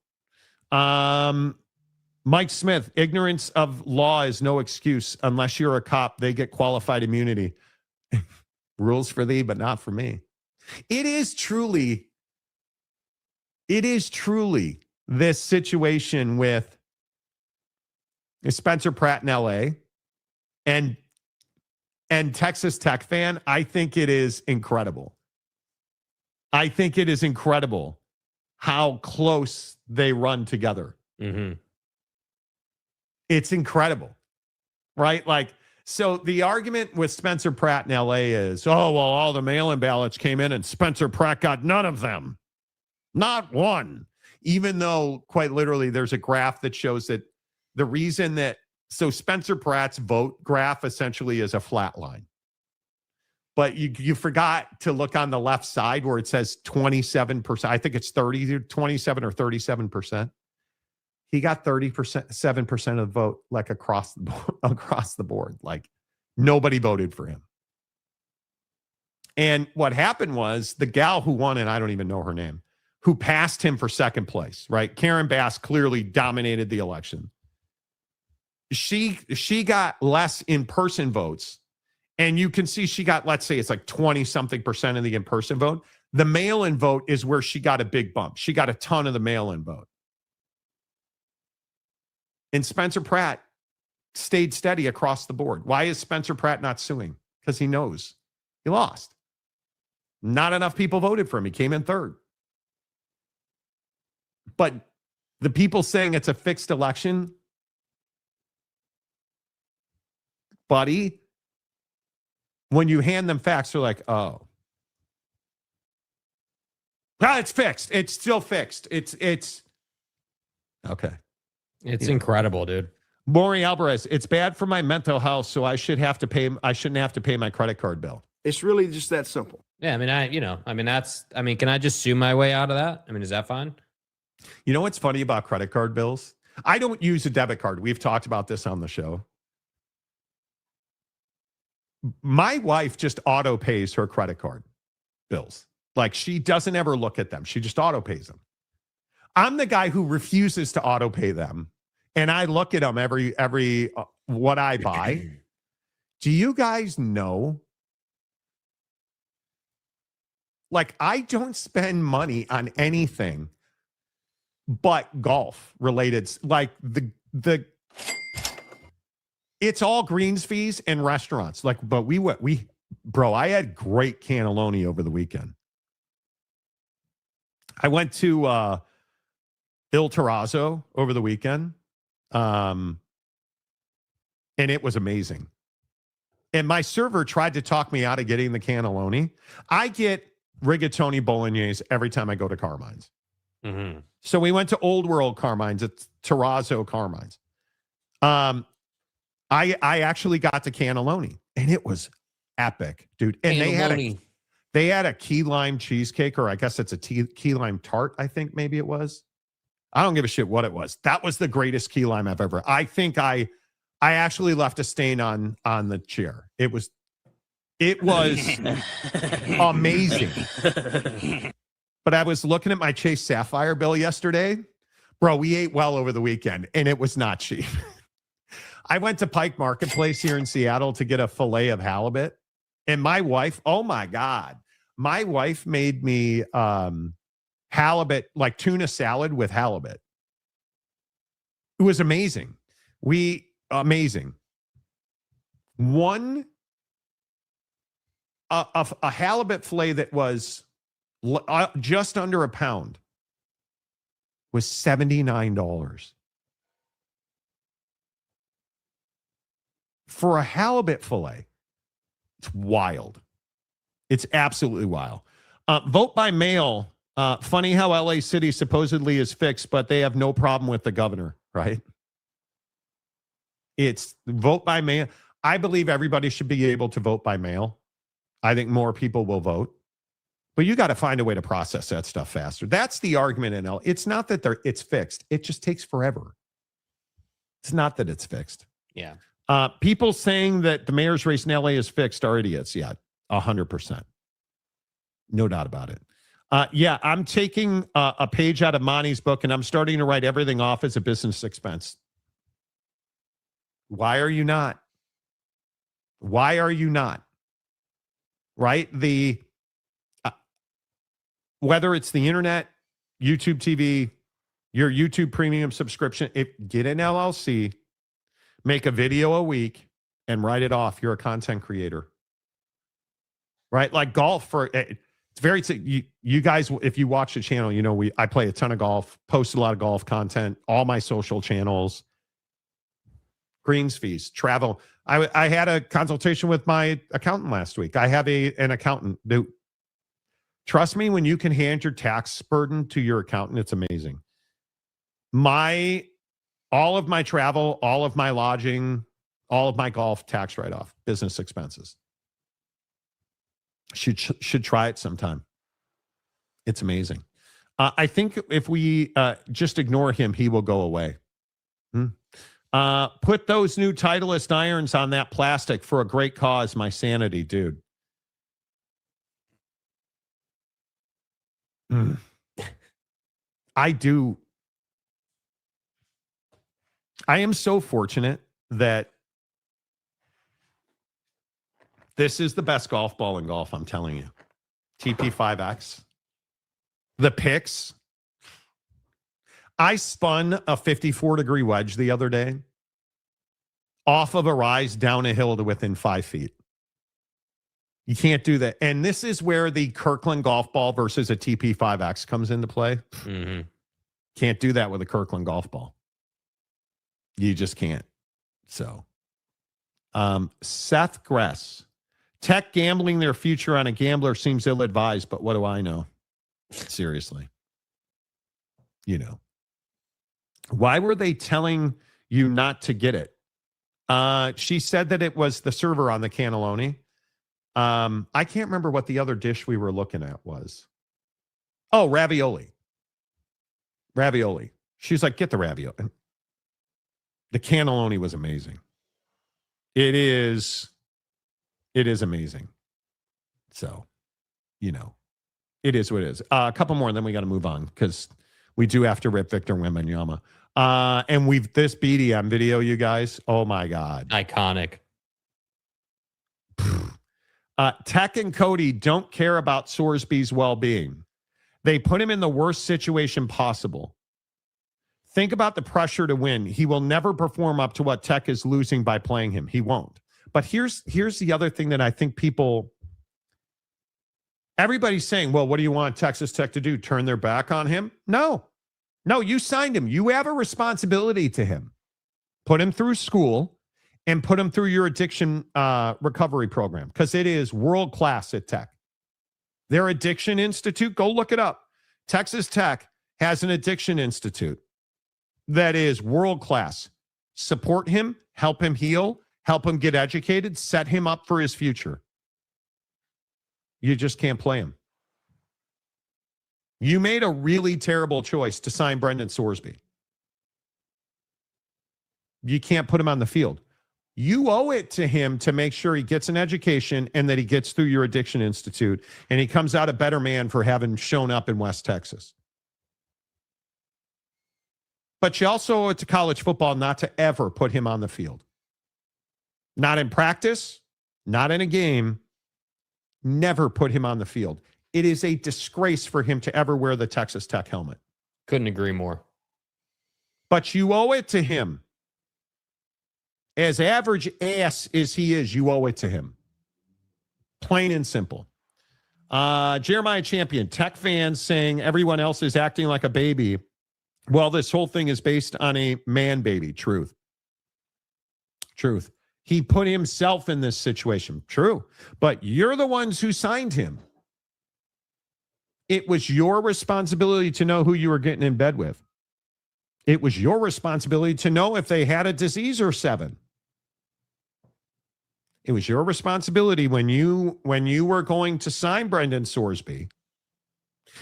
Mike Smith, ignorance of law is no excuse. Unless you're a cop, they get qualified immunity. Rules for thee, but not for me. It is truly this situation with Spencer Pratt in LA and Texas Tech fan. I think it is incredible. I think it is incredible how close they run together. Mm-hmm. It's incredible, right? Like, so the argument with Spencer Pratt in LA is, oh, well, all the mail-in ballots came in and Spencer Pratt got none of them. Not one. Even though, quite literally, there's a graph that shows that the reason that, so Spencer Pratt's vote graph essentially is a flat line. But you forgot to look on the left side where it says 27%. I think it's 27 or 37%. He got 7% of the vote, like across the board. Like nobody voted for him. And what happened was the gal who won, and I don't even know her name, who passed him for second place, right? Karen Bass clearly dominated the election. She got less in-person votes. And you can see she got, let's say it's like 20-something% of the in-person vote. The mail-in vote is where she got a big bump. She got a ton of the mail-in vote. And Spencer Pratt stayed steady across the board. Why is Spencer Pratt not suing? Because he knows he lost. Not enough people voted for him. He came in third. But the people saying it's a fixed election, buddy, when you hand them facts, they're like, oh. Ah, it's fixed. It's still fixed. It's okay. It's incredible, dude. Maury Alvarez, it's bad for my mental health, so I shouldn't have to pay my credit card bill. It's really just that simple. Yeah, can I just sue my way out of that? I mean, is that fine? You know what's funny about credit card bills? I don't use a debit card. We've talked about this on the show. My wife just auto pays her credit card bills. Like, she doesn't ever look at them. She just auto pays them. I'm the guy who refuses to auto pay them. And I look at them every what I buy. Do you guys know? Like, I don't spend money on anything but golf related. Like the it's all greens fees and restaurants. Like, but bro, I had great cannelloni over the weekend. I went to Il Terrazzo over the weekend. And it was amazing. And my server tried to talk me out of getting the cannelloni. I get rigatoni bolognese every time I go to Carmine's. Mm-hmm. So we went to Old World Carmine's. It's Terrazzo Carmine's. I actually got the cannelloni, and it was epic, dude. And they had a key lime cheesecake, or I guess it's a key lime tart, I think maybe it was. I don't give a shit what it was. That was the greatest key lime I've ever. I think I actually left a stain on the chair. It was amazing. But I was looking at my Chase Sapphire bill yesterday. Bro, we ate well over the weekend, and it was not cheap. I went to Pike Marketplace here in Seattle to get a fillet of halibut. And my wife, oh my God, my wife made me halibut, like tuna salad with halibut. It was amazing. Amazing. A halibut fillet that was just under a pound was $79. For a halibut fillet, it's wild. It's absolutely wild. Vote by mail. Funny how LA City supposedly is fixed, but they have no problem with the governor, right? It's vote by mail. I believe everybody should be able to vote by mail. I think more people will vote. But you got to find a way to process that stuff faster. That's the argument in LA. It's not that it's fixed. It just takes forever. It's not that it's fixed. Yeah. People saying that the mayor's race in LA is fixed are idiots. Yeah, 100%. No doubt about it. Yeah, I'm taking a page out of Monty's book, and I'm starting to write everything off as a business expense. Why are you not? Why are you not? Right? Whether it's the internet, YouTube TV, your YouTube premium subscription, get an LLC, make a video a week, and write it off. You're a content creator. Right? Like golf it's very, you guys, if you watch the channel, you know, I play a ton of golf, post a lot of golf content, all my social channels, greens fees, travel. I had a consultation with my accountant last week. I have an accountant. Dude, trust me, when you can hand your tax burden to your accountant, it's amazing. All of my travel, all of my lodging, all of my golf tax write-off, business expenses. Should try it sometime. It's amazing. I think if we just ignore him, he will go away. Put those new Titleist irons on that plastic for a great cause. My sanity, dude. I am so fortunate that this is the best golf ball in golf, I'm telling you. TP5X. The picks. I spun a 54-degree wedge the other day off of a rise down a hill to within 5 feet. You can't do that. And this is where the Kirkland golf ball versus a TP5X comes into play. Mm-hmm. Can't do that with a Kirkland golf ball. You just can't. So, Seth Gress. Tech gambling their future on a gambler seems ill-advised, but what do I know? Seriously. You know. Why were they telling you not to get it? She said that it was the server on the cannelloni. I can't remember what the other dish we were looking at was. Oh, ravioli. Ravioli. She's like, get the ravioli. The cannelloni was amazing. It is amazing. So, you know, it is what it is. A couple more, and then we got to move on because we do have to rip Victor Wembanyama. And this BDM video, you guys. Oh my God. Iconic. Tech and Cody don't care about Sorsby's well-being. They put him in the worst situation possible. Think about the pressure to win. He will never perform up to what Tech is losing by playing him. He won't. But here's the other thing that I think everybody's saying, well, what do you want Texas Tech to do? Turn their back on him? No, you signed him. You have a responsibility to him. Put him through school and put him through your addiction recovery program because it is world-class at Tech. Their addiction institute, go look it up. Texas Tech has an addiction institute that is world-class. Support him, help him heal, help him get educated, set him up for his future. You just can't play him. You made a really terrible choice to sign Brendan Sorsby. You can't put him on the field. You owe it to him to make sure he gets an education and that he gets through your addiction institute and he comes out a better man for having shown up in West Texas. But you also owe it to college football not to ever put him on the field. Not in practice, not in a game. Never put him on the field. It is a disgrace for him to ever wear the Texas Tech helmet. Couldn't agree more. But you owe it to him. As average ass as he is, you owe it to him. Plain and simple. Jeremiah Champion, Tech fans saying everyone else is acting like a baby. Well, this whole thing is based on a man baby. Truth. He put himself in this situation. True. But you're the ones who signed him. It was your responsibility to know who you were getting in bed with. It was your responsibility to know if they had a disease or 7. It was your responsibility when you were going to sign Brendan Sorsby.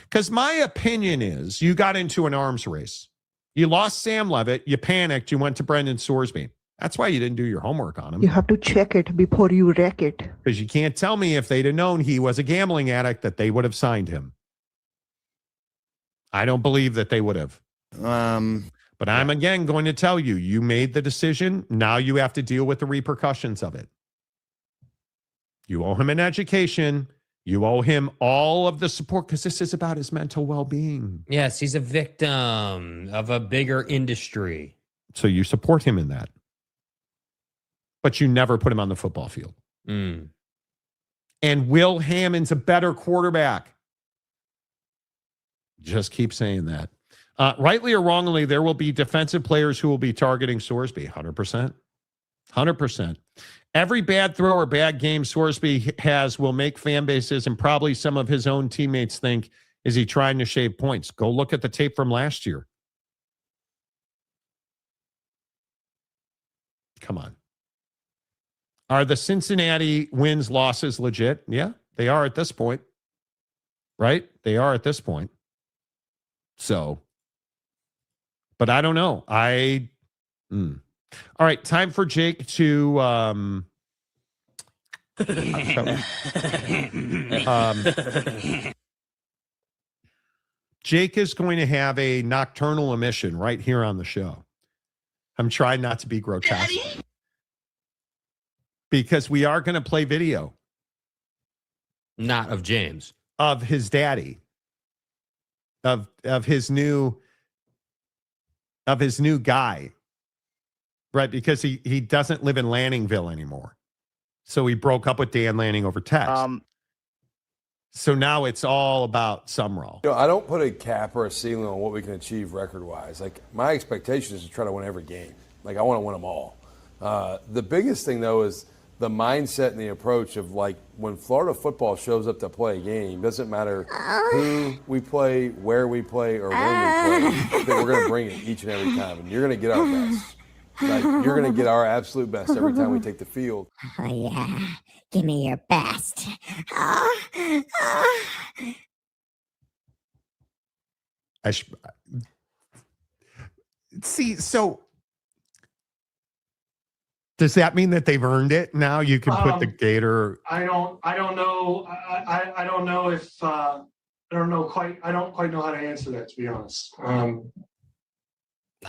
Because my opinion is you got into an arms race. You lost Sam Levitt. You panicked. You went to Brendan Sorsby. That's why you didn't do your homework on him. You have to check it before you wreck it. Because you can't tell me if they'd have known he was a gambling addict that they would have signed him. I don't believe that they would have. But I'm again going to tell you, you made the decision. Now you have to deal with the repercussions of it. You owe him an education. You owe him all of the support because this is about his mental well-being. Yes, he's a victim of a bigger industry. So you support him in that. But you never put him on the football field. Mm. And Will Hammond's a better quarterback. Just keep saying that. Rightly or wrongly, there will be defensive players who will be targeting Sorsby. 100%. 100%. Every bad throw or bad game Sorsby has will make fan bases and probably some of his own teammates think, is he trying to shave points? Go look at the tape from last year. Come on. Are the Cincinnati wins, losses legit? Yeah, they are at this point. Right? They are at this point. So, but I don't know. All right, time for Jake to Jake is going to have a nocturnal emission right here on the show. I'm trying not to be grotesque. Daddy? Because we are going to play video. Not of James. Of his daddy. Of his new guy. Right, because he doesn't live in Lanningville anymore. So he broke up with Dan Lanning over text. So now it's all about Sumrall. I don't put a cap or a ceiling on what we can achieve record-wise. Like, my expectation is to try to win every game. Like, I want to win them all. The biggest thing, though, is the mindset and the approach of, like, when Florida football shows up to play a game, doesn't matter who we play, where we play, or when we play, that we're going to bring it each and every time. And you're going to get our best. Like, you're going to get our absolute best every time we take the field. Oh, yeah. Give me your best. See, so does that mean that they've earned it? Now you can put the gator. I don't know. I don't know if I don't quite know how to answer that, to be honest. I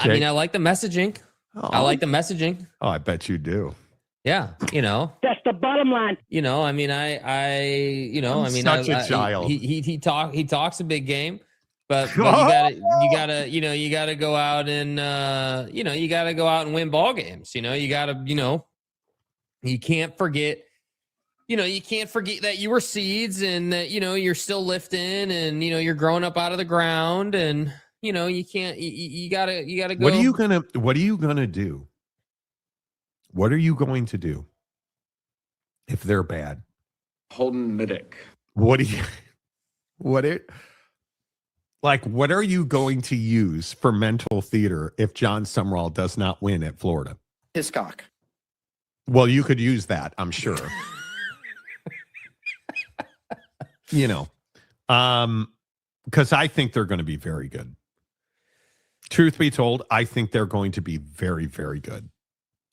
mean, I like the messaging. I like the messaging. Oh, I bet you do. Yeah, That's the bottom line. I mean, I'm such a child. He talks a big game, but you gotta go out and you gotta go out and win ball games. You gotta, you can't forget. You can't forget that you were seeds and that you're still lifting and you're growing up out of the ground and you can't. You gotta go. What are you gonna do? What are you going to do if they're bad? Holden Middick. What are you going to use for mental theater if John Sumrall does not win at Florida? His cock. Well, you could use that, I'm sure. Because I think they're going to be very good. Truth be told, I think they're going to be very, very good.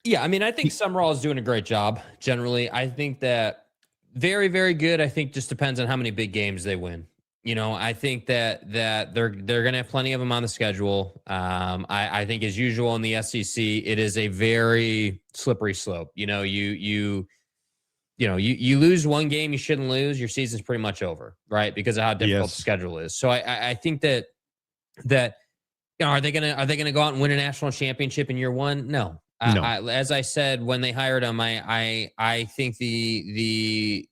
Yeah, I mean, I think Sumrall is doing a great job. Generally, I think that very, very good. I think just depends on how many big games they win. I think that they're going to have plenty of them on the schedule. I think, as usual in the SEC, it is a very slippery slope. You lose one game you shouldn't lose, your season's pretty much over, right? Because of how difficult the schedule is. So I think that are they gonna go out and win a national championship in year one? No. No. As I said when they hired him, I think the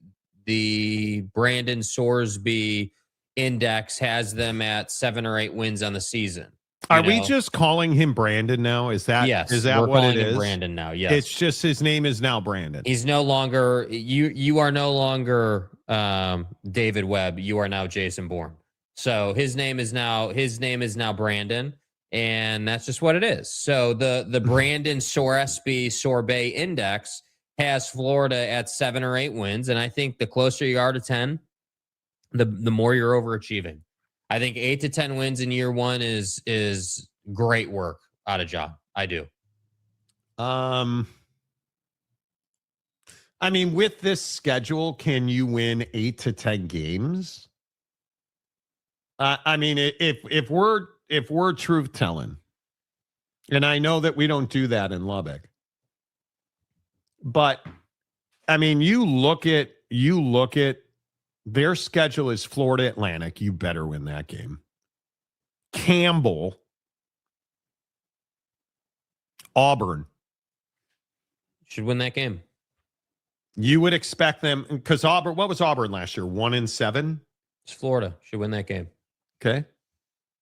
Brendan Sorsby index has them at 7 or 8 wins on the season. Are we just calling him Brandon now? Is that what it is? Brandon now. Yes. It's just his name is now Brandon. He's no longer you are no longer David Webb. You are now Jason Bourne. So his name is now Brandon. And that's just what it is. So the Brendan Sorbet index has Florida at 7 or 8 wins. And I think the closer you are to 10, the more you're overachieving. I think 8 to 10 wins in year one is great work out of job. I do. I mean, with this schedule, can you win 8 to 10 games? I mean, if we're truth telling, and I know that we don't do that in Lubbock, but I mean, you look at their schedule is Florida Atlantic. You better win that game. Campbell, Auburn should win that game. You would expect them because Auburn. What was Auburn last year? 1-7. It's Florida should win that game. Okay.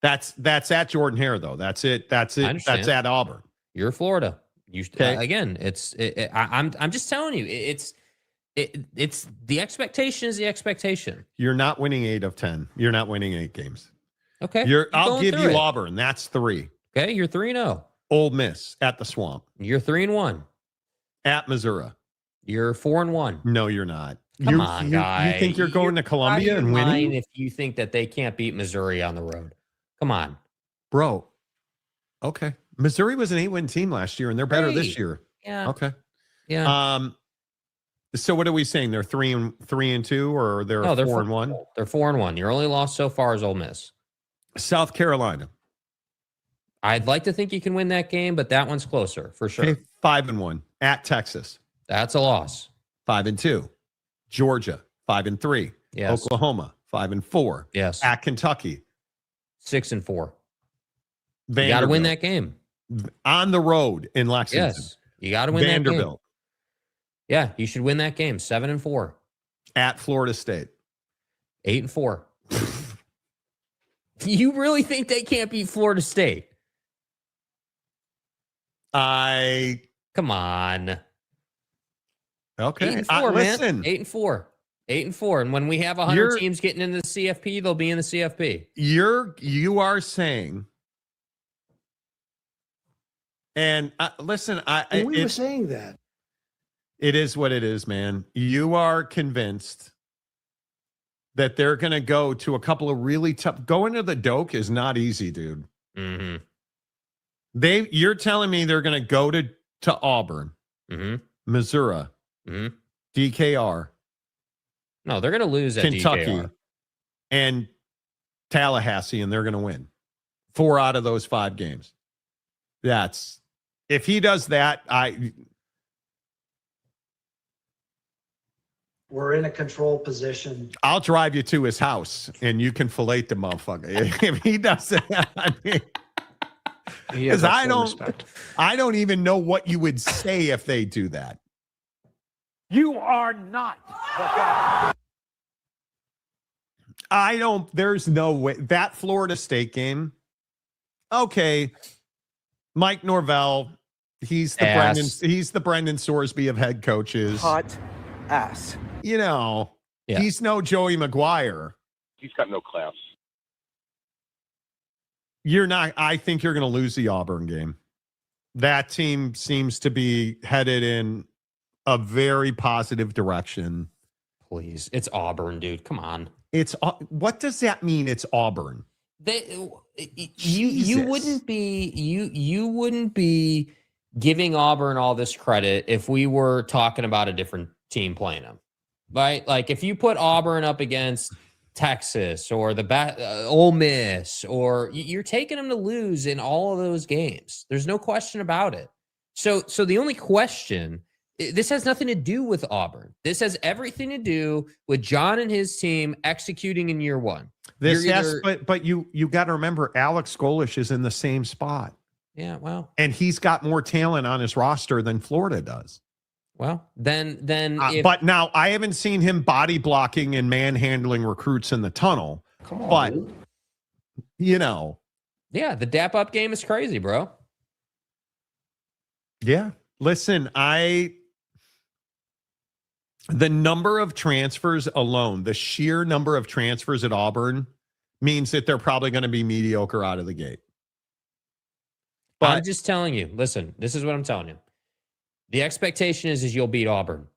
That's at Jordan Hare though. That's it. That's at Auburn. You're Florida. Again, I'm just telling you, it's the expectation is the expectation. You're not winning 8 of 10. You're not winning 8 games. Okay. I'll give you Auburn. That's 3. Okay. You're 3-0. Ole Miss at the Swamp. You're 3-1. At Missouri. You're 4-1. No, you're not. Come on, guy. You think you're going to Columbia and winning? If you think that they can't beat Missouri on the road. Come on. Bro. Okay. Missouri was an 8-win team last year, and they're better this year. Yeah. Okay. Yeah. So what are we saying? They're 3-2, or they're 4-1? They're 4-1. Your only loss so far is Ole Miss. South Carolina. I'd like to think you can win that game, but that one's closer for sure. Okay, 5-1 at Texas. That's a loss. 5-2. Georgia, 5-3. Yes. Oklahoma, 5-4. Yes. At Kentucky, 6-4. You Vanderbilt. got to win that game. On the road in Lexington. Yes. You got to win Vanderbilt. that game. Yeah, you should win that game. 7-4. At Florida State. 8-4. You really think they can't beat Florida State? Come on. Okay. 8-4, man. Listen. 8-4. 8-4. And when we have 100 teams getting into the CFP, they'll be in the CFP. You are saying, and listen, we were saying that. It is what it is, man. You are convinced that they're going to go to a couple of really tough. Going to the Doak is not easy, dude. Mm-hmm. You're telling me they're going to go to Auburn, Missouri, DKR. No, they're going to lose at Kentucky DKR. and Tallahassee, and they're going to win 4 out of those 5 games. If he does that, we're in a control position. I'll drive you to his house, and you can fillet the motherfucker if he does that. I mean, because I don't even know what you would say if they do that. You are not the guy. There's no way. That Florida State game, okay, Mike Norvell, he's the Brendan Sorsby of head coaches. Hot ass. He's no Joey Maguire. He's got no class. I think you're going to lose the Auburn game. That team seems to be headed in a very positive direction. Please. It's Auburn, dude. Come on. What does that mean? It's Auburn. You wouldn't be giving Auburn all this credit if we were talking about a different team playing them, right? Like if you put Auburn up against Texas or the Ole Miss, or you're taking them to lose in all of those games. There's no question about it. So the only question, this has nothing to do with Auburn. This has everything to do with John and his team executing in year one. But you got to remember, Alex Golish is in the same spot. Yeah, well, and he's got more talent on his roster than Florida does. Well, then, but now I haven't seen him body blocking and manhandling recruits in the tunnel. Come on, but dude. Yeah, the dap up game is crazy, bro. Yeah, listen, the number of transfers alone, the sheer number of transfers at Auburn means that they're probably going to be mediocre out of the gate. But I'm just telling you, listen, this is what I'm telling you. The expectation is you'll beat Auburn.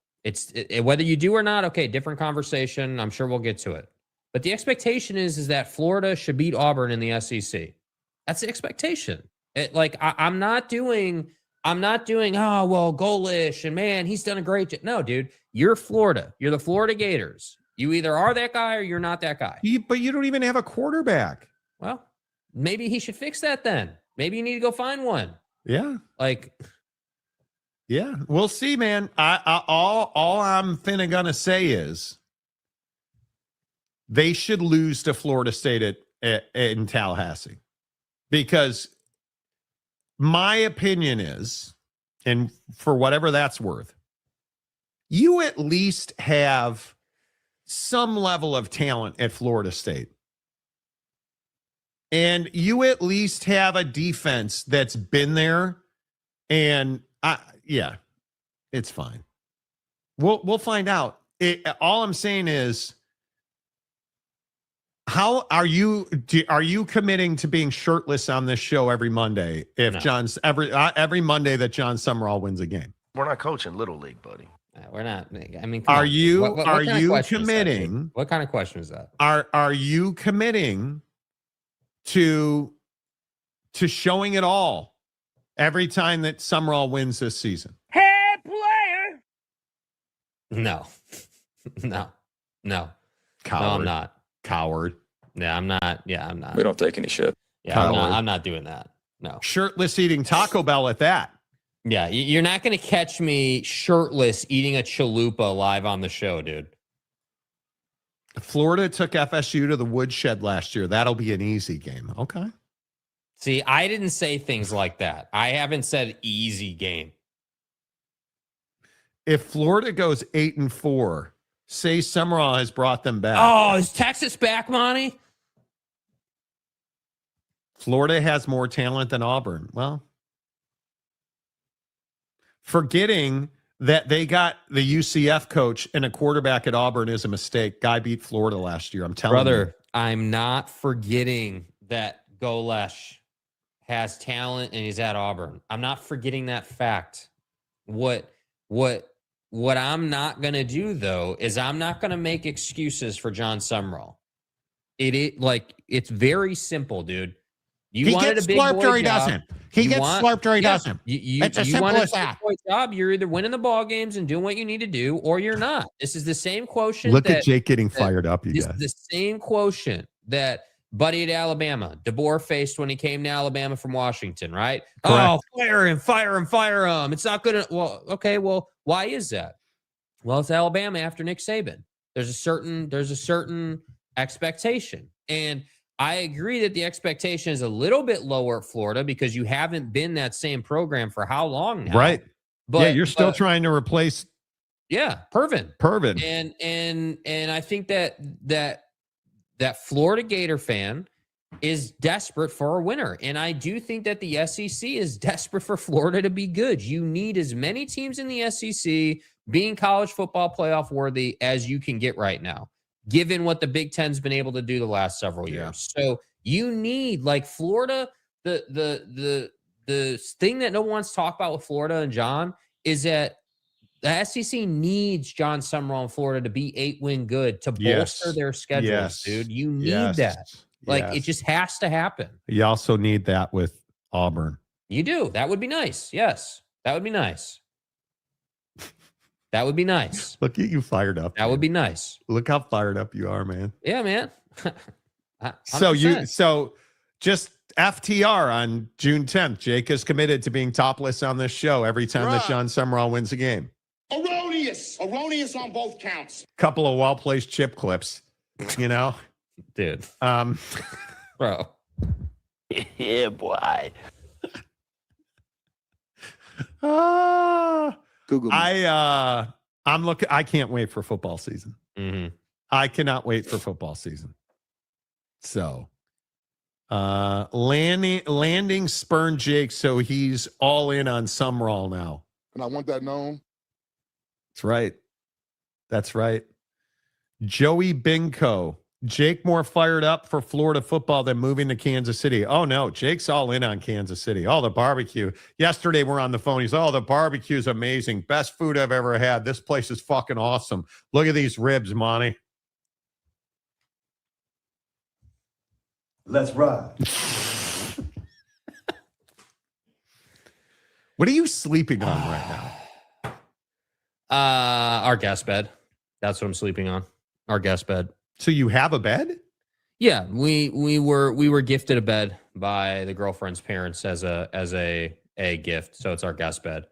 Whether you do or not, okay, different conversation. I'm sure we'll get to it. But the expectation is that Florida should beat Auburn in the SEC. That's the expectation. I'm not doing, oh, well, Golish, and man, he's done a great job. No, dude, you're Florida. You're the Florida Gators. You either are that guy or you're not that guy. But you don't even have a quarterback. Well, maybe he should fix that then. Maybe you need to go find one. Yeah. Yeah, we'll see, man. All I'm gonna say is they should lose to Florida State in Tallahassee, because my opinion is, and for whatever that's worth, you at least have some level of talent at Florida State. And you at least have a defense that's been there, and yeah, it's fine. We'll find out. All I'm saying is, how are you committing to being shirtless on this show every Monday? If no. John's every Monday that John Summerall wins a game, we're not coaching Little League, buddy. We're not. I mean, are you committing? What kind of question is that? Are you committing to showing it all every time that Summerall wins this season? Hey, player! No. Coward. No, I'm not. Coward. Yeah, I'm not. Yeah, I'm not. We don't take any shit. Yeah, I'm not doing that. No. Shirtless eating Taco Bell at that. Yeah, you're not going to catch me shirtless eating a chalupa live on the show, dude. Florida took FSU to the woodshed last year. That'll be an easy game. Okay. See, I didn't say things like that. I haven't said easy game. If Florida goes 8-4, say Summerall has brought them back. Oh, is Texas back, Monty? Florida has more talent than Auburn. Well, forgetting that they got the UCF coach and a quarterback at Auburn is a mistake. Guy beat Florida last year. I'm telling you. Brother, I'm not forgetting that Golesh has talent and he's at Auburn. I'm not forgetting that fact. What I'm not going to do, though, is I'm not going to make excuses for John Summerall. It's very simple, dude. He gets slurped or he doesn't. He gets slurped or he doesn't. It's as simple as that. Job, you're either winning the ball games and doing what you need to do, or you're not. This is the same quotient. Look at Jake getting fired up, you guys. guys. The same quotient that Buddy at Alabama, DeBoer faced when he came to Alabama from Washington, right? Correct. Oh, fire him. It's not going to. Well, okay. Well, why is that? Well, it's Alabama after Nick Saban. There's a certain expectation, and I agree that the expectation is a little bit lower at Florida because you haven't been that same program for how long now? Right. But yeah, you're still trying to replace. Yeah, Pervin. And I think that Florida Gator fan is desperate for a winner. And I do think that the SEC is desperate for Florida to be good. You need as many teams in the SEC being college football playoff worthy as you can get right now, given what the Big Ten's been able to do the last several years. So you need, like, Florida, the thing that no one wants to talk about with Florida and John is that the SEC needs John Summerall in Florida to be 8-win good to bolster their schedules, dude. You need that. Like, it just has to happen. You also need that with Auburn. You do. That would be nice. Yes. That would be nice. That would be nice. Look at you fired up. That would be nice. Look how fired up you are, man. Yeah, man. So just FTR on June 10th, Jake is committed to being topless on this show every time that John Summerall wins a game. Erroneous on both counts. Couple of well-placed chip clips, you know? Dude. Bro. Yeah, boy. Google. I can't wait for football season. Mm-hmm. I cannot wait for football season. So, landing spurned Jake, so he's all in on Summerall now. And I want that known. That's right. Joey Binko. Jake more fired up for Florida football than moving to Kansas City. Oh, no. Jake's all in on Kansas City. Oh, the barbecue. Yesterday, we're on the phone. He's, the barbecue's amazing. Best food I've ever had. This place is fucking awesome. Look at these ribs, Monty. Let's ride. What are you sleeping on right now? Our guest bed. That's what I'm sleeping on. Our guest bed. So you have a bed? Yeah, we were gifted a bed by the girlfriend's parents as a gift. So it's our guest bed.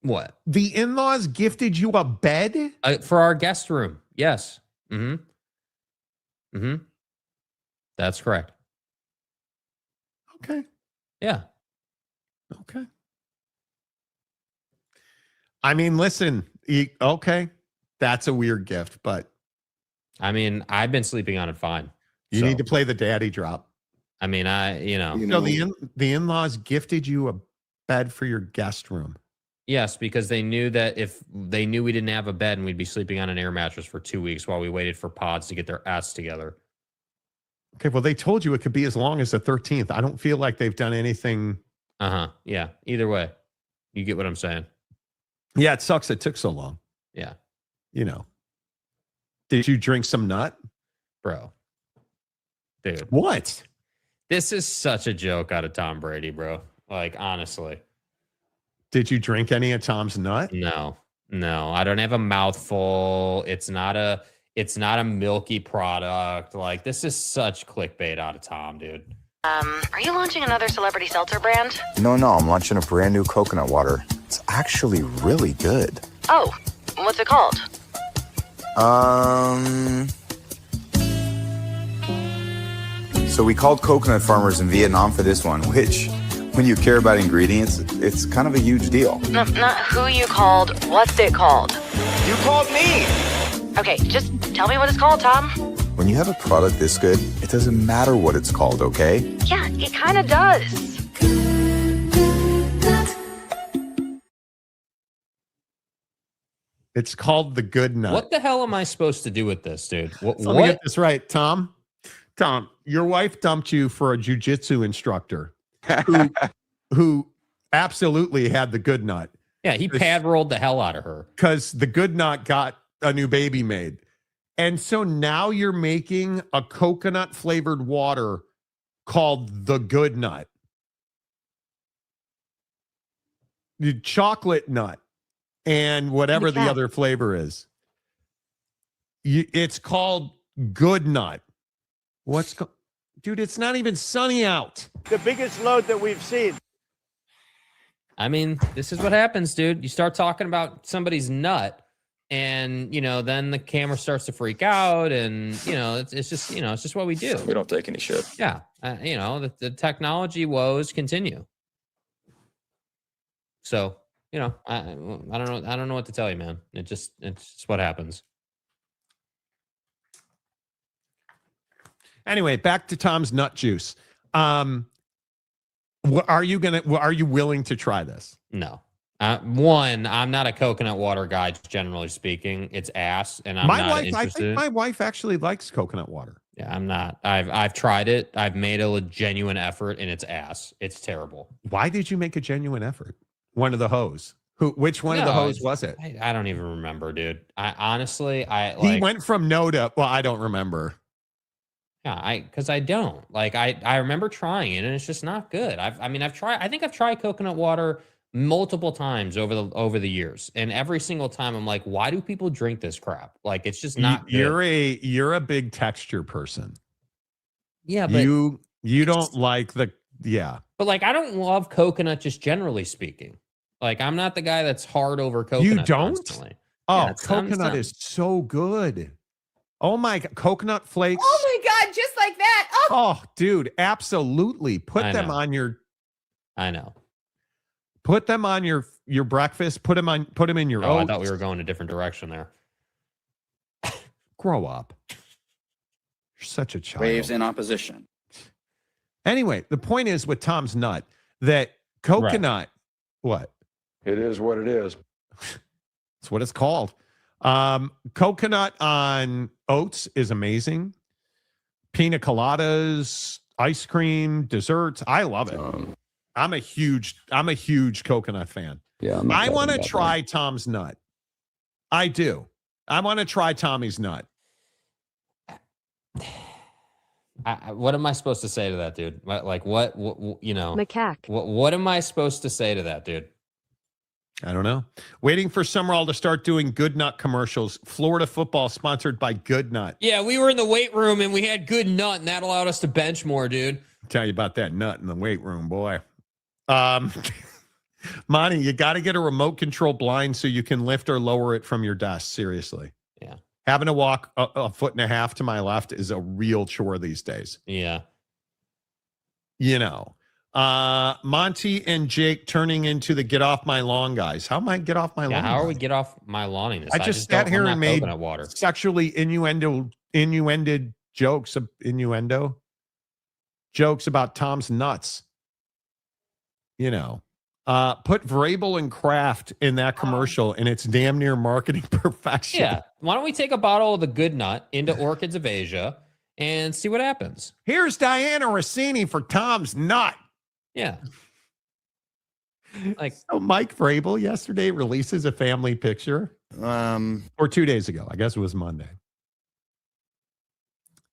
What? The in-laws gifted you a bed? For our guest room. Yes. Mm-hmm. Mm-hmm. That's correct. Okay. Yeah. Okay. I mean, listen, okay. That's a weird gift, but I mean, I've been sleeping on it fine. You need to play the daddy drop. I mean, So the in-laws gifted you a bed for your guest room. Yes, because they knew that if they knew we didn't have a bed and we'd be sleeping on an air mattress for 2 weeks while we waited for pods to get their ass together. Okay, well, they told you it could be as long as the 13th. I don't feel like they've done anything. Yeah. Either way, you get what I'm saying. Yeah, it sucks it took so long. Yeah. You know. Did you drink some nut? Bro. Dude. What? This is such a joke out of Tom Brady, bro. Like, honestly. Did you drink any of Tom's nut? No. I don't have a mouthful. It's not a It's not a milky product. Like, this is such clickbait out of Tom, dude. Are you launching another celebrity seltzer brand? No, I'm launching a brand new coconut water. It's actually really good. Oh, what's it called? So we called coconut farmers in Vietnam for this one, which, when you care about ingredients, it's kind of a huge deal. No, not who you called. What's it called? You called me! Okay, just tell me what it's called, Tom. When you have a product this good, it doesn't matter what it's called, okay? Yeah, it kind of does. It's called the Good Nut. What the hell am I supposed to do with this, dude? What? Let me get this right, Tom. Tom, your wife dumped you for a jujitsu instructor who absolutely had the Good Nut. Yeah, he pad rolled the hell out of her. Because the Good Nut got a new baby made. And so now you're making a coconut flavored water called the Good Nut. The chocolate nut and whatever the other flavor is. It's called Good Nut. Dude, it's not even sunny out. The biggest load that we've seen. I mean, this is what happens, dude. You start talking about somebody's nut, and then the camera starts to freak out, and it's just what we do. We don't take any shit. Yeah, the technology woes continue. So I don't know what to tell you, man. It's just what happens. Anyway, back to Tom's nut juice. Are you willing to try this? No. One, I'm not a coconut water guy, generally speaking. It's ass, and I'm not interested. I think my wife actually likes coconut water. Yeah, I'm not. I've tried it. I've made a genuine effort, and it's ass. It's terrible. Why did you make a genuine effort? One of the hoes. Which one of the hoes was it? I don't even remember, dude. He went from no to, well, I don't remember. Yeah, because I don't. I remember trying it, and it's just not good. I've tried coconut water multiple times over the years, and every single time I'm like, why do people drink this crap? Like, it's just not good. You're a big texture person. Yeah, but you don't like but I don't love coconut, just generally speaking. Like, I'm not the guy that's hard over coconut. You don't? Constantly. Oh, coconut is so good. Oh my God, coconut flakes. Oh my God, just like that. Oh, dude, absolutely. Put them on your. I know. Put them on your breakfast. Put them in your oats. I thought we were going a different direction there. Grow up. You're such a child. Waves in opposition. Anyway, the point is with Tom's nut that coconut. What? It is what it is. That's what it's called. Coconut on oats is amazing. Pina coladas, ice cream, desserts. I love it. I'm a huge coconut fan. Yeah. I want to try Tom's nut. I do. I want to try Tommy's nut. What am I supposed to say to that, dude? What Macaque. What am I supposed to say to that, dude? I don't know. Waiting for Summerall to start doing Good Nut commercials. Florida football sponsored by Good Nut. Yeah, we were in the weight room and we had Good Nut, and that allowed us to bench more, dude. I'll tell you about that nut in the weight room, boy. Monty, you got to get a remote control blind so you can lift or lower it from your desk. Seriously. Yeah. Having to walk a foot and a half to my left is a real chore these days. Yeah. Monty and Jake turning into the get off my lawn guys. How am I get off my lawn? How are we get off my lawniness? I just sat here and made water. Sexually innuended jokes about Tom's nuts. Put Vrabel and Kraft in that commercial, and it's damn near marketing perfection. Yeah. Why don't we take a bottle of the Good Nut into Orchids of Asia and see what happens? Here's Diana Rossini for Tom's nut. Yeah. So Mike Vrabel yesterday releases a family picture. Or 2 days ago. I guess it was Monday.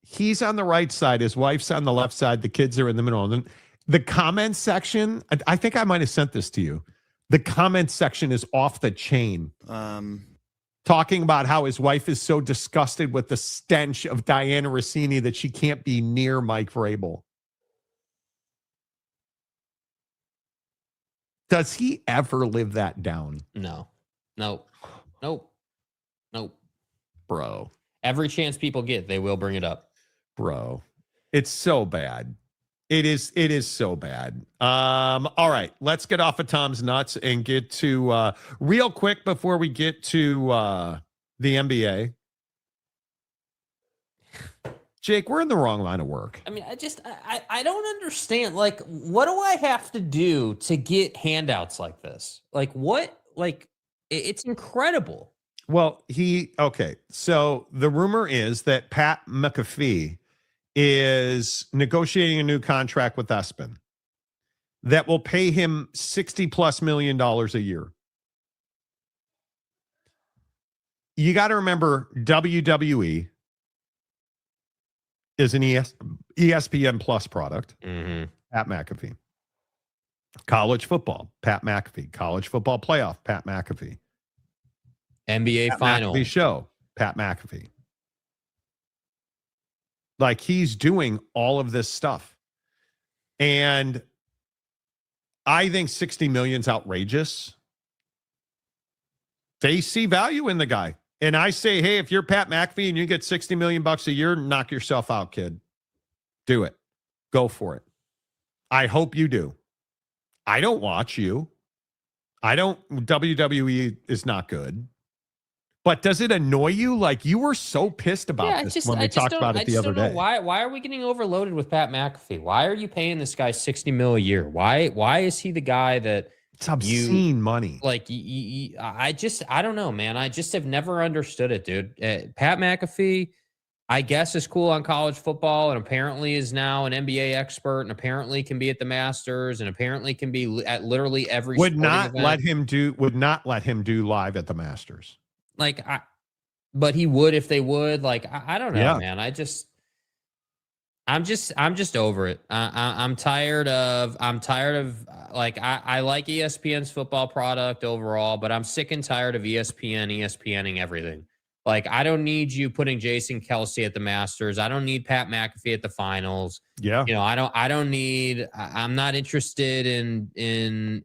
He's on the right side. His wife's on the left side. The kids are in the middle. And the comment section, I think I might have sent this to you. The comment section is off the chain. talking about how his wife is so disgusted with the stench of Diana Rossini that she can't be near Mike Vrabel. Does he ever live that down? No. Nope. Nope. Nope. Bro. Every chance people get, they will bring it up. Bro. It's so bad. It is so bad. All right, let's get off of Tom's nuts and get to real quick before we get to the NBA. Jake, we're in the wrong line of work. I mean, I don't understand. Like, what do I have to do to get handouts like this? Like, what? Like, it's incredible. Well, okay. So the rumor is that Pat McAfee is negotiating a new contract with ESPN that will pay him $60+ million a year. You got to remember, WWE is an ESPN Plus product. Mm-hmm. Pat McAfee. College football, Pat McAfee. College football playoff, Pat McAfee. NBA Pat final McAfee show, Pat McAfee. Like, he's doing all of this stuff. And I think 60 million is outrageous. They see value in the guy. And I say, hey, if you're Pat McAfee and you get 60 million bucks a year, knock yourself out, kid. Do it. Go for it. I hope you do. I don't watch you. WWE is not good. But does it annoy you? Like, you were so pissed about this when we talked about it the other day. Why are we getting overloaded with Pat McAfee? Why are you paying this guy $60 million a year? Why is he the guy that it's obscene money? Like, I don't know, man. I just have never understood it, dude. Pat McAfee, I guess, is cool on college football, and apparently is now an NBA expert, and apparently can be at the Masters, and apparently can be at literally every. Would not let him do live at the Masters. Like, but he would if they would. Like, I don't know, man. I'm just over it. I'm tired of like, I like ESPN's football product overall, but I'm sick and tired of ESPNing everything. Like, I don't need you putting Jason Kelsey at the Masters. I don't need Pat McAfee at the finals. Yeah. You know, I'm not interested in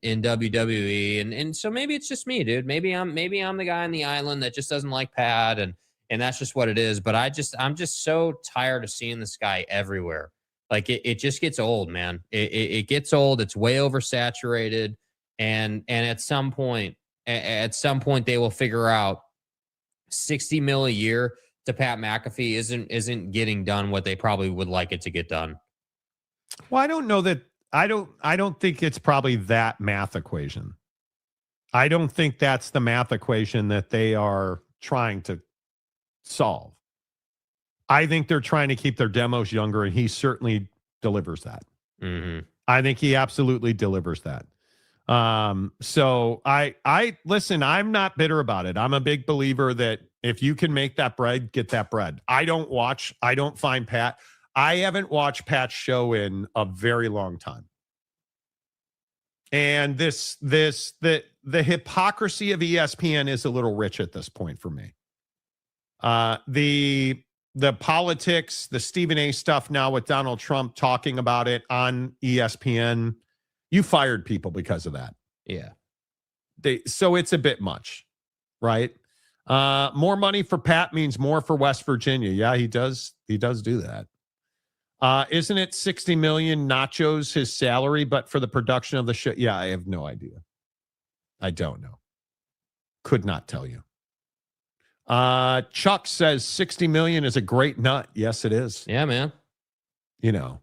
WWE. And so maybe it's just me, dude. Maybe I'm the guy on the island that just doesn't like Pat, and that's just what it is. But I'm just so tired of seeing this guy everywhere. Like, it just gets old, man. It gets old. It's way oversaturated. And at some point they will figure out $60 million a year to Pat McAfee isn't getting done what they probably would like it to get done. Well, I don't know that. I don't think it's probably that math equation. I don't think that's the math equation that they are trying to solve. I think they're trying to keep their demos younger, and he certainly delivers that. Mm-hmm. I think he absolutely delivers that. So I listen, I'm not bitter about it. I'm a big believer that if you can make that bread, get that bread. I don't find Pat. I haven't watched Pat's show in a very long time. And the hypocrisy of ESPN is a little rich at this point for me. The politics, the Stephen A stuff now with Donald Trump talking about it on ESPN. You fired people because of that. Yeah. So it's a bit much, right? More money for Pat means more for West Virginia. Yeah, he does do that. Isn't it 60 million nachos his salary, but for the production of the show? Yeah, I have no idea. I don't know. Could not tell you. Chuck says 60 million is a great nut. Yes, it is. Yeah, man. You know.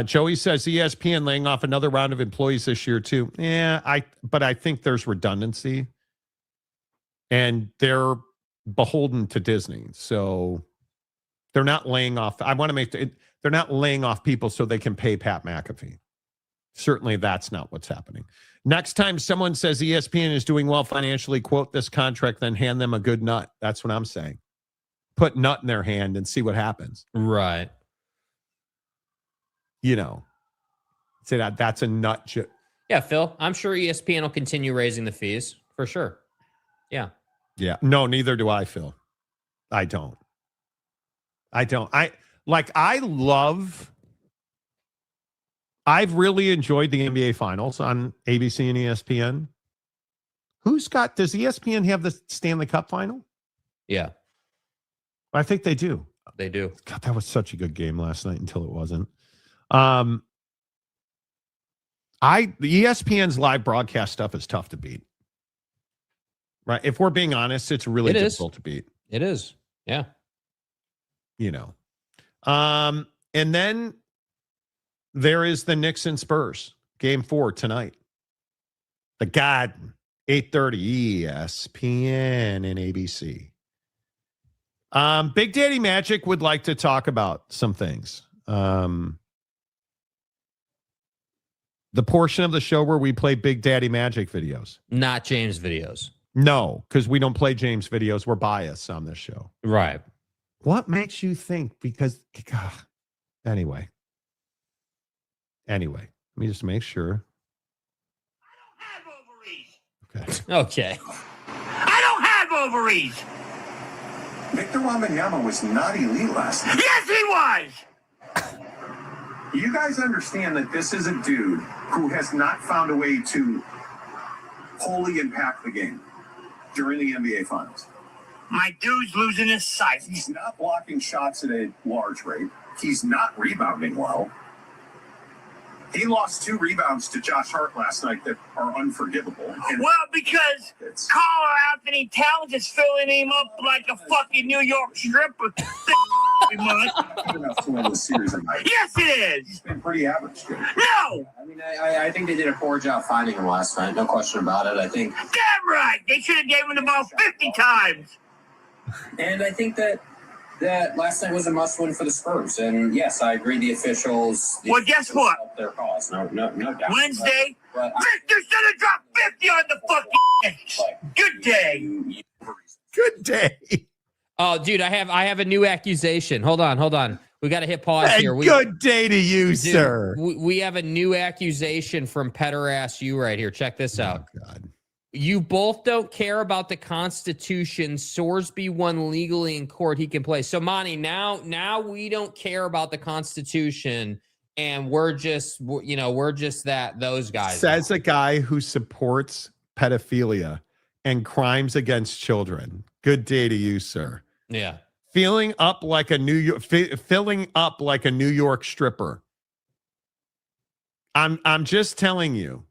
Joey says ESPN laying off another round of employees this year too. Yeah, but I think there's redundancy, and they're beholden to Disney, so they're not laying off. I want to make they're not laying off people so they can pay Pat McAfee. Certainly, that's not what's happening. Next time someone says ESPN is doing well financially, quote this contract, then hand them a good nut. That's what I'm saying. Put nut in their hand and see what happens. Right. You know, say that's a nut. Yeah, Phil, I'm sure ESPN will continue raising the fees for sure. Yeah. Yeah. No, neither do I, Phil. I don't. I've really enjoyed the NBA Finals on ABC and ESPN. Does ESPN have the Stanley Cup final? Yeah. I think they do. They do. God, that was such a good game last night until it wasn't. The ESPN's live broadcast stuff is tough to beat. Right? If we're being honest, it's really difficult to beat. It is. Yeah. And then there is the Knicks and Spurs game 4 tonight. The Garden, 8:30 ESPN and ABC. Big Daddy Magic would like to talk about some things. The portion of the show where we play Big Daddy Magic videos. Not James videos. No, because we don't play James videos. We're biased on this show. Right. What makes you think? Because, anyway, let me just make sure. I don't have ovaries. Okay. I don't have ovaries. Victor Wembanyama was not elite last night. Yes, he was. You guys understand that this is a dude who has not found a way to wholly impact the game during the NBA Finals. My dude's losing his sight. He's not blocking shots at a large rate. He's not rebounding well. He lost 2 rebounds to Josh Hart last night that are unforgivable. Well, because Carl Anthony Towns is filling him up like a fucking New York stripper. Enough to win this series tonight. Yes, it is. He's been pretty average, Jake. No. I mean, I think they did a poor job finding him last night. No question about it. I think. Damn right. They should have given him the ball 50 times. And I think that last night was a must-win for the Spurs. And yes, I agree. The officials. Well, guess what? Helped their cause. No doubt. Wednesday, But Victor should have dropped 50 on the fucking bench. Good day. Good day. Oh, dude, I have a new accusation. Hold on. We got to hit pause here. Good day to you, dude, sir. We have a new accusation from Petter-ass you right here. Check this out. Oh, God. You both don't care about the Constitution. Sorsby won legally in court. He can play. So, Monty, now we don't care about the Constitution, and we're just those guys. Says a guy who supports pedophilia and crimes against children. Good day to you, sir. Yeah. Filling up like a New York stripper. I'm just telling you.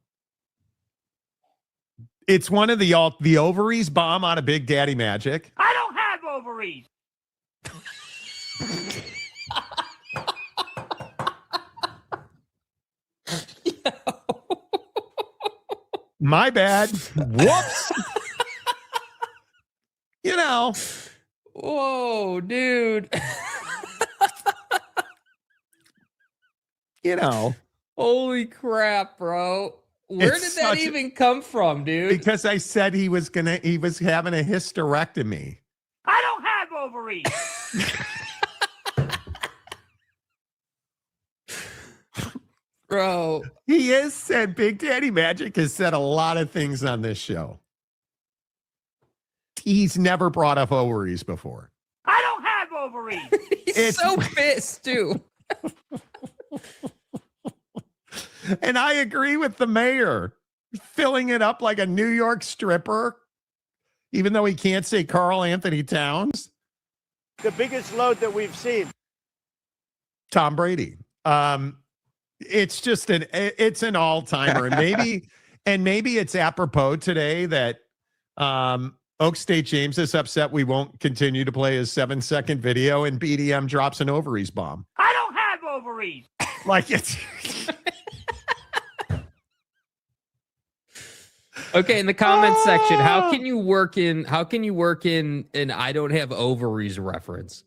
It's one of the ovaries bomb out of Big Daddy Magic. I don't have ovaries. My bad. Whoops. Whoa, dude. Holy crap, bro. Where did that even come from, dude? Because I said he was having a hysterectomy. I don't have ovaries. Bro. He has said, Big Daddy Magic has said a lot of things on this show. He's never brought up ovaries before. I don't have ovaries. He's so pissed, too. And I agree with the mayor. Filling it up like a New York stripper, even though he can't say Carl Anthony Towns. The biggest load that we've seen. Tom Brady. It's just it's an all-timer. And maybe it's apropos today that Oak State James is upset we won't continue to play his 7-second video and BDM drops an ovaries bomb. I don't have ovaries. Like it's Okay, in the comments section, how can you work in an I don't have ovaries reference?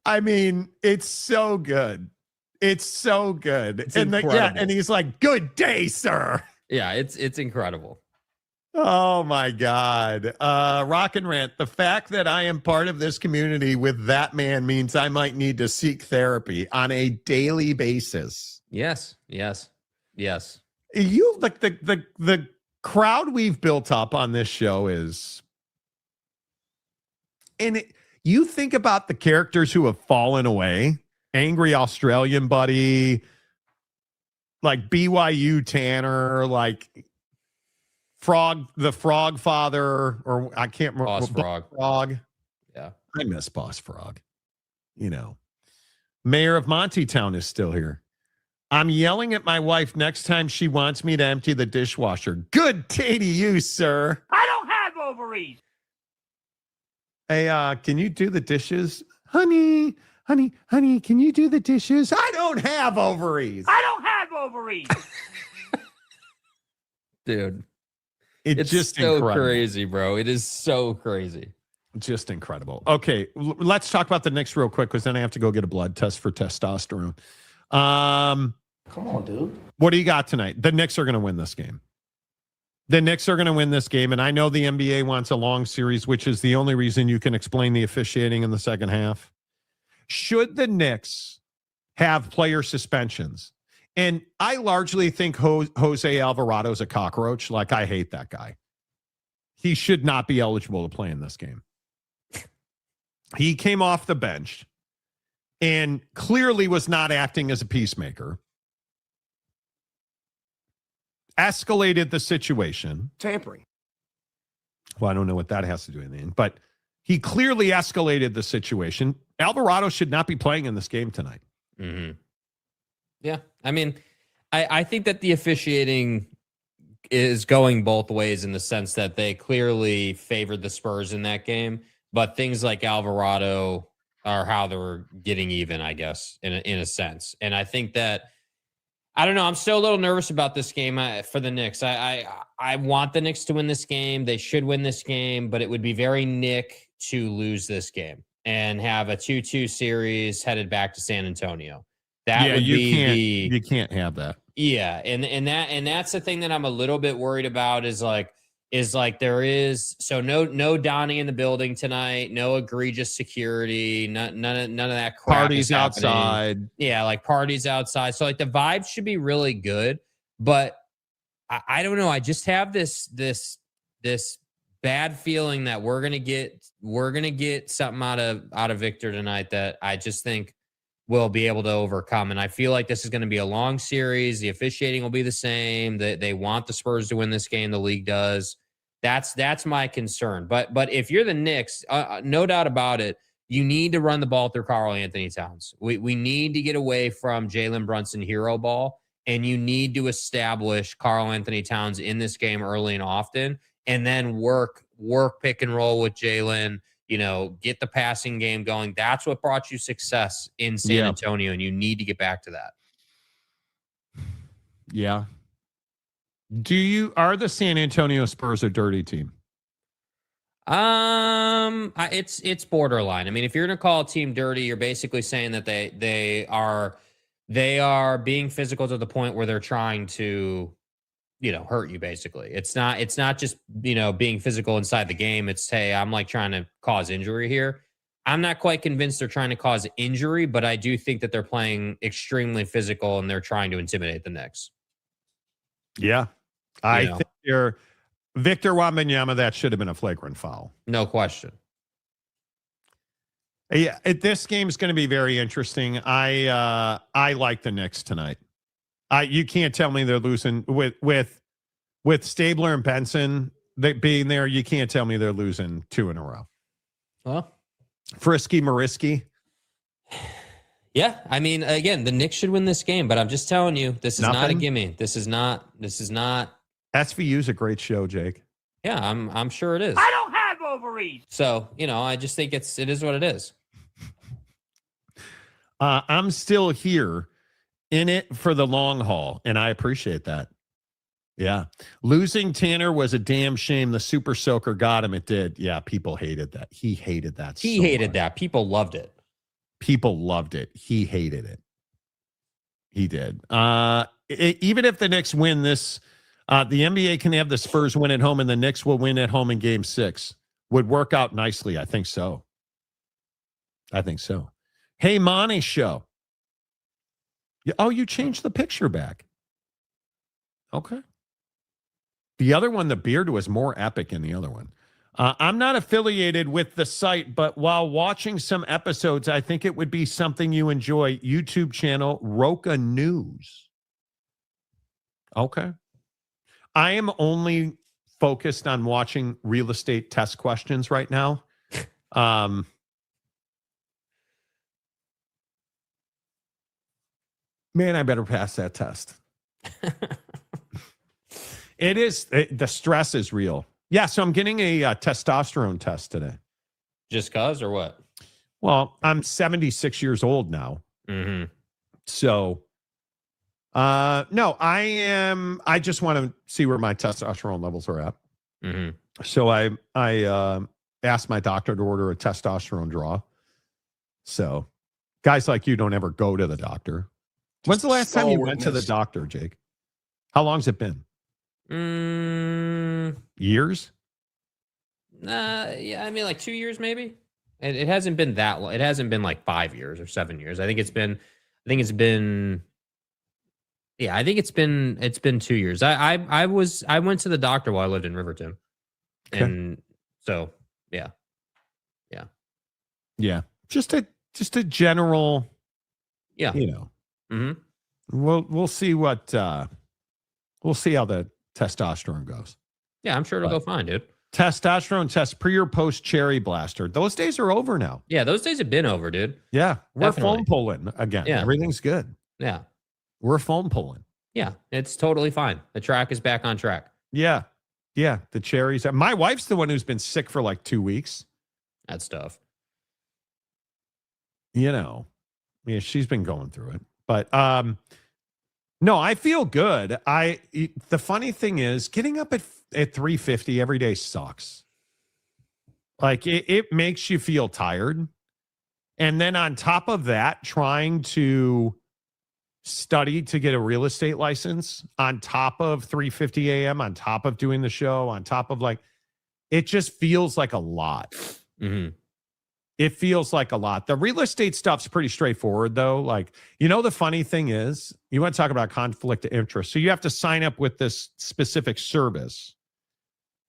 I mean, it's so good. It's so good. It's and incredible. And he's like, "Good day, sir." Yeah, it's incredible. Oh my God. Rock and Rant. The fact that I am part of this community with that man means I might need to seek therapy on a daily basis. Yes. You like the crowd we've built up on this show is You think about the characters who have fallen away. Angry Australian buddy, like BYU Tanner, like the Frog Father, or I can't remember. Boss Frog. Frog. Yeah. I miss Boss Frog. Mayor of Monty Town is still here. I'm yelling at my wife next time she wants me to empty the dishwasher. Good day to you, sir. I don't have ovaries. Hey, can you do the dishes? Honey, can you do the dishes? I don't have ovaries. I don't have ovaries. Dude. It's just so incredible. crazy, bro. It is so crazy. Just incredible. Okay, let's talk about the Knicks real quick because then I have to go get a blood test for testosterone. Come on, dude. What do you got tonight? The Knicks are going to win this game. And I know the NBA wants a long series, which is the only reason you can explain the officiating in the second half. Should the Knicks have player suspensions? And I largely think Jose Alvarado's a cockroach. Like, I hate that guy. He should not be eligible to play in this game. He came off the bench and clearly was not acting as a peacemaker. Escalated the situation. Tampering. Well, I don't know what that has to do with anything, but he clearly escalated the situation. Alvarado should not be playing in this game tonight. Mm-hmm. Yeah. I mean, I think that the officiating is going both ways in the sense that they clearly favored the Spurs in that game, but things like Alvarado are how they're getting even, I guess, in a sense. And I think that, I don't know, I'm still a little nervous about this game for the Knicks. I want the Knicks to win this game. They should win this game, but it would be very Knick to lose this game and have a 2-2 series headed back to San Antonio. That would be you can't have that. Yeah, and that's the thing that I'm a little bit worried about is like there is no Donnie in the building tonight, no egregious security, none of that crap. Parties outside. Yeah, like parties outside. So like the vibes should be really good, but I don't know. I just have this bad feeling that we're gonna get something out of Victor tonight that I just think will be able to overcome. And I feel like this is going to be a long series. The officiating will be the same. They want the Spurs to win this game. The league does. That's my concern. But if you're the Knicks, no doubt about it, you need to run the ball through Karl-Anthony Towns. We need to get away from Jalen Brunson hero ball, and you need to establish Karl-Anthony Towns in this game early and often, and then work pick and roll with Jalen. Get the passing game going. That's what brought you success in San Antonio, and you need to get back to that. Yeah. Are the San Antonio Spurs a dirty team? It's borderline. I mean, if you're going to call a team dirty, you're basically saying that they are being physical to the point where they're trying to hurt you. Basically, it's not just being physical inside the game. It's, hey, I'm like trying to cause injury here. I'm not quite convinced they're trying to cause injury, but I do think that they're playing extremely physical and they're trying to intimidate the Knicks. Yeah, I think you're Victor Wembanyama. That should have been a flagrant foul, no question. Yeah, this game's going to be very interesting. I like the Knicks tonight. You can't tell me they're losing with Stabler and Benson being there. You can't tell me they're losing 2 in a row. Well, Frisky Marisky. Yeah, I mean, again, the Knicks should win this game, but I'm just telling you, this is not a gimme. This is not. SVU's a great show, Jake. Yeah, I'm sure it is. I don't have ovaries. So I just think it is what it is. I'm still here. In it for the long haul, and I appreciate that. Yeah. Losing Tanner was a damn shame. The Super Soaker got him. It did. Yeah, people hated that. He hated that. He hated that. People loved it. People loved it. He hated it. He did. Even if the Knicks win this, the NBA can have the Spurs win at home, and the Knicks will win at home in Game 6. Would work out nicely. I think so. Hey, Monty show. Oh, you changed the picture back. Okay. The other one, the beard was more epic in the other one. I'm not affiliated with the site, but while watching some episodes, I think it would be something you enjoy. YouTube channel Roca News. Okay. I am only focused on watching real estate test questions right now. Man, I better pass that test. The stress is real. Yeah, so I'm getting a testosterone test today. Just cause or what? Well, I'm 76 years old now. Mm-hmm. So, no, I just want to see where my testosterone levels are at. Mm-hmm. So I asked my doctor to order a testosterone draw. So guys like you don't ever go to the doctor. When's the last time you went to the doctor, Jake? How long's it been? Years? Yeah, I mean like 2 years maybe. It hasn't been that long. It hasn't been like 5 years or 7 years. I think it's been 2 years. I went to the doctor while I lived in Riverton. Okay. And so yeah. Just a general, yeah. Mm-hmm. We'll see what we'll see how the testosterone goes. Yeah, I'm sure it'll go fine, dude. Testosterone test pre or post cherry blaster. Those days are over now. Yeah, those days have been over, dude. Yeah, we're Definitely. phone pulling again. Yeah. Everything's good. Yeah. We're phone pulling. Yeah, it's totally fine. The track is back on track. Yeah. The cherries. My wife's the one who's been sick for like 2 weeks. That's tough. Yeah, she's been going through it. But no, I feel good. The funny thing is getting up at 3:50 every day sucks. Like it makes you feel tired. And then on top of that, trying to study to get a real estate license on top of 3:50 a.m., on top of doing the show, on top of it just feels like a lot. Mm-hmm. It feels like a lot. The real estate stuff's pretty straightforward, though. The funny thing is, you want to talk about conflict of interest. So you have to sign up with this specific service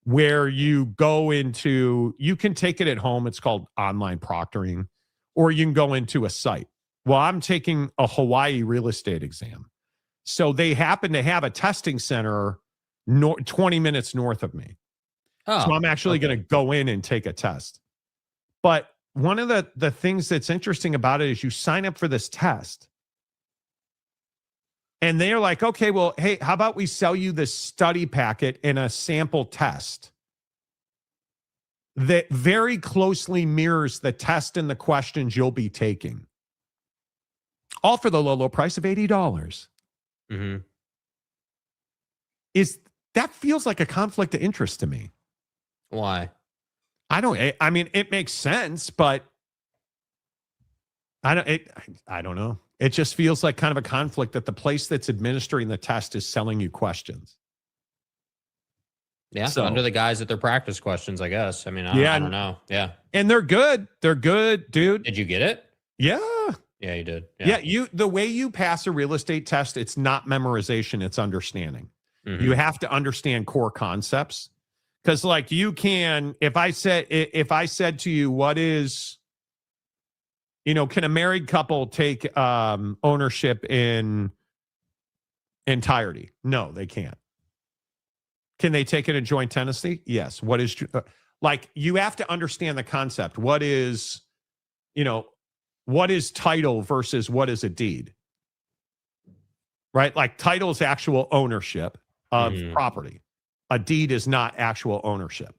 where you go into, you can take it at home. It's called online proctoring, or you can go into a site. Well, I'm taking a Hawaii real estate exam. So they happen to have a testing center 20 minutes north of me. So I'm actually going to go in and take a test. But one of the things that's interesting about it is you sign up for this test and they're like, okay, well, hey, how about we sell you this study packet and a sample test that very closely mirrors the test and the questions you'll be taking, all for the low price of $80. Mm-hmm. That feels like a conflict of interest to me. Why? I mean, it makes sense, but I don't know. It just feels like kind of a conflict that the place that's administering the test is selling you questions. Yeah, so, under the guise that they're practice questions, I guess. I mean, I don't know. Yeah. And they're good. They're good, dude. Did you get it? Yeah. Yeah, you did. Yeah, the way you pass a real estate test, it's not memorization, it's understanding. Mm-hmm. You have to understand core concepts. Because you can, if I said to you, what is, can a married couple take ownership in entirety? No, they can't. Can they take it in joint tenancy? Yes. What is, you have to understand the concept. What is title versus what is a deed? Right? Title is actual ownership of property. A deed is not actual ownership,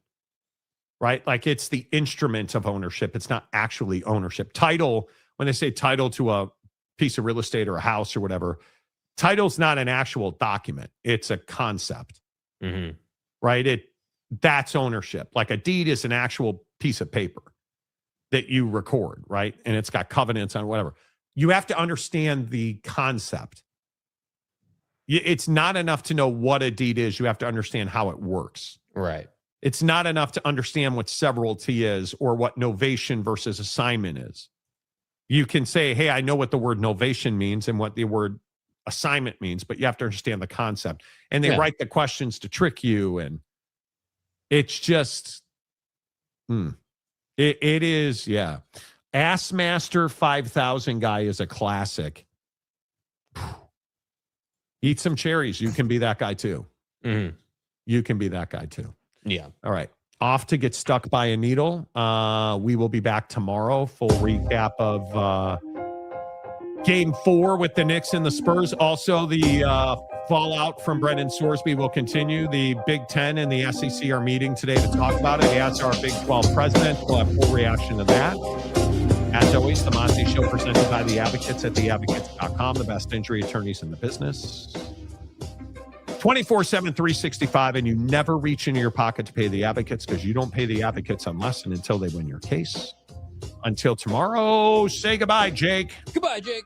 right? It's the instrument of ownership. It's not actually ownership. Title, when they say title to a piece of real estate or a house or whatever, title's not an actual document. It's a concept, right? That's ownership. A deed is an actual piece of paper that you record, right? And it's got covenants on whatever. You have to understand the concept. It's not enough to know what a deed is. You have to understand how it works. Right. It's not enough to understand what severalty is or what novation versus assignment is. You can say, hey, I know what the word novation means and what the word assignment means, but you have to understand the concept. And they write the questions to trick you. And it's just, It is, yeah. Assmaster 5000 guy is a classic. Eat some cherries. You can be that guy too. You can be that guy too. Yeah. All right. Off to get stuck by a needle. We will be back tomorrow. Full recap of Game 4 with the Knicks and the Spurs. Also, the fallout from Brendan Sorsby will continue. The Big Ten and the SEC are meeting today to talk about it. As our Big 12 president, we'll have full reaction to that. As always, the Monty Show presented by The Advocates at theadvocates.com, the best injury attorneys in the business. 24/7, 365, and you never reach into your pocket to pay the advocates because you don't pay the advocates unless and until they win your case. Until tomorrow, say goodbye, Jake. Goodbye, Jake.